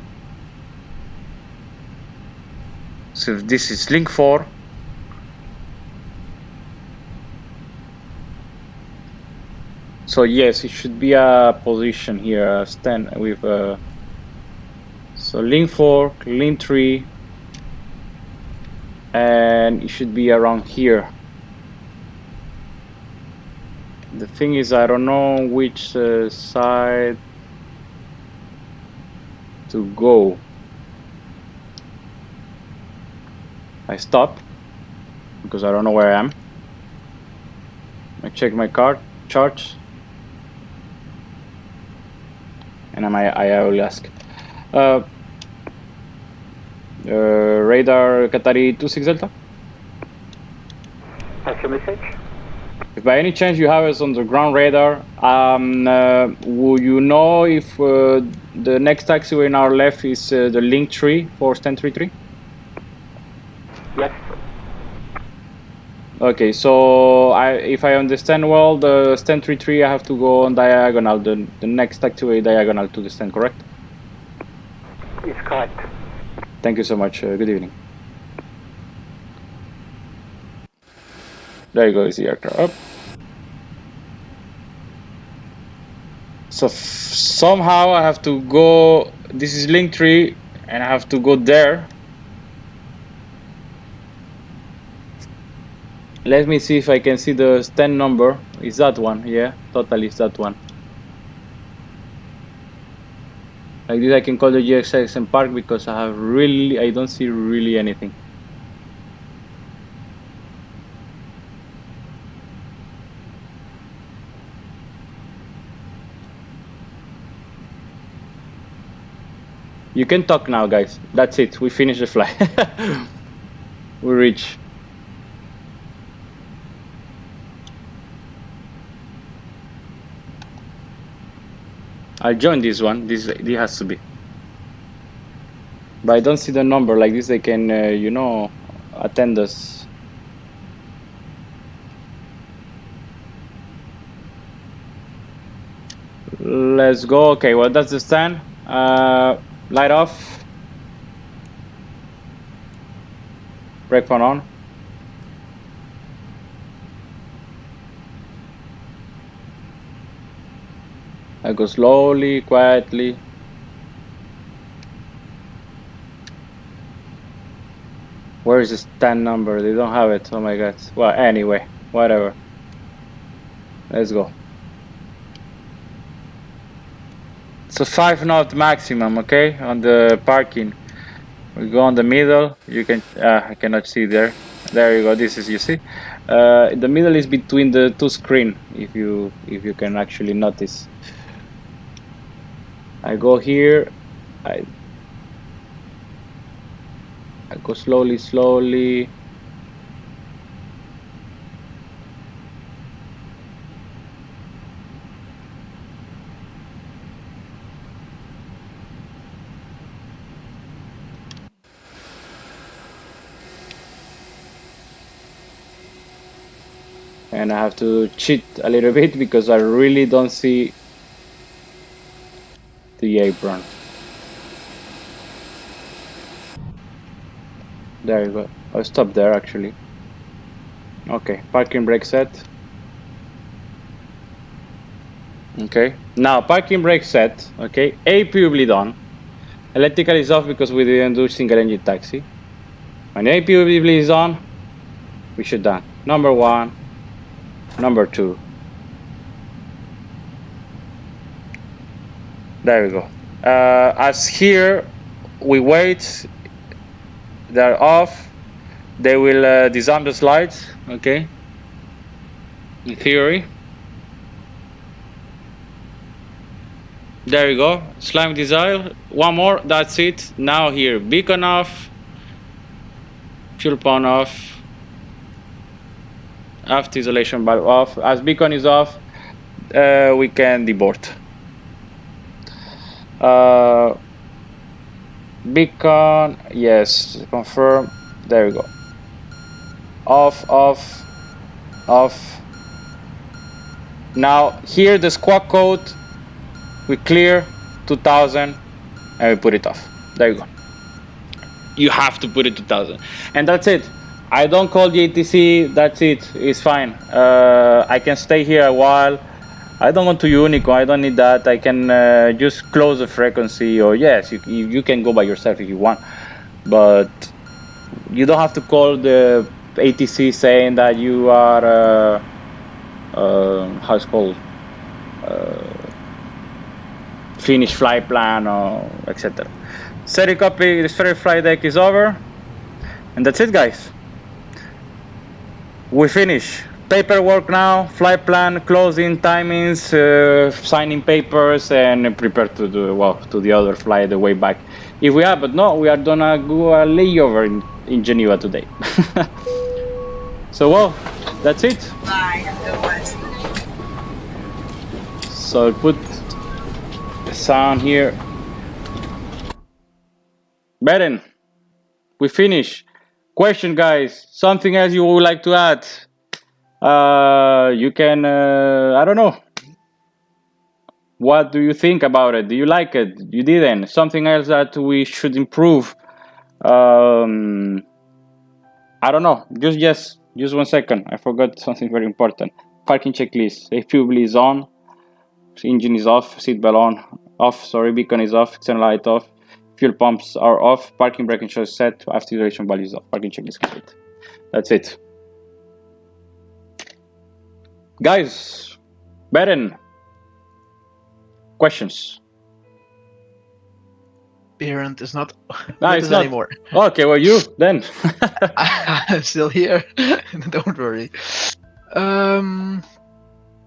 So this is link 4. So yes, it should be a position here, stand with so link 4, link 3, and it should be around here. The thing is, I don't know which side to go. I stop because I don't know where I am. I check my card charts. And I will ask. Radar Qatari 26 Delta. Pass your message. If by any chance you have us on the ground radar, will you know if the next taxiway in our left is the link 3 for stand 33? Yes. Okay, so if I understand well, the stand 33 I have to go on diagonal, the next taxiway diagonal to the stand, correct? It's correct. Thank you so much. Good evening. There you go, is the aircraft up. So somehow I have to go, this is link 3, and I have to go there. Let me see if I can see the stand number. Is that one? Yeah, totally is that one. Like this I can call the GXX and park because I don't see really anything. You can talk now, guys. That's it. We finished the flight. We reach. I'll join this one. This has to be. But I don't see the number. Like this, they can, you know, attend us. Let's go. Okay, well, that's the stand. Light off. Brake phone on. I go slowly, quietly. Where is the stand number? They don't have it. Oh my god. Well, anyway, whatever. Let's go. So 5 knot maximum, okay, on the parking. We go on the middle. You can. I cannot see there. There you go. This is, you see. The middle is between the two screens. If you can actually notice. I go here. I go slowly. And I have to cheat a little bit because I really don't see the apron. There you go. I'll stop there actually. Okay, parking brake set. Okay, now parking brake set. Okay, APU bleed on. Electrical is off because we didn't do single engine taxi. When APU bleed is on, we should done number 1, number 2. There we go. As here, we wait. They're off. They will disarm the slides. Okay. In theory. There you go. Slime desire. One more. That's it. Now here, beacon off. Fuel pump off. Aft isolation valve off. As beacon is off, we can deboard. Beacon, yes, confirm. There we go. Off, off, off. Now here the squawk code, we clear 2000 and we put it off. There you go. You have to put it 2000 and that's it. I don't call the ATC, that's it, it's fine. I can stay here a while. I don't want to Unico, I don't need that. I can just close the frequency, or yes, you can go by yourself if you want, but you don't have to call the ATC saying that you are how it's called, finish flight plan or etc. Steady copy, the steady flight deck is over, and that's it, guys. We finish. Paperwork now, flight plan, closing timings, signing papers, and prepare to do the other flight the way back. If we are, but no, we are gonna go a layover in Geneva today. So well, that's it. So I'll put the sound here. Beren, we finish. Question, guys. Something else you would like to add? You can, I don't know. What do you think about it? Do you like it? You didn't? Something else that we should improve? I don't know. Just 1 second. I forgot something very important. Parking checklist. If fuel is on, engine is off, seatbelt on, off. Sorry, beacon is off, external light off. Fuel pumps are off. Parking brake control is set. After duration value is off. Parking checklist complete. That's it. Guys, Beren, questions? Parent is not it's not anymore. Okay, well, you then. I'm still here. Don't worry.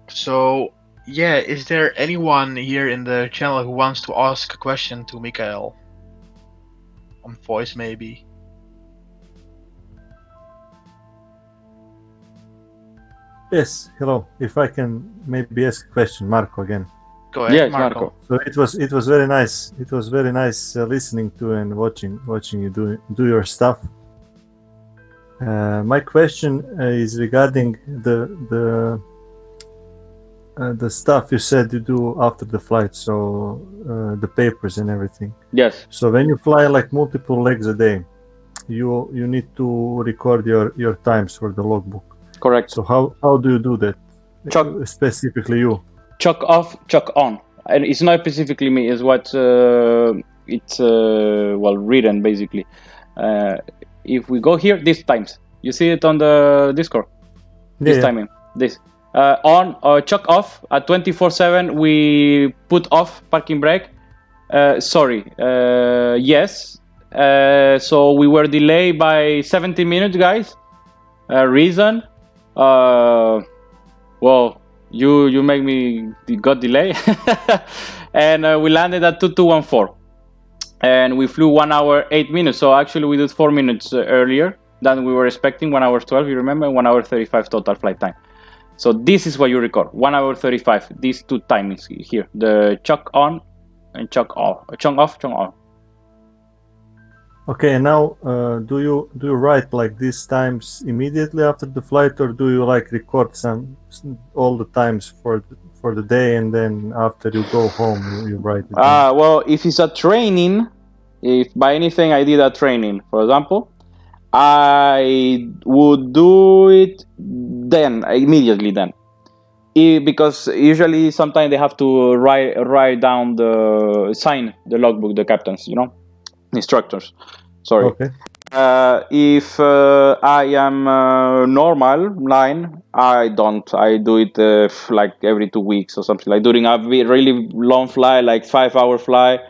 So yeah, is there anyone here in the channel who wants to ask a question to Mikael? On voice, maybe. Yes, hello. If I can maybe ask a question, Marco again. Go ahead, yes, Marco. So it was very nice. It was very nice listening to and watching you do your stuff. My question is regarding the stuff you said you do after the flight. So the papers and everything. Yes. So when you fly like multiple legs a day, you need to record your times for the logbook. Correct. So how do you do that? Specifically you. Chuck off, chuck on. And it's not specifically me, it's what it's well written basically. If we go here, these times. You see it on the Discord. This timing. This. On chuck off at 24/7 we put off parking brake. Yes. So we were delayed by 70 minutes, guys. Reason. Well, you make me got delay, and we landed at 2214, and we flew 1 hour 8 minutes. So actually, we did 4 minutes earlier than we were expecting. 1 hour 12, you remember? 1 hour 35 total flight time. So this is what you record: 1 hour 35. These two timings here: the chuck on and chuck off, chuck off, chuck on. Okay, and now do you write like these times immediately after the flight, or do you like record all the times for the day, and then after you go home you write it down? Well, if it's a training, if by anything I did a training, for example, I would do it then immediately then, because usually sometimes they have to write down sign the logbook, the captains, instructors. Sorry. Okay. If I am normal line, I don't. I do it like every 2 weeks or something. Like during a really long flight, like 5-hour flight,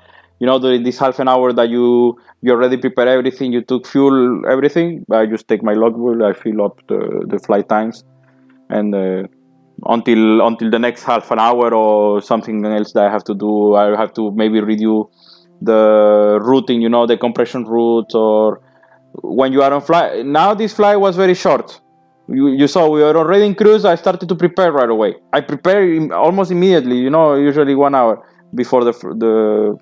during this half an hour that you already prepare everything, you took fuel, everything. I just take my logbook, I fill up the flight times, and until the next half an hour or something else that I have to do, I have to maybe review the routing, the compression route, or when you are on flight. Now this flight was very short. You saw we were already in cruise. I started to prepare right away. I prepare almost immediately, usually 1 hour before the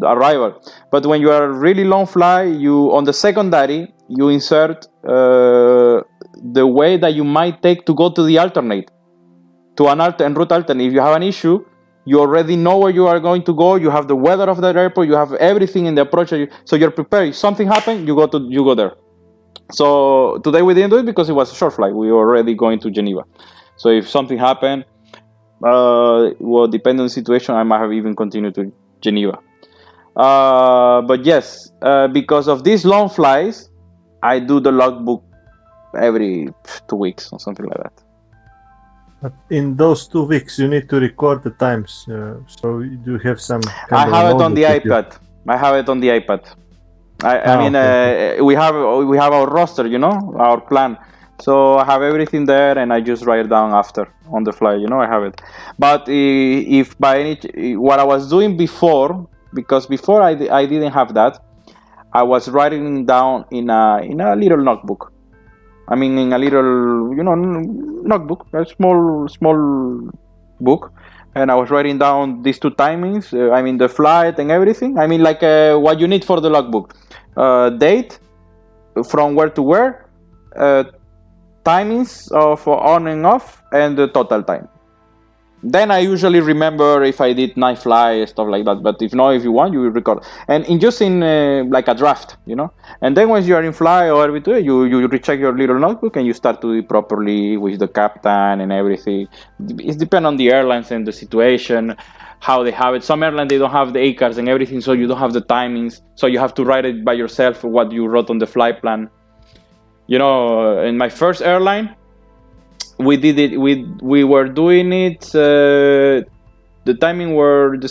arrival. But when you are really long flight, on the secondary, you insert the way that you might take to go to the alternate, to an en route alternate. If you have an issue, you already know where you are going to go. You have the weather of that airport. You have everything in the approach. So you're prepared. If something happened, you go there. So today we didn't do it because it was a short flight. We were already going to Geneva. So if something happened, well, depending on the situation, I might have even continued to Geneva. But yes, because of these long flights, I do the logbook every 2 weeks or something like that. But in those 2 weeks, you need to record the times. So you do have some. I have it on the iPad. I have it on the iPad. I mean, okay. We have our roster, you know, our plan. So I have everything there, and I just write it down after on the fly. You know, I have it. But if by any what I was doing before, because before I didn't have that, I was writing down in a little notebook. I mean, in a little, you know, notebook, a small book, and I was writing down these 2 timings. I mean, the flight and everything. I mean, like what you need for the logbook, date, from where to where, timings of on and off, and the total time. Then I usually remember if I did night fly, stuff like that. But if not, if you want, you will record. And just in like a draft, you know. And then once you are in fly or everything, you recheck your little notebook and you start to do it properly with the captain and everything. It depends on the airlines and the situation, how they have it. Some airlines, they don't have the ACARS and everything, so you don't have the timings. So you have to write it by yourself, what you wrote on the flight plan. You know, in my first airline, we did it. We were doing it. The timing were the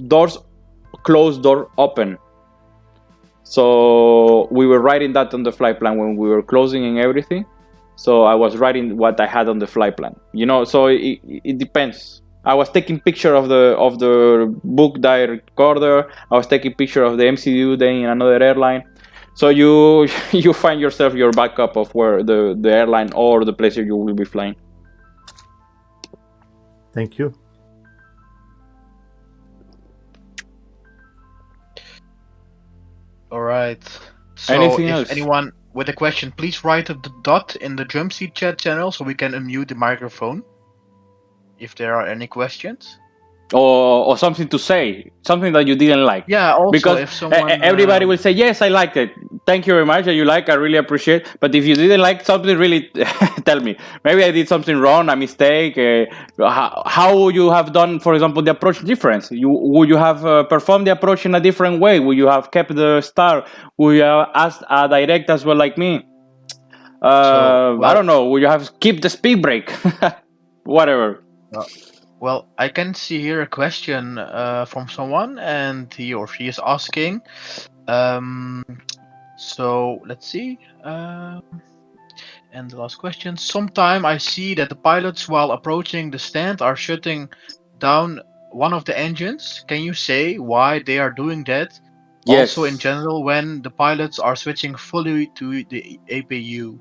doors closed, door open. So we were writing that on the flight plan when we were closing and everything. So I was writing what I had on the flight plan. You know, so it depends. I was taking picture of the book that I recorded. I was taking picture of the MCU then in another airline. So you find yourself your backup of where the airline or the place you will be flying. Thank you. All right. So Anything if else? anyone with a question, please write the dot in the Jumpseat chat channel so we can unmute the microphone. If there are any questions. Or something to say, something that you didn't like. Yeah, also because if someone everybody will say, yes, I liked it. Thank you very much that you like. I really appreciate. But if you didn't like something, really tell me. Maybe I did something wrong, a mistake. How would you have done, for example, the approach difference? Would you have performed the approach in a different way? Would you have kept the star? Would you have asked a direct as well like me? I don't know. Would you have kept the speed brake? Whatever. Well, I can see here a question from someone, and he or she is asking. So let's see. And the last question. Sometime I see that the pilots, while approaching the stand, are shutting down one of the engines. Can you say why they are doing that? Yes. Also, in general, when the pilots are switching fully to the APU.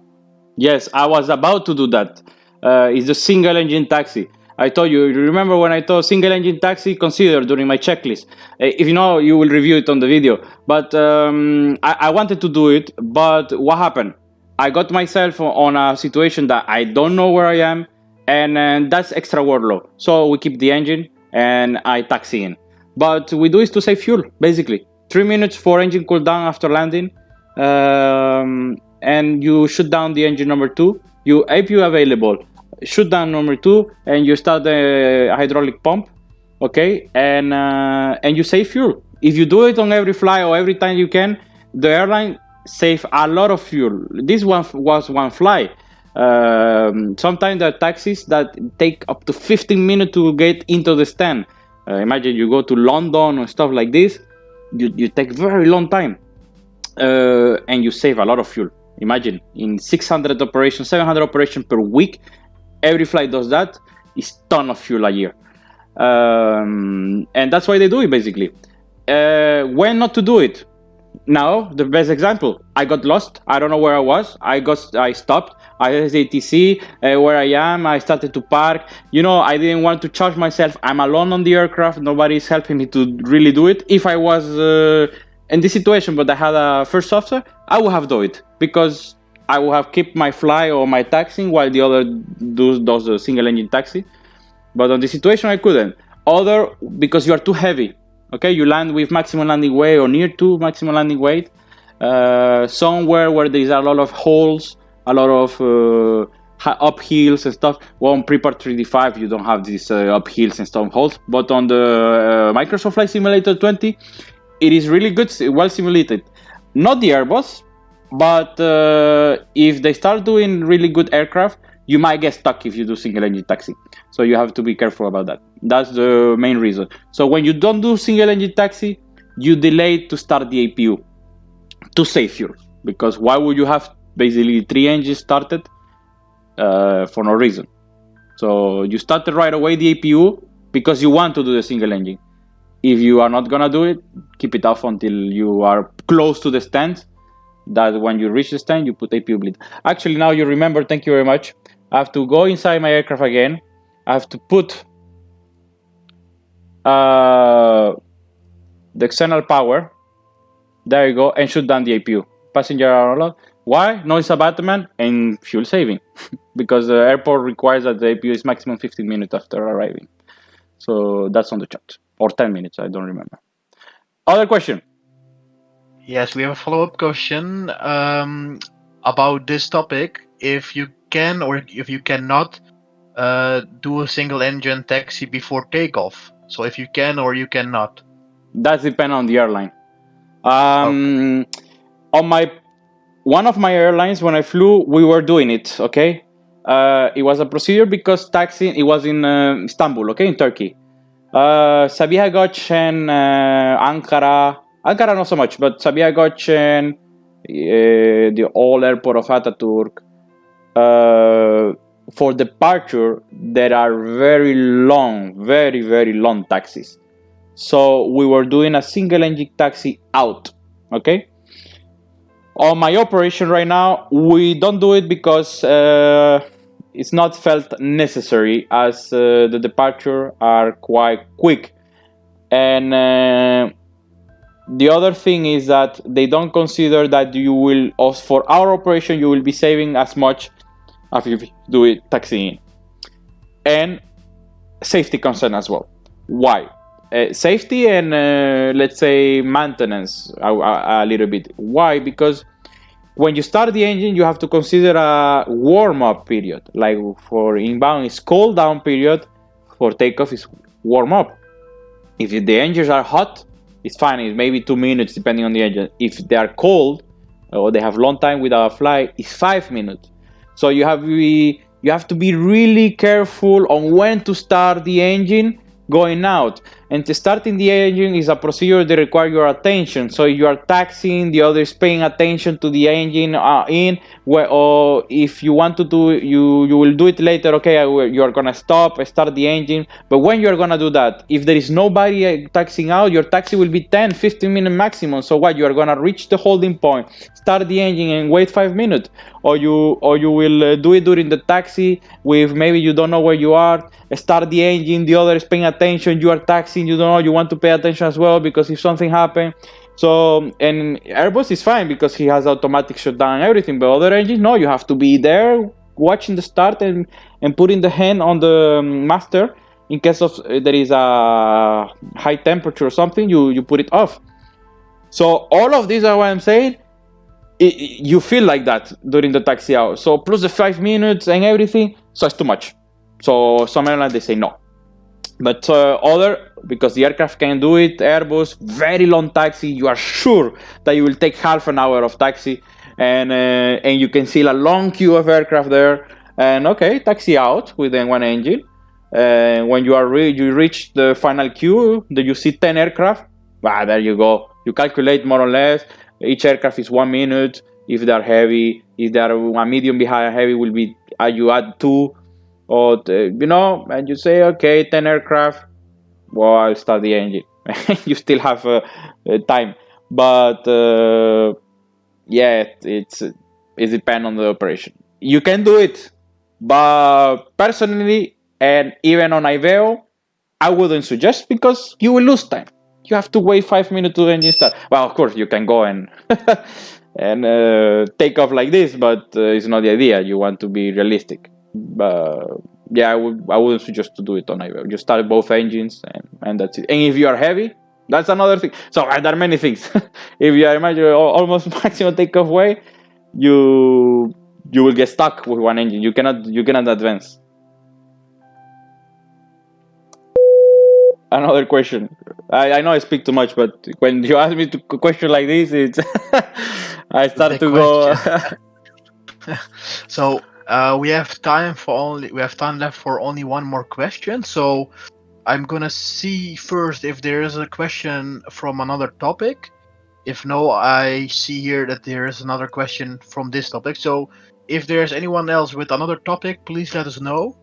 Yes, I was about to do that. It's the single engine taxi. I told you, remember when I told single engine taxi, consider during my checklist. If you know, you will review it on the video. But I wanted to do it, but what happened? I got myself on a situation that I don't know where I am, and that's extra workload. So we keep the engine, and I taxi in. But we do it to save fuel, basically. 3 minutes for engine cool down after landing, and you shut down the engine number 2. You APU available. Shoot down number 2 and you start the hydraulic pump, okay, and you save fuel. If you do it on every fly or every time you can, the airline save a lot of fuel. This one was one fly. Sometimes there are taxis that take up to 15 minutes to get into the stand. Imagine you go to London or stuff like this, you take very long time, and you save a lot of fuel. Imagine in 600 operations, 700 operations per week. Every flight does that. It's ton of fuel a year, and that's why they do it basically. When not to do it? Now the best example. I got lost. I don't know where I was. I stopped. I SATC where I am. I started to park. You know, I didn't want to charge myself. I'm alone on the aircraft. Nobody's helping me to really do it. If I was in this situation, but I had a first software, I would have done it because I would have kept my fly or my taxiing while the other does the single engine taxi. But on this situation, I couldn't. Other, because you are too heavy. Okay, you land with maximum landing weight or near to maximum landing weight. Somewhere where there is a lot of holes, a lot of uphills and stuff. Well, on Prepar 3D5, you don't have these uphills and stuff holes. But on the Microsoft Flight Simulator 20, it is really good, well simulated. Not the Airbus, but if they start doing really good aircraft, you might get stuck if you do single engine taxi. So you have to be careful about that. That's the main reason. So when you don't do single engine taxi, you delay to start the APU to save fuel. Because why would you have basically 3 engines started for no reason? So you started right away the APU because you want to do the single engine. If you are not gonna do it, keep it off until you are close to the stand. That when you reach the stand, you put APU bleed. Actually, now you remember, thank you very much. I have to go inside my aircraft again. I have to put the external power. There you go, and shut down the APU. Passenger are allowed. Why? Noise abatement and fuel saving. Because the airport requires that the APU is maximum 15 minutes after arriving. So that's on the chat. Or 10 minutes, I don't remember. Other question? Yes, we have a follow-up question about this topic. If you can or if you cannot do a single engine taxi before takeoff. So if you can or you cannot. That depends on the airline. On one of my airlines, when I flew, we were doing it, okay? It was a procedure because taxiing, it was in Istanbul, okay, in Turkey. Sabiha Gökçen, Ankara not so much, but Sabiha Gökçen, the old airport of Ataturk, for departure, there are very long, very long taxis. So we were doing a single engine taxi out, okay? On my operation right now, we don't do it because it's not felt necessary as the departure are quite quick. And the other thing is that they don't consider that you will, for our operation, you will be saving as much as if you do it taxiing. And safety concern as well. Why? Safety and let's say maintenance a little bit. Why? Because when you start the engine, you have to consider a warm-up period. Like for inbound, it's cool down period. For takeoff, is warm up. If the engines are hot, it's fine. It's maybe 2 minutes depending on the engine. If they are cold or they have long time without a fly, it's 5 minutes. So you have to be really careful on when to start the engine going out. And starting the engine is a procedure that requires your attention. So you are taxiing, the other is paying attention to the engine or if you want to do you will do it later. Okay, you are gonna start the engine. But when you are gonna do that, if there is nobody taxiing out, your taxi will be 10-15 minutes maximum. So what, you are gonna reach the holding point, start the engine and wait 5 minutes, or you will do it during the taxi with maybe you don't know where you are, start the engine, the other is paying attention, you are taxiing, you don't know, you want to pay attention as well because if something happens. So, and Airbus is fine because he has automatic shutdown and everything, but other engines, no, you have to be there watching the start and putting the hand on the master in case of there is a high temperature or something, you put it off. So all of these are what I'm saying. You feel like that during the taxi hour. So plus the 5 minutes and everything, so it's too much. So some airlines, they say no. But other, because the aircraft can do it, Airbus, very long taxi, you are sure that you will take half an hour of taxi and you can see a long queue of aircraft there. And okay, taxi out with one engine. When you reach the final queue, you see 10 aircraft. Bah, there you go. You calculate more or less. Each aircraft is 1 minute. If they are heavy, if they are a medium behind heavy, will be you add 2. Or and you say, okay, 10 aircraft, well, I'll start the engine. You still have time, but yeah, it depends on the operation. You can do it, but personally, and even on IVAO, I wouldn't suggest because you will lose time. you have to wait 5 minutes to engine start. Well, of course, you can go and and take off like this, but it's not the idea. You want to be realistic. Yeah, I wouldn't suggest to do it on IVAO. You start both engines, and that's it. And if you are heavy, that's another thing. So there are many things. If you are imagine almost maximum takeoff way, you will get stuck with one engine. You cannot advance. Another question. I know I speak too much, but when you ask me to question like this, it's I start to go. So we have time left for only one more question. So I'm gonna see first if there is a question from another topic. If no, I see here that there is another question from this topic. So if there's anyone else with another topic, please let us know,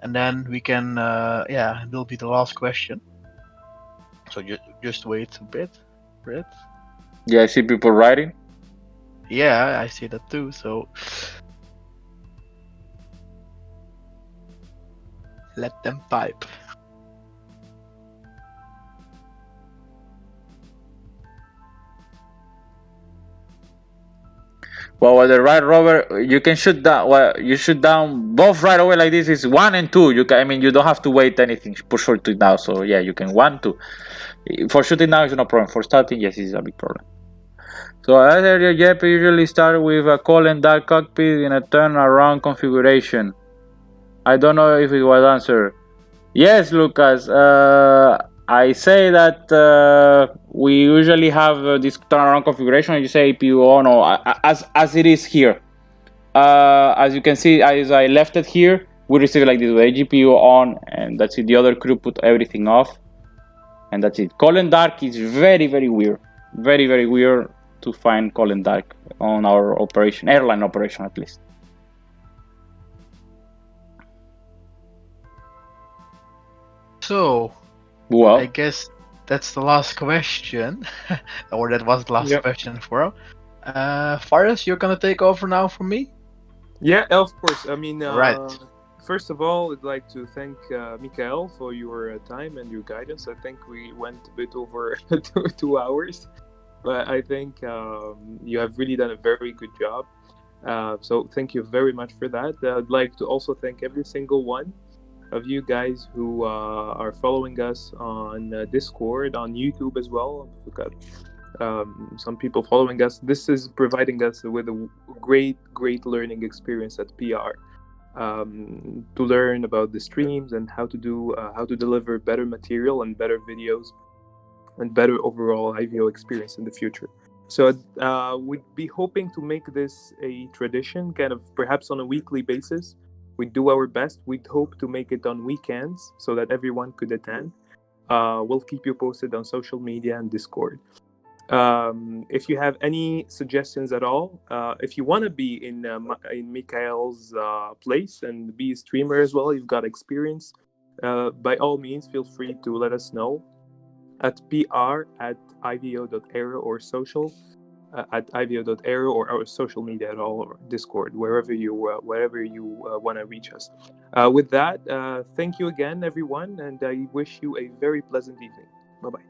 and then we can. Yeah, it will be the last question. So just wait a bit, Brett. Yeah, I see people writing. Yeah, I see that too. So let them type. Well, with the right rover, you can shoot down. Well, you shoot down both right away like this. Is 1 and 2. You can. I mean, you don't have to wait anything. Push for it now. So yeah, you can 1, 2. For shooting down is no problem. For starting, yes, it's a big problem. So as earlier, Jeppe usually start with a call and dark cockpit in a turn-around configuration. I don't know if it was answered. Yes, Lucas. I say that we usually have this turnaround configuration. You say APU on, or as it is here. As you can see, as I left it here, we receive it like this with AGPU on, and that's it. The other crew put everything off, and that's it. Cold and dark is very, very weird. Very, very weird to find cold and dark on our operation, airline operation at least. So, well, I guess that's the last question, or that was the last question for. Faris, you're gonna take over now from me. Yeah, of course. I mean, right. First of all, I'd like to thank Mikael for your time and your guidance. I think we went a bit over 2 hours, but I think you have really done a very good job. So thank you very much for that. I'd like to also thank every single one of you guys who are following us on Discord, on YouTube as well. We've got some people following us. This is providing us with a great learning experience at PR. To learn about the streams and how to deliver better material and better videos and better overall IVAO experience in the future. So we'd be hoping to make this a tradition, kind of perhaps on a weekly basis. We'd do our best. We'd hope to make it on weekends so that everyone could attend. We'll keep you posted on social media and Discord. If you have any suggestions at all, if you want to be in Mikael's place and be a streamer as well, you've got experience, by all means, feel free to let us know at pr@ivao.aero or social at ivao.aero or our social media at all, or Discord, wherever you want to reach us. With that, thank you again, everyone, and I wish you a very pleasant evening. Bye-bye.